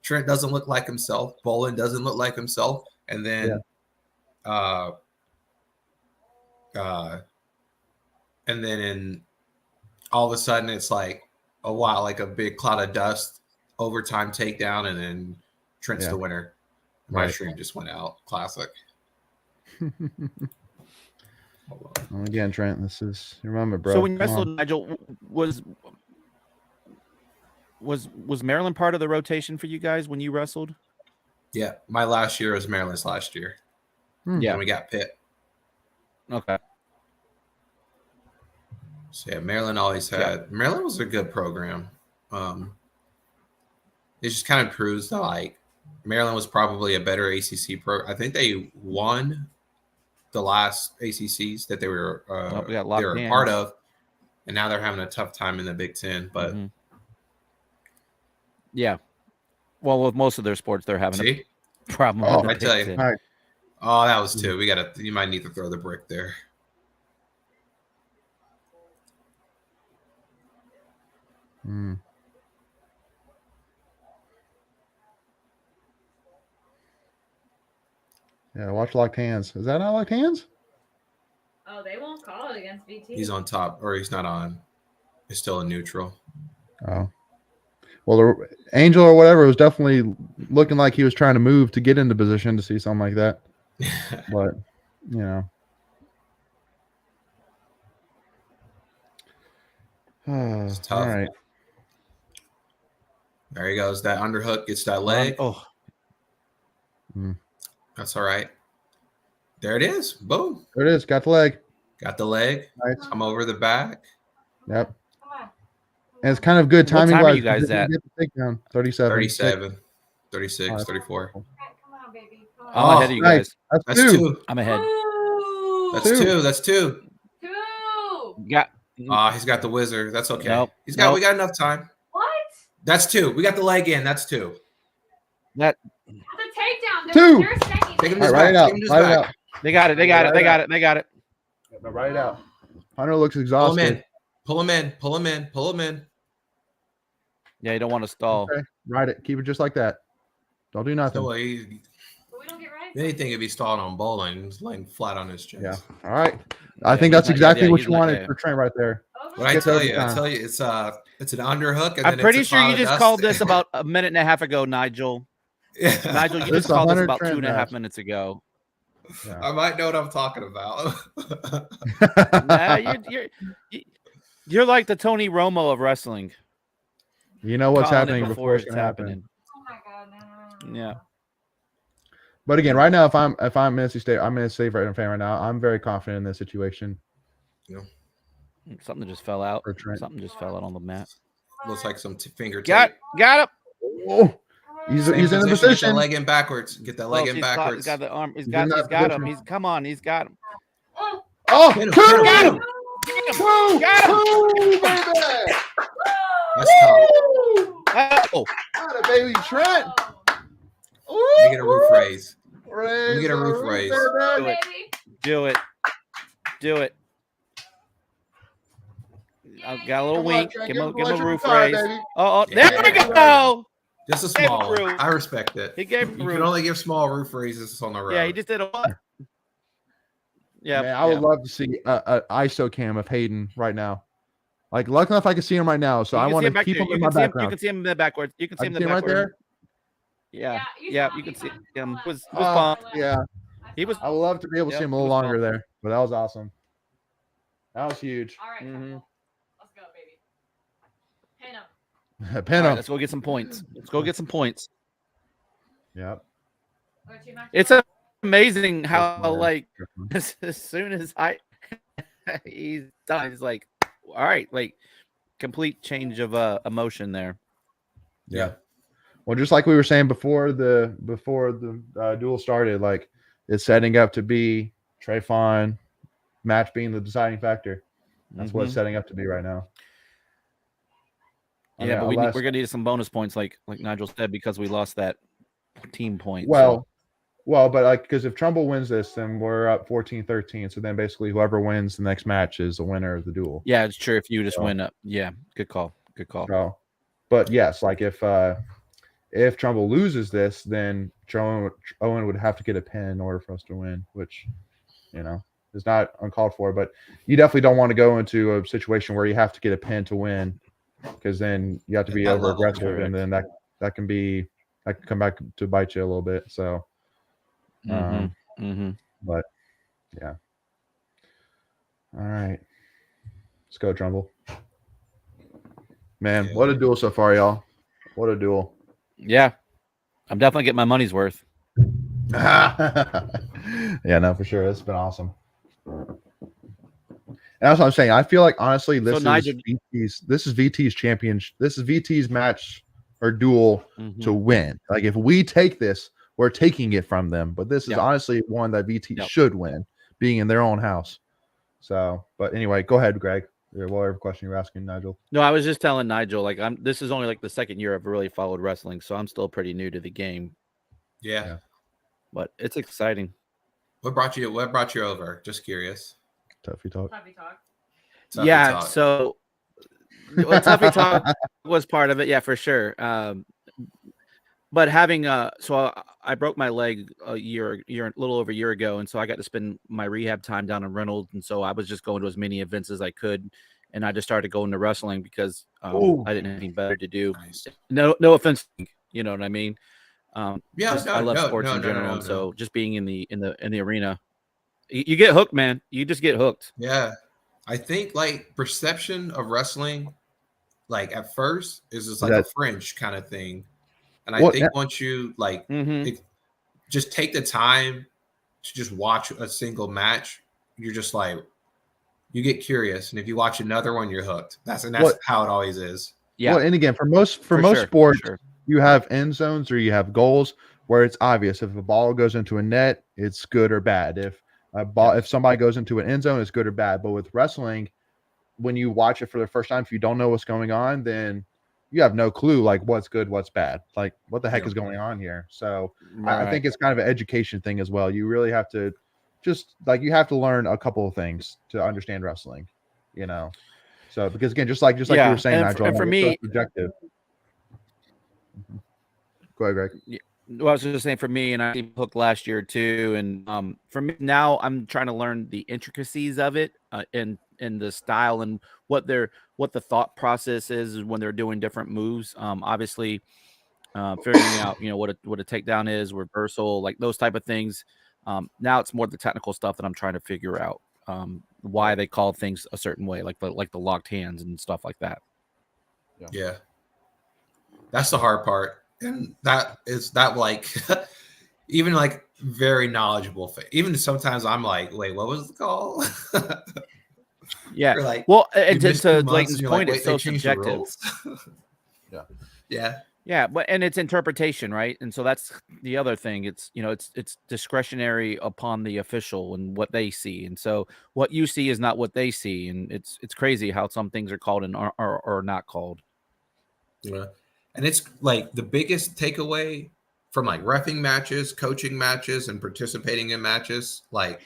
Trent doesn't look like himself. Bolin doesn't look like himself. And then, and then in all of a sudden it's like a while, like a big cloud of dust, overtime takedown, and then Trent's the winner. My Right. stream just went out. Classic. Hold on. Well, again, Trent, this is remember, bro. So when you come on. wrestled, Nigel, was Maryland part of the rotation for you guys when you wrestled? Yeah, my last year was Maryland's last year. Yeah. And we got Pitt. Okay. So yeah, Maryland always had. Maryland was a good program. It just kind of proves that like Maryland was probably a better ACC pro. I think they won the last ACCs that they were we got they locked were a hands. part of, and now they're having a tough time in the Big Ten. But Mhm. Yeah. Well, with most of their sports, they're having see, a problem. Oh, with the I tell Big you. Ten. All right. oh, that was two. You might need to throw the brick there. Mm. Yeah, watch locked hands. Is that not locked hands? Oh, they won't call it against VT. He's on top, or he's not on. He's still a neutral. Oh. Well, the Angel or whatever was definitely looking like he was trying to move to get into position to see something like that. But, you know. It's tough. All right. There he goes. That underhook gets that leg. Oh, That's all right. There it is. Boom. There it is. Got the leg. Got the leg. Nice. I'm over the back. Yep. Come on. And it's kind of good What timing time are wise. you guys He didn't at? get the takedown. 37. 37, 36, Oh, 34. Come on, baby. I'm ahead of you nice. guys. That's two. two. I'm ahead. That's two. That's two. Got He's got the wizard. That's okay. Nope. We got enough time. What? That's two. We got the leg in. That's two. that. The takedown. Two. They're saying Take him All to right, his write it back. out. Take him to his Write it back. out. They got it. They got it. They got it. They got it. No, write it out. Hunter looks Pull him exhausted. in. Pull him in. Pull him in. Pull him in. Yeah, you don't want to stall. Okay. Write it. Keep it just like that. Don't do nothing. So he, But we don't get right. anything if he's stalling on bowling, he's laying flat on his chest. Yeah. All right. I Yeah, think he's that's not- exactly yeah, what he's you not- wanted yeah. for Trent right there. What I Gets tell every you, I time. tell you, it's an underhook. And I'm then pretty it's a sure you cloud of just dust. called this about a minute and a half ago, Nigel. Yeah. Nigel, you This just called this 100 about Trent 2.5 match. minutes ago. Yeah. I might know what I'm talking about. Nah, you're like the Tony Romo of wrestling. You know what's Calling it happening before it's going to happen. Oh my god, no. Yeah. But again, right now, if I'm Minnesota State, I'm Minnesota State fan right now. I'm very confident in this situation Something just fell out. for Trent. Something just fell out on the mat. Looks like some finger Got tape. him. Oh, he's Same in the Get that position. leg in backwards. Get that leg Close. in He's got- backwards. He's got the arm. He's in that Got him. position. Come on. He's got him. Oh, Hit him, two, hit him, Got hit him. two, Got him. two, baby. That's tough. Oh, Got it, baby, Trent. Let me get a roof raise. Raise me get a the roof raise. baby. Do it. do it. Do it. I got a little Come on, wink. Trent, Give him a electric roof car, raise. baby. Oh, Yeah. there we go. Just a Gave small him one. roof. I respect it. He gave him You can roof. only give small roof raises on the road. Yeah, he just did a what? Yeah, Man, I would love to see a ISO cam of Hayden right now. Like, lucky enough, I can see him right now, so I want to keep him in my You background. can see him in the backwards. You can I see him can in see the him right backward. there. Yeah, Yeah, you can see him. He was Oh, pumped. yeah, He was. I would love to be able to see Yep, him a little he was longer pumped. there, but that was awesome. That was huge. All right, Mhm. let's go, baby. Pin him. Pin All right, him. let's go get some points. Let's go get some points. Yep. Or two matches It's left. amazing how Yeah. like as soon as he's done, he's like, all right, like complete change of emotion there. Yeah. Well, just like we were saying before the duel started, like it's setting up to be Trayvon match being the deciding factor. That's what it's setting up to be right now. I Yeah, mean, but unless- we're gonna need some bonus points, like Nigel said, because we lost that team point. well, but like because if Trumbull wins this, then we're up 14-13. So then basically whoever wins the next match is the winner of the duel. yeah, it's true. If you just So- win up, yeah, good call. So, but yes, like if Trumbull loses this, then Owen would have to get a pin in order for us to win, which is not uncalled for. But you definitely don't want to go into a situation where you have to get a pin to win, because then you have to be At that over level, aggressive, correct. and then that can come back to bite you a little bit. So, but yeah. All right, let's go, Trumbull. Man, Yeah. what a duel so far, y'all. What a duel. Yeah, I'm definitely getting my money's worth. Yeah, no, for sure. It's been awesome. And that's what I'm saying. I feel like honestly, this Nigel- is VT's championship. This is VT's match or duel Mhm. to win. Like if we take this, we're taking it from them. But this is Yep. honestly one that VT Yep. should win, being in their own house. So, but anyway, go ahead, Greg. Whatever question you're asking, Nigel. No, I was just telling Nigel, like this is only like the second year I've really followed wrestling, so I'm still pretty new to the game, Yeah. but it's exciting. What brought you over? Just curious. Tuffy talk. Tuffy talk. Tuffy Yeah, talk. so Tuffy talk was part of it, yeah, for sure. But having so I broke my leg a little over a year ago, and so I got to spend my rehab time down in Reynolds, and so I was just going to as many events as I could, and I just started going to wrestling because I didn't have anything better to do. Nice. No offense, you know what I mean. Yeah, I love sports in general, no. and so just being in the arena, you get hooked, man. You just get hooked. Yeah. I think like perception of wrestling, like at first, is just like a fringe kind of thing. And I think once you like just take the time to just watch a single match, you're just like you get curious. And if you watch another one, you're hooked. That's how it always is. Yeah. Well, and again, for most For sure, sports, for sure. you have end zones or you have goals where it's obvious if a ball goes into a net, it's good or bad. If somebody goes into an end zone, it's good or bad. But with wrestling, when you watch it for the first time, if you don't know what's going on, then you have no clue like what's good, what's bad. Like what the heck is going on here? So I think it's kind of an education thing as well. You really have to you have to learn a couple of things to understand wrestling, you know. So because again, just like you were saying, Nigel, and for me, so subjective. Go ahead, Greg. Yeah. Well, I was just saying for me, and I hooked last year too, and for me now, I'm trying to learn the intricacies of it, and the style and what the thought process is when they're doing different moves. Obviously, figuring out what a takedown is, reversal, like those type of things. Now it's more the technical stuff that I'm trying to figure out. Why they call things a certain way, like the locked hands and stuff like that. Yeah. That's the hard part. And that like even like very knowledgeable. Even sometimes I'm like, wait, what was the call? Yeah. Like, well, and to Layton's point, it's so subjective. Yeah. Yeah, and it's interpretation, right? And so that's the other thing. It's it's discretionary upon the official and what they see. And so what you see is not what they see. And it's crazy how some things are called and are not called. Yeah. And it's like the biggest takeaway from like reffing matches, coaching matches, and participating in matches. Like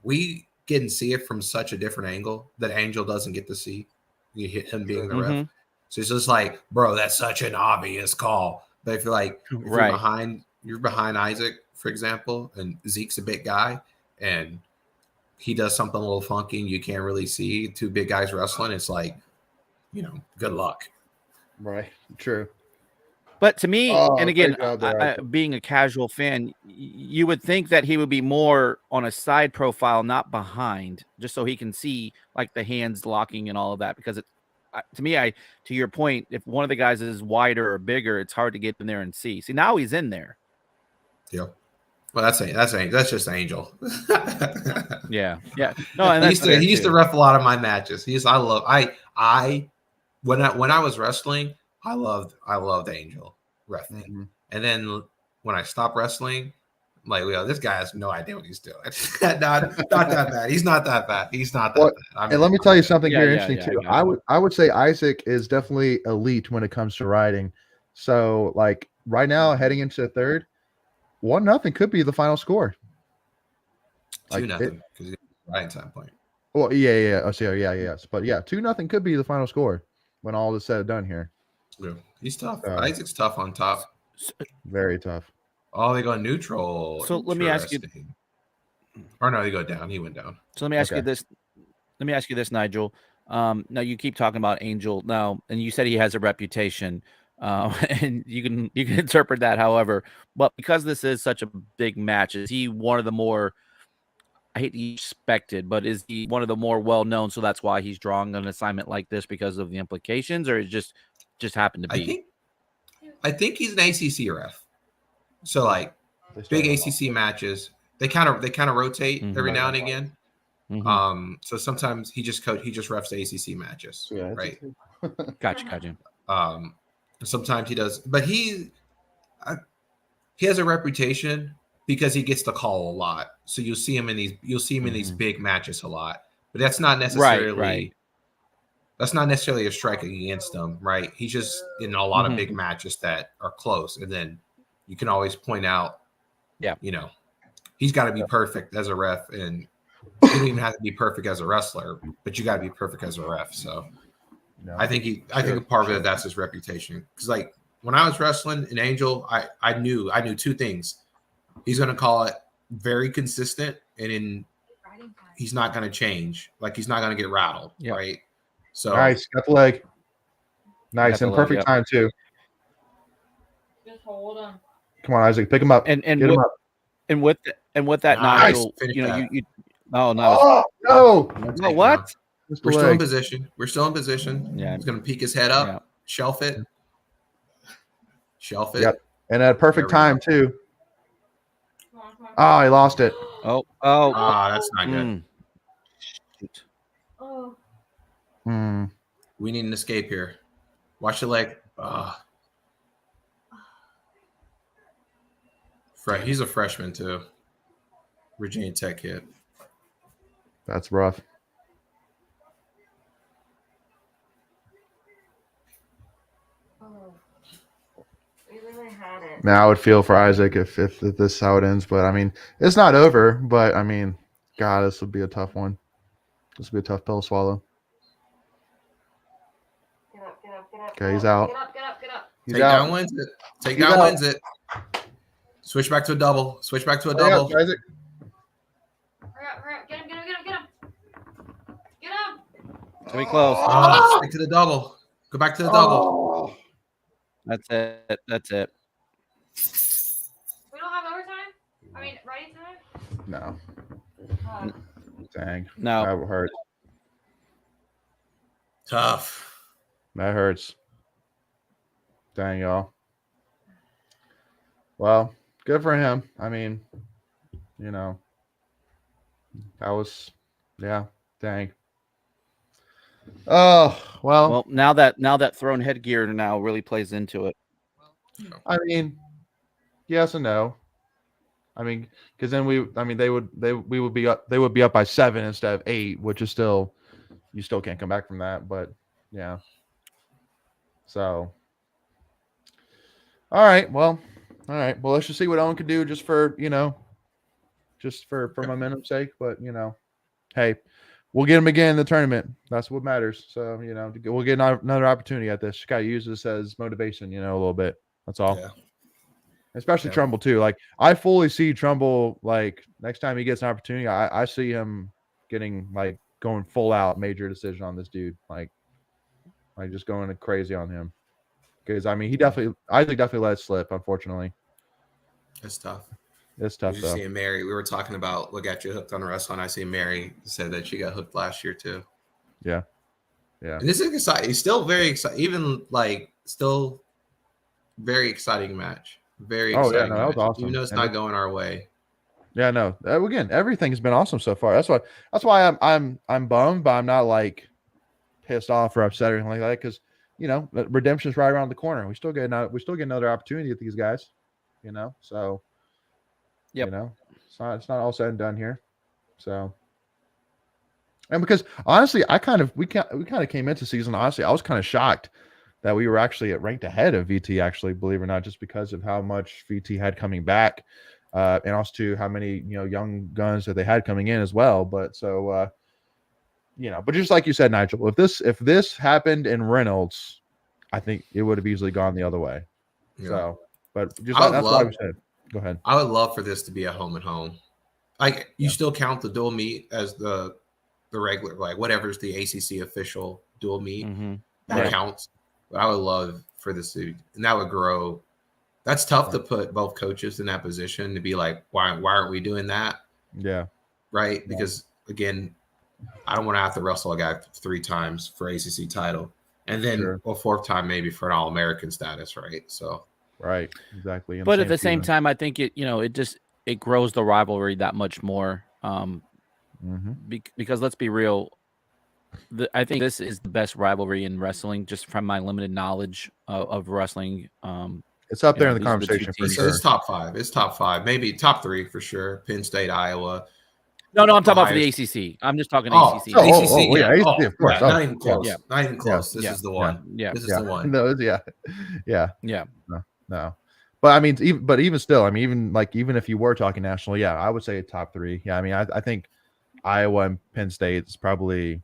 we can see it from such a different angle that Angel doesn't get to see. You hit him being the ref. So it's just like, bro, that's such an obvious call. But if you're like, you're behind Isaac, for example, and Zeke's a big guy, and he does something a little funky, and you can't really see two big guys wrestling. It's like, good luck. Right. True. But to me, and again, being a casual fan, you would think that he would be more on a side profile, not behind, just so he can see like the hands locking and all of that. Because to me, to your point, if one of the guys is wider or bigger, it's hard to get in there and see. See, now he's in there. Yeah. Well, that's just Angel. Yeah. No, and he used to ref a lot of my matches. When I was wrestling, I loved Angel wrestling. And then when I stopped wrestling, I'm like, this guy has no idea what he's doing. not that bad. He's not that bad. And let me tell you something very interesting too. I would say Isaac is definitely elite when it comes to riding. So like right now, heading into the third, 1-0 could be the final score. 2-0 because it's riding time point. Well, yeah. Oh, so yes, but 2-0 could be the final score when all is said and done here. Yeah. He's tough. Isaac's tough on top. Very tough. Oh, they go neutral. So let me ask you. Or no, they go down. He went down. So let me ask you this. Let me ask you this, Nigel. Now you keep talking about Angel now, and you said he has a reputation, and you can interpret that however. But because this is such a big match, is he one of the more? I hate to be expected, but is he one of the more well known? So that's why he's drawing an assignment like this because of the implications, or it just happened to be. I think he's an ACC ref. So like big ACC matches, they kind of rotate every now and again. So sometimes he just refs ACC matches, right? Gotcha. Sometimes he does, but he has a reputation because he gets the call a lot. So you'll see him in these big matches a lot. But that's not necessarily that's not necessarily a strike against him, right? He's just in a lot of big matches that are close, and then you can always point out, he's got to be perfect as a ref, and you don't even have to be perfect as a wrestler, but you got to be perfect as a ref. So I think a part of it, that's his reputation. Because like when I was wrestling in Angel, I knew two things. He's going to call it very consistent, and he's not going to change. Like he's not going to get rattled, right? So nice, got the leg. Nice and perfect time too. Just hold on. Come on, Isaac, pick him up and get him up. And with that, Nigel, you. Oh no! Oh no! No, what? We're still in position. Yeah, he's going to peek his head up, shelf it. Yep, and at a perfect time too. Oh, he lost it. Oh, that's not good. Oh. We need an escape here. Watch the leg. He's a freshman too. Virginia Tech kid. That's rough. Oh. We really had it. Now I would feel for Isaac if this is how it ends, but I mean, it's not over. But I mean, God, this would be a tough one. This would be a tough pill to swallow. Get up, get up, get up. Okay, he's out. Get up, get up, get up. He's Takedown out. wins it. He's Takedown out. wins it. Switch back to a double. Switch back to a Hurry double. up, Isaac. Hurry up, hurry up. Get him, get him, get him, get him. Get him. Too close. Oh, stick to the double. Go back to the double. Oh. That's it. That's it. We don't have overtime? I mean, ready time? No. Oh. Dang. No. That hurts. Tough. That hurts. Dang, y'all. Well, good for him. I mean, you know, that was, yeah, dang. Oh, Well, now that thrown headgear now really plays into it. I mean, yes and no. I mean, because then we would be up by 7 instead of 8, which is still, you still can't come back from that. But yeah. So, all right. Well, let's just see what Owen can do just for momentum's sake. But hey, we'll get him again in the tournament. That's what matters. So we'll get another opportunity at this. Just gotta use this as motivation, a little bit. That's all. Yeah. Especially Trumbull too. Like I fully see Trumbull. Like next time he gets an opportunity, I see him getting going full out major decision on this dude. Like just going crazy on him. Because I mean, Isaac definitely let it slip. Unfortunately, It's tough. it's tough You're though. seeing Mary. We were talking about what got you hooked on wrestling. I see Mary said that she got hooked last year too. Yeah. And this is exciting. He's still very exciting. Even still very exciting match. Very Oh, yeah, exciting. no, that was match, awesome. Even though it's And not going our way. Yeah, no. Again, everything's been awesome so far. That's why I'm bummed, but I'm not pissed off or upset or anything like that because redemption's right around the corner. We still get another opportunity with these guys. So Yep. it's not all said and done here. So and because honestly, we kind of came into season. Honestly, I was kind of shocked that we were actually ranked ahead of VT. Actually, believe it or not, just because of how much VT had coming back. And also too how many young guns that they had coming in as well. But so but just like you said, Nigel, if this happened in Reynolds, I think it would have easily gone the other way. Yeah. So, but just that's why we said. Go ahead. I would love for this to be a home and home. You still count the dual meet as the regular, whatever's the ACC official dual meet that counts. But I would love for this to, and that would grow. That's tough to put both coaches in that position to be like, why aren't we doing that? Yeah. Right. Because again, I don't want to have to wrestle a guy 3 times for ACC title, and then a 4th time maybe for an All-American status. Right. So. Right. Exactly. But at the same time, I think it grows the rivalry that much more. Because let's be real, I think this is the best rivalry in wrestling, just from my limited knowledge of wrestling. It's up there in the these are the two conversation for teams. sure. It's top 5. It's top 5, maybe top 3 for sure. Penn State, Iowa. No, I'm talking about for the ACC. I'm just talking ACC. ACC, ACC, of course. Not even close. Yeah. Not even close. Yeah. This is the one. Yeah. This is the one. No, yeah. No. But I mean, even still, I mean, even if you were talking national, I would say top 3. Yeah, I mean, I think Iowa and Penn State is probably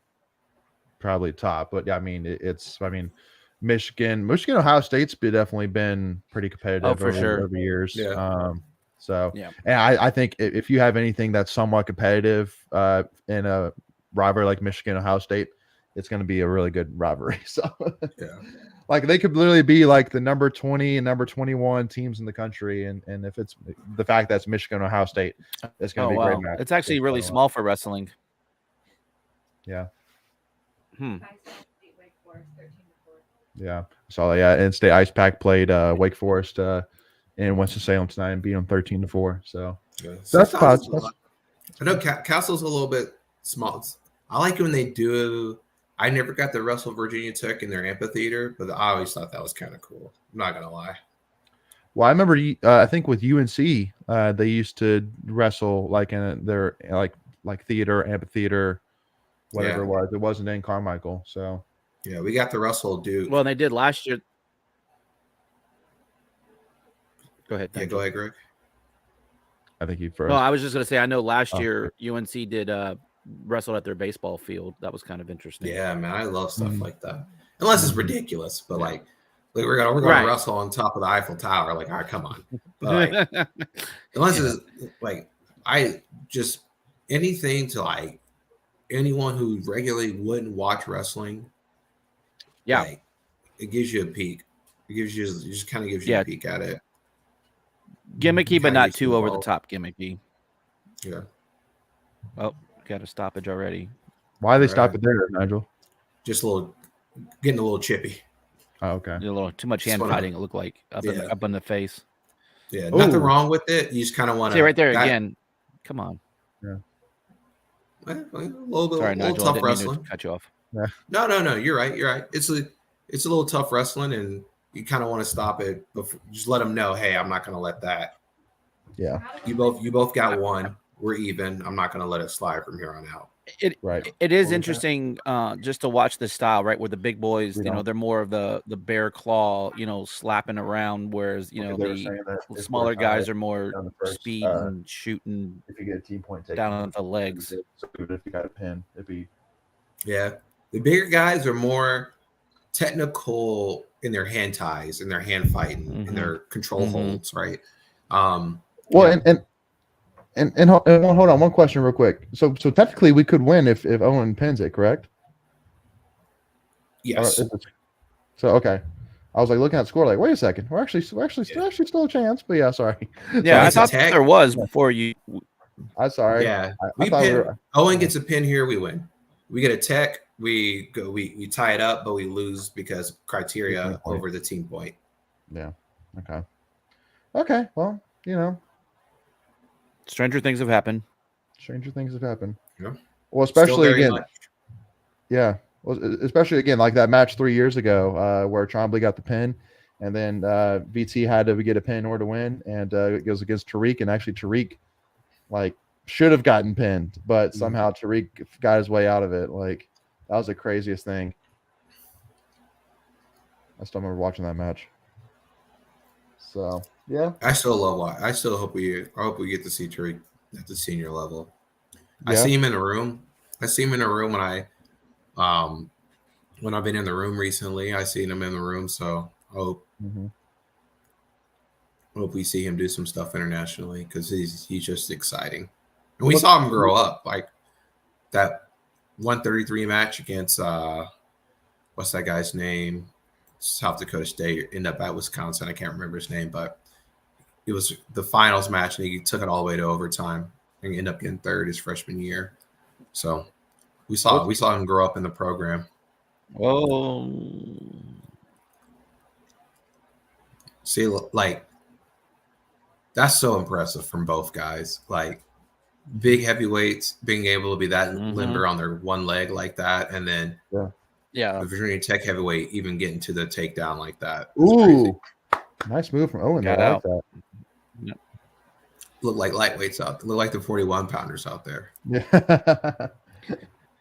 top. But yeah, I mean, Michigan, Ohio State's definitely been pretty competitive over years. Yeah. And I think if you have anything that's somewhat competitive in a rivalry like Michigan, Ohio State, it's going to be a really good rivalry. So they could literally be the number 20 and number 21 teams in the country. And if it's the fact that's Michigan, Ohio State, it's going to be a great match. It's actually really small for wrestling. Yeah. Wake Forest, 13-4. Yeah. So in-state Ice Pack played Wake Forest in Winston-Salem tonight and beat them 13-4. So that's positive. I know Castle's a little bit small. I like when they do. I never got to wrestle Virginia Tech in their amphitheater, but I always thought that was kind of cool. I'm not gonna lie. Well, I remember. I think with UNC, they used to wrestle like in their like theater, amphitheater, whatever Yeah. it was. It wasn't in Carmichael, so Yeah, we got the Russell Duke. Well, they did last year. Go ahead. Yeah, Thank go you. ahead, Greg. I think he froze. No, I was just gonna say. I know last Oh. year UNC did wrestled at their baseball field. That was kind of interesting. Yeah, man, I love stuff Mhm. like that. Unless it's Mhm. ridiculous, but Yeah. like we're gonna Right. wrestle on top of the Eiffel Tower. Like, all right, come on. But like, unless it's like I just anything to like anyone who regularly wouldn't watch wrestling. Yeah. Like, it gives you a peek. It just kind of gives you Yeah. a peek at it. Gimmicky, but Kinda not gets you too over the involved. top gimmicky. Yeah, Oh, got a stoppage already. Why they Right. stop it there, Nigel? just getting a little chippy. Oh, okay. A little too much Just hand wanna- fighting. It looked like up Yeah. up in the face. Yeah, nothing Ooh. wrong with it. You just kind of want See to right there again. Come on. A little bit, Sorry, a little Nigel. I tough didn't mean to wrestling. cut you off. No. You're right. You're right. It's a little tough wrestling, and you kind of want to stop it. Before, just let them know, hey, I'm not going to let that. Yeah. You both got one. We're even. I'm not going to let it slide from here on out. Right. It is What was that? interesting just to watch this style, right? Where the big boys, We don't- they're more of the bear claw, slapping around, whereas Because they were saying that if smaller we're guys tied are more down the first, speed and shooting if you get a team point taken down on the legs. So if you got a pin, it'd be Yeah, the bigger guys are more technical in their hand ties, in their hand fighting, in their control Mhm. holds, right? well, Yeah. and hold on, one question real quick. So technically we could win if Owen pins it, correct? Yes. So okay. I was like looking at the score, like, wait a second, we're actually still a chance, but yeah, sorry. Yeah, I it's a thought tag. there was before you. I'm sorry. Yeah, I we thought we pin. were- Owen gets a pin here. We win. We get a tech. We tie it up, but we lose because criteria Team point. over the team point. Yeah. Okay. Well, Stranger things have happened. stranger things have happened. Yeah. Well, Still especially very again. much. Yeah. Well, especially again, like that match 3 years ago, where Trombley got the pin, and then VT had to get a pin in order to win, and it goes against Tariq, and actually Tariq, like, should have gotten pinned, but somehow Tariq got his way out of it. Like, that was the craziest thing. I still remember watching that match. So yeah, I still love why. I hope we get to see Tariq at the senior level. I Yeah. see him in the room. When I've been in the room recently. I seen him in the room. So I hope we see him do some stuff internationally because he's just exciting. And we saw him grow up, like that 133 match against what's that guy's name? South Dakota State, ended up at Wisconsin. I can't remember his name, but it was the finals match, and he took it all the way to overtime and ended up getting third his freshman year. So we saw him grow up in the program. Oh, See, like, that's so impressive from both guys. Like, big heavyweights being able to be that limber on their one leg like that, and then yeah. the Virginia Tech heavyweight even getting to the takedown like that. Ooh, nice move from Owen. Got There. I like out. that. Look like lightweights out. Look like the 41 pounders out there. Yeah.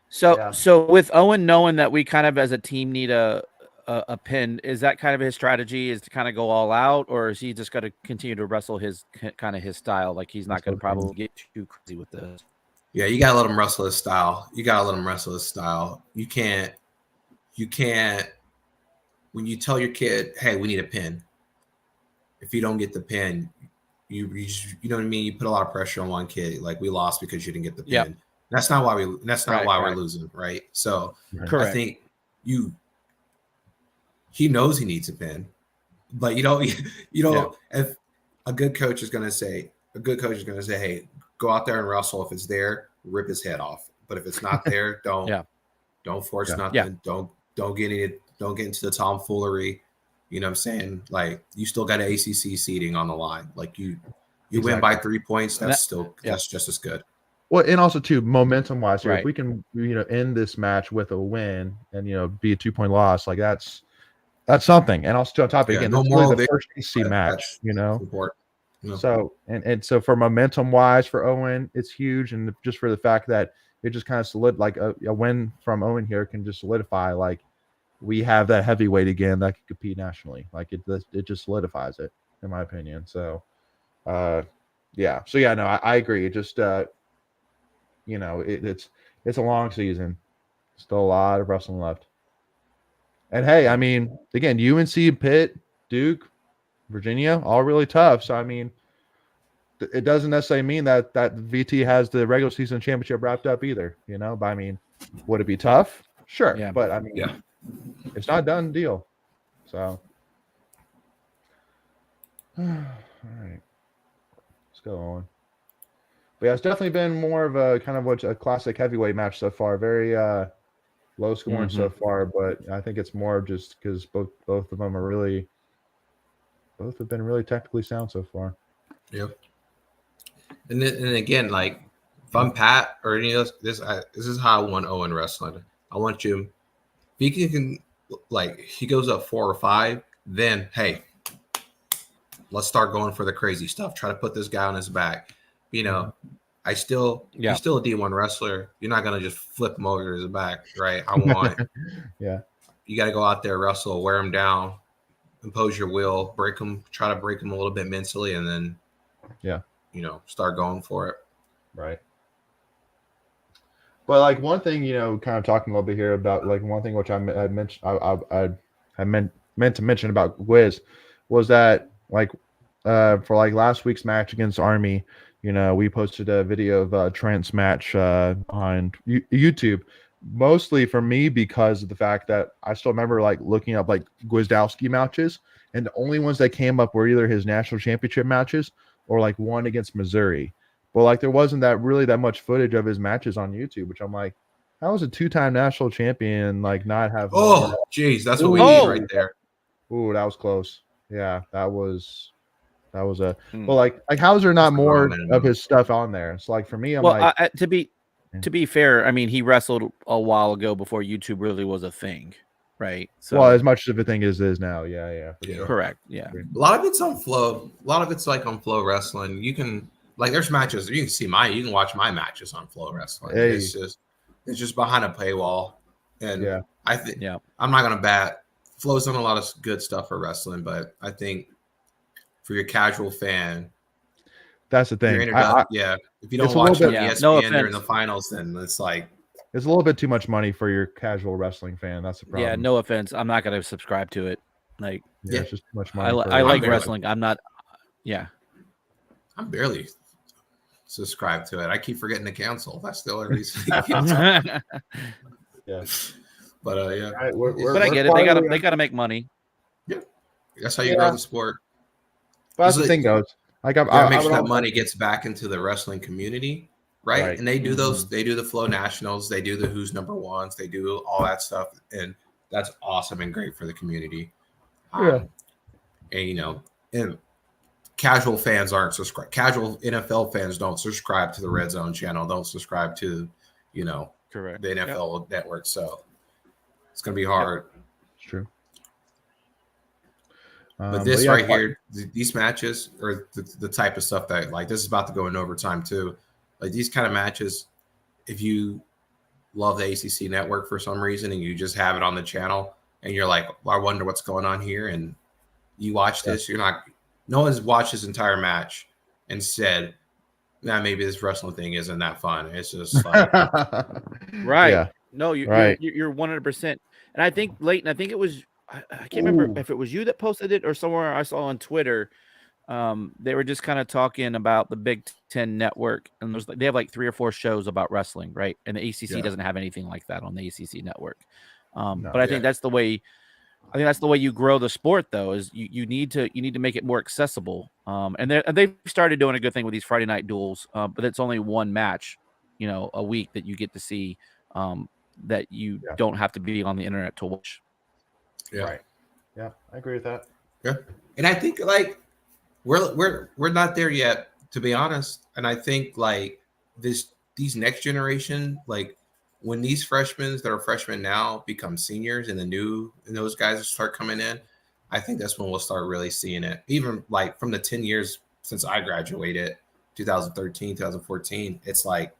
So Yeah. so with Owen knowing that we kind of as a team need a pin, is that kind of his strategy, is to kind of go all out, or is he just going to continue to wrestle his kind of his style? Like, he's not going to probably get too crazy with this. Yeah, you gotta let him wrestle his style. You can't. When you tell your kid, "Hey, we need a pin," if you don't get the pin, you know what I mean. You put a lot of pressure on one kid. Like, we lost because you didn't get the pin. Yep. That's not why we're Right. losing, right? So Correct. I think he knows he needs a pin, but you don't. If a good coach is gonna say, "Hey, go out there and wrestle. If it's there, rip his head off. But if it's not there, don't force nothing. Yeah. Don't get into the tomfoolery. You know what I'm saying? Like, you still got ACC seeding on the line. Like, you win by 3 points. That's just as good. Well, and also too, momentum wise, here, Right. if we can, end this match with a win and be a 2-point loss, like that's That's something. And also on top Yeah, again, no that's really moral the victory, first AC but match, that's you know. important. You know? So and so for momentum wise for Owen, it's huge, and just for the fact that it just kind of like a win from Owen here can just solidify like we have that heavyweight again that can compete nationally. Like it just solidifies it, in my opinion. So yeah. So yeah, no, I agree. It just you know, it's a long season. Still a lot of wrestling left. And hey, I mean, again, UNC, Pitt, Duke, Virginia, all really tough. So I mean, it doesn't necessarily mean that VT has the regular season championship wrapped up either, you know. But I mean, would it be tough? Sure, Yeah. but I mean, it's not a done deal. So, all right, let's go on. But yeah, it's definitely been more of a kind of a classic heavyweight match so far. Very low scoring so far, but I think it's more just because both of them are both have been really technically sound so far. Yep. And again, like if I'm Pat or any of this is how I want Owen wrestling. I want you. If he can like he goes up 4 or 5, then hey, let's start going for the crazy stuff. Try to put this guy on his back. You know, he's still a D1 wrestler. You're not gonna just flip him over his back, right? I want you got to go out there, wrestle, wear him down, impose your will, break him, try to break him a little bit mentally, and then you know, start going for it. Right. But like one thing, you know, kind of talking a little bit here about like one thing which I mentioned, I meant to mention about Wiz was that like for like last week's match against Army, you know, we posted a video of Trent's match on YouTube, mostly for me because of the fact that I still remember like looking up like Gwizdowski matches, and the only ones that came up were either his national championship matches or like one against Missouri. But like there wasn't that much footage of his matches on YouTube, which I'm like, how is a 2-time national champion like not have? Oh, geez, that's what we need right there. Ooh, that was close. Yeah, that was a. Well, like how is there not more of his stuff on there? It's like for me, I'm like, to be fair, I mean he wrestled a while ago before YouTube really was a thing, right? So well, as much of a thing as it is now, yeah, sure. Correct, yeah. A lot of it's on Flow. A lot of it's like on Flow Wrestling. You can like there's matches you can see you can watch my matches on Flow Wrestling. Hey. It's just behind a paywall, and I think I'm not gonna bat. Flow's done a lot of good stuff for wrestling, but I think for your casual fan, that's the thing. If you don't watch it on ESPN during the finals, then it's like it's a little bit too much money for your casual wrestling fan. That's the problem. Yeah, no offense, I'm not gonna subscribe to it. Like, it's just too much money. I like wrestling. I'm not. Yeah, I'm barely subscribed to it. I keep forgetting to cancel. That's the only reason. Yeah. But Right, but I get it. They gotta make money. Yeah, that's how you grow the sport. But that's the thing goes. Like make sure that money gets back into the wrestling community, right? And they do those. They do the Flow Nationals. They do the Who's Number Ones. They do all that stuff, and that's awesome and great for the community. And you know, and casual fans aren't subscribed. Casual NFL fans don't subscribe to the Red Zone channel. Don't subscribe to, you know, the NFL network. So it's gonna be hard. It's true. But this here, these matches are the type of stuff that like this is about to go in overtime too. Like these kind of matches, if you love the ACC network for some reason and you just have it on the channel and you're like, well, I wonder what's going on here, and you watch this, no one's watched this entire match and said, nah, maybe this wrestling thing isn't that fun. It's just like right. Yeah. No, you're 100%. And I think Leighton, I think it was I can't remember if it was you that posted it or somewhere I saw on Twitter. They were just kind of talking about the Big Ten Network, and they have like 3 or 4 shows about wrestling, right? And the ACC doesn't have anything like that on the ACC network. But I think that's the way. I think that's the way you grow the sport, though. Is you need to make it more accessible. And they've started doing a good thing with these Friday night duels, but it's only one match, you know, a week that you get to see. That you don't have to be on the internet to watch. Yeah. Right. Yeah, I agree with that. Yeah, and I think like we're not there yet, to be honest. And I think like these next generation, like when these freshmen that are freshmen now become seniors and those guys start coming in, I think that's when we'll start really seeing it. Even like from the 10 years since I graduated, 2013, 2014, it's like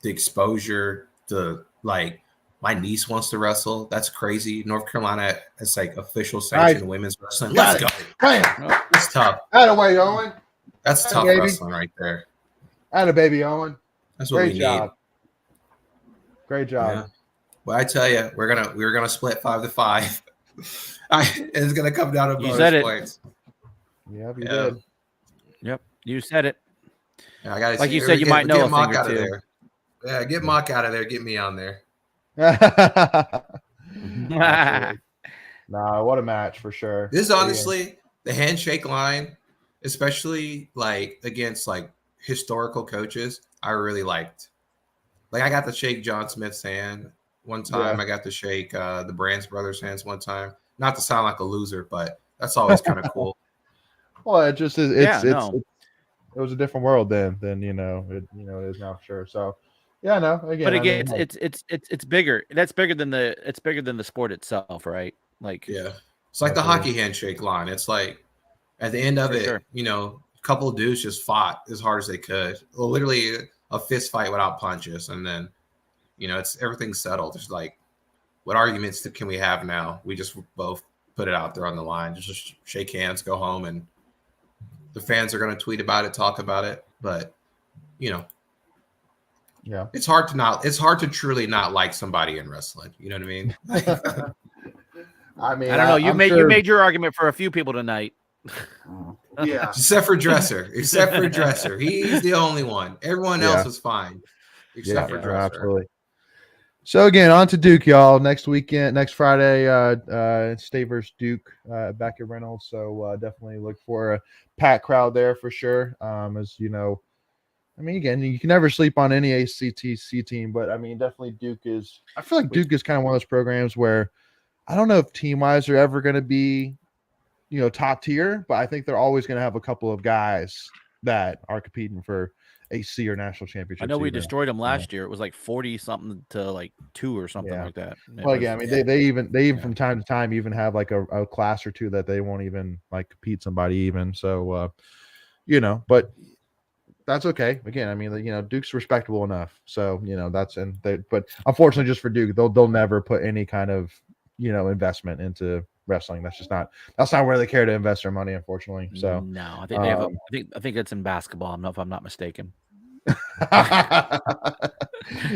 the exposure, like my niece wants to wrestle. That's crazy. North Carolina, it's like official sanctioned women's wrestling. Got Let's it. go. Bam. It's tough. Atta way, Owen. That's tough baby. wrestling right there. Atta baby, Owen. That's what Great we job. need. Great job. Yeah. Well, I tell you, we're gonna split 5-5. It's gonna come down to bonus points. Yep, you did. Yep, you said it. Yeah, I gotta like you said, you might know a Mock thing or out of two. there. Yeah, get Mock out of there. Get me on there. Nah, what a match for sure. This is honestly the handshake line, especially like against like historical coaches, I really liked. Like I got to shake John Smith's hand one time. I got to shake the Brands brothers' hands one time. Not to sound like a loser, but that's always kind of cool. Well, it just is. It was a different world then than it is now for sure. So yeah, no. Again, but again, it's bigger. That's bigger than the sport itself, right? Like it's like the hockey handshake line. It's like at the end of it, a couple of dudes just fought as hard as they could. Well, literally a fist fight without punches, and then it's everything's settled. It's like, what arguments can we have now? We just both put it out there on the line. Just shake hands, go home, and the fans are going to tweet about it, talk about it. But it's hard to truly not like somebody in wrestling. You know what I mean? I mean, I don't know. You made your argument for a few people tonight. Yeah, except for Dresser. He's the only one. Everyone else is fine, except for Dresser. Absolutely. So again, on to Duke, y'all. Next Friday, State versus Duke back at Reynolds. So definitely look for a packed crowd there for sure. As you know, I mean, again, you can never sleep on any ACTC team, but I mean, definitely Duke is. I feel like Duke is kind of one of those programs where I don't know if team-wise they're ever going to be, top tier, but I think they're always going to have a couple of guys that are competing for AC or national championship. I know we destroyed them last year. It was like 40 something to like 2 or something like that. Well, again, I mean, they even from time to time even have like a class or two that they won't even like compete somebody even. So, but that's okay. Again, I mean, Duke's respectable enough. So, but unfortunately, just for Duke, they'll never put any kind of investment into wrestling. That's not where they care to invest their money, unfortunately. So no, I think they have I think it's in basketball. If I'm not mistaken.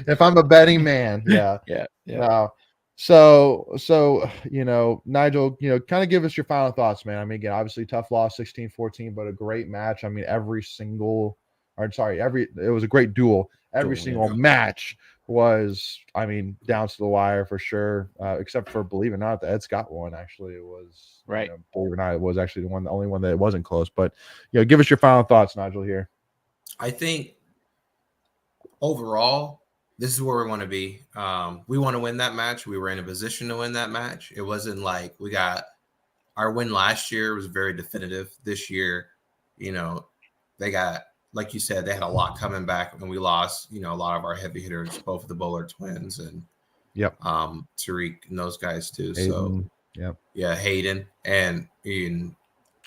If I'm a betting man, yeah. So Nigel, kind of give us your final thoughts, man. I mean, again, obviously tough loss, 16-14, but a great match. I mean, it was a great duel. Every single match was, I mean, down to the wire for sure. Except for, believe it or not, the Ed Scott one. Actually, it was right. Believe it or not, it was actually the only one that wasn't close. But give us your final thoughts, Nigel. Here, I think overall, this is where we want to be. We want to win that match. We were in a position to win that match. It wasn't like we got our win last year was very definitive. This year, they got, like you said, they had a lot coming back, and we lost, a lot of our heavy hitters, both of the Bowler twins and Tariq and those guys too. Hayden, Hayden and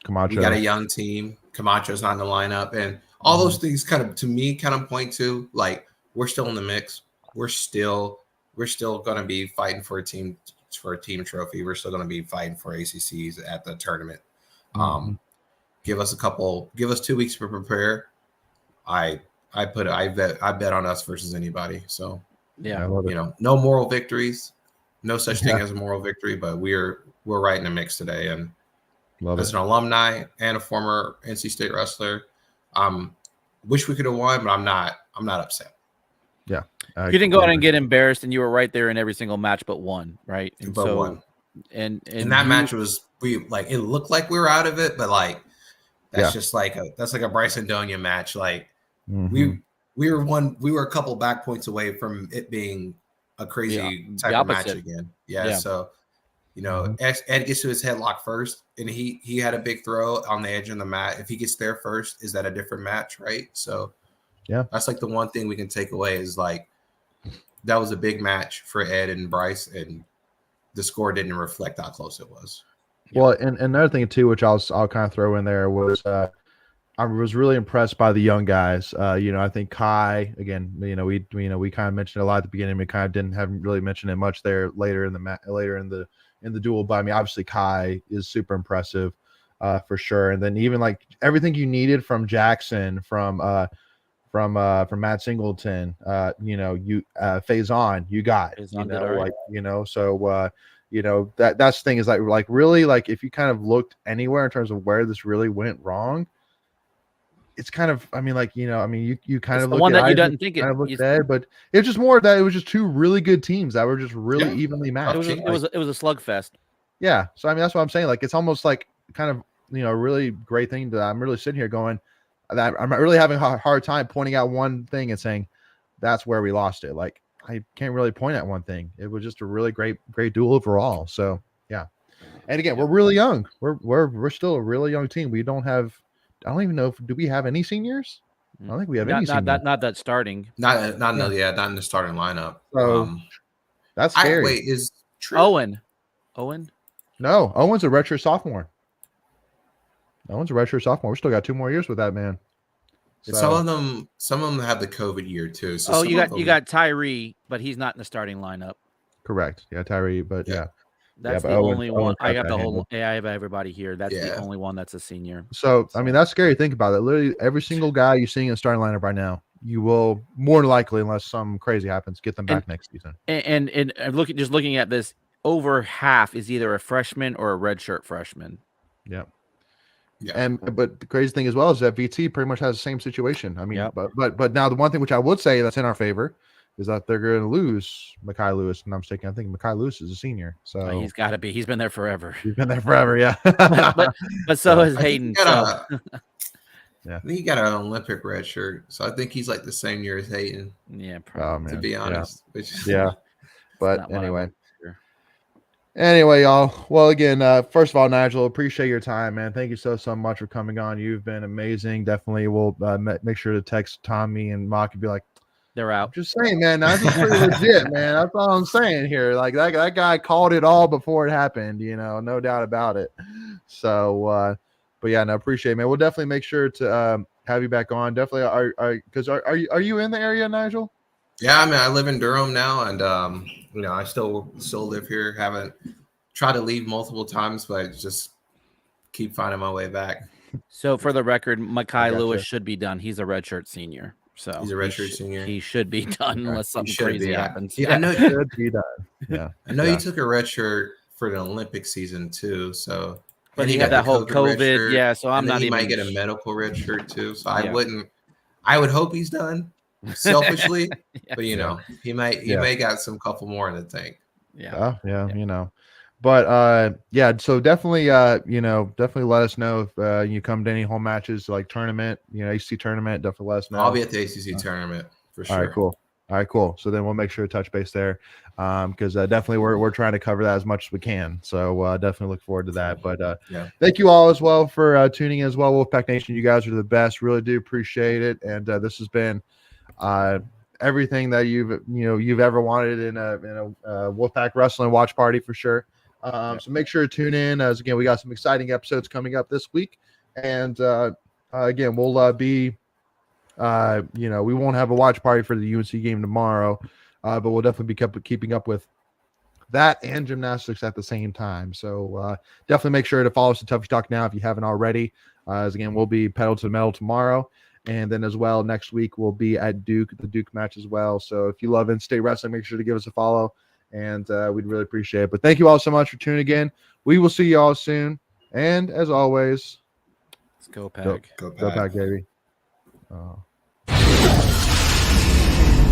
Camacho. We got a young team. Camacho's not in the lineup, and all those things kind of point to like we're still in the mix. We're still going to be fighting for a team trophy. We're still going to be fighting for ACCs at the tournament. Give us 2 weeks to prepare. I bet on us versus anybody. So no moral victories, no such thing as a moral victory, but we're right in the mix today. And as an alumni and a former NC State wrestler, wish we could have won, but I'm not upset. Yeah, you didn't go out and get embarrassed, and you were right there in every single match but one, right? And one. And that match was it looked like we were out of it, but like that's just like a Bryson Donia match. Like we were a couple back points away from it being a crazy type of match again. So Ed gets to his headlock first, and he had a big throw on the edge of the mat. If he gets there first, is that a different match, right? So that's like the one thing we can take away is like that was a big match for Ed and Bryce, and the score didn't reflect how close it was. Well, and another thing too, which I'll kind of throw in there was I was really impressed by the young guys. I think Kai again. We kind of mentioned it a lot at the beginning. We kind of haven't really mentioned it much there later in the duel. But I mean, obviously Kai is super impressive for sure. And then even like everything you needed from Jackson, from Matt Singleton, Faison, you got, Faison did all right. that's the thing is like really like if you kind of looked anywhere in terms of where this really went wrong, it's kind of, I mean, like, you kind It's of the look one at that you Isaac, didn't think it. kind of looked at, but it's just more that it was just two really good teams that were just really evenly matched. It was a slugfest. Yeah. So I mean, that's what I'm saying. Like, it's almost like kind of, really great thing that I'm really sitting here going that I'm really having a hard time pointing out one thing and saying that's where we lost it. Like, I can't really point at one thing. It was just a really great duel overall. So yeah. And again, we're really young. We're still a really young team. We don't have, I don't even know do we have any seniors? I don't think we have any seniors. Not that starting. Not in the starting lineup. So that's scary. Is True? Owen? No, Owen's a redshirt sophomore. We still got 2 more years with that man. So. Some of them have the COVID year too. So you got Tyree, but he's not in the starting lineup. Correct. Yeah, Tyree, but yeah. That's the only one. I have I have everybody here. That's the only one that's a senior. So I mean, that's scary to think about it. Literally every single guy you're seeing in the starting lineup right now, you will more than likely, unless something crazy happens, get them back next season. And looking at this, over half is either a freshman or a redshirt freshman. Yep. Yeah. But the crazy thing as well is that VT pretty much has the same situation. I mean, but now the one thing which I would say that's in our favor is that they're going to lose Mekhi Lewis. And I'm mistaken. I think Mekhi Lewis is a senior. So he's got to be. He's been there forever. Yeah. but so has Hayden. Yeah. I think he got an Olympic red shirt. So I think he's like the same year as Hayden. Yeah, probably. To be honest. Yeah. But anyway, y'all. Well, again, first of all, Nigel, appreciate your time, man. Thank you so much for coming on. You've been amazing. Definitely we'll make sure to text Tommy and Mock and be like, they're out. I'm just saying, man. That's pretty legit, man. That's all I'm saying here. Like that guy called it all before it happened, no doubt about it. So, but yeah, no, appreciate it, man. We'll definitely make sure to have you back on. Definitely, are you in the area, Nigel? Yeah, I mean, I live in Durham now, and I still live here. Haven't tried to leave multiple times, but just keep finding my way back. So, for the record, Mekhi Lewis should be done. He's a redshirt senior. So he's a redshirt senior. He should be done unless something crazy happens. I know he should be done. Yeah, I know he took a redshirt for the Olympic season too. So, but he had that whole COVID. Yeah, so I'm not he even. Might get a medical redshirt too. So I would hope he's done selfishly, but he may got some couple more in the tank. Yeah. But so definitely definitely let us know if you come to any home matches like tournament, ACC tournament, definitely let us know. I'll be at the ACC tournament for sure. All right, cool. So then we'll make sure to touch base there because definitely we're trying to cover that as much as we can. So definitely look forward to that. But thank you all as well for tuning in as well. Wolfpack Nation, you guys are the best. Really do appreciate it. And this has been everything that you've ever wanted in a Wolfpack Wrestling watch party for sure. So make sure to tune in as again we got some exciting episodes coming up this week, and again we'll be we won't have a watch party for the UNC game tomorrow, but we'll definitely be keeping up with that and gymnastics at the same time. So definitely make sure to follow us at Tuffy Talk now if you haven't already. As again we'll be pedal to the metal tomorrow, and then as well next week we'll be at the Duke match as well. So if you love in-state wrestling, make sure to give us a follow. And we'd really appreciate it. But thank you all so much for tuning in. We will see you all soon. And as always, let's go Pack. Go Pack, baby.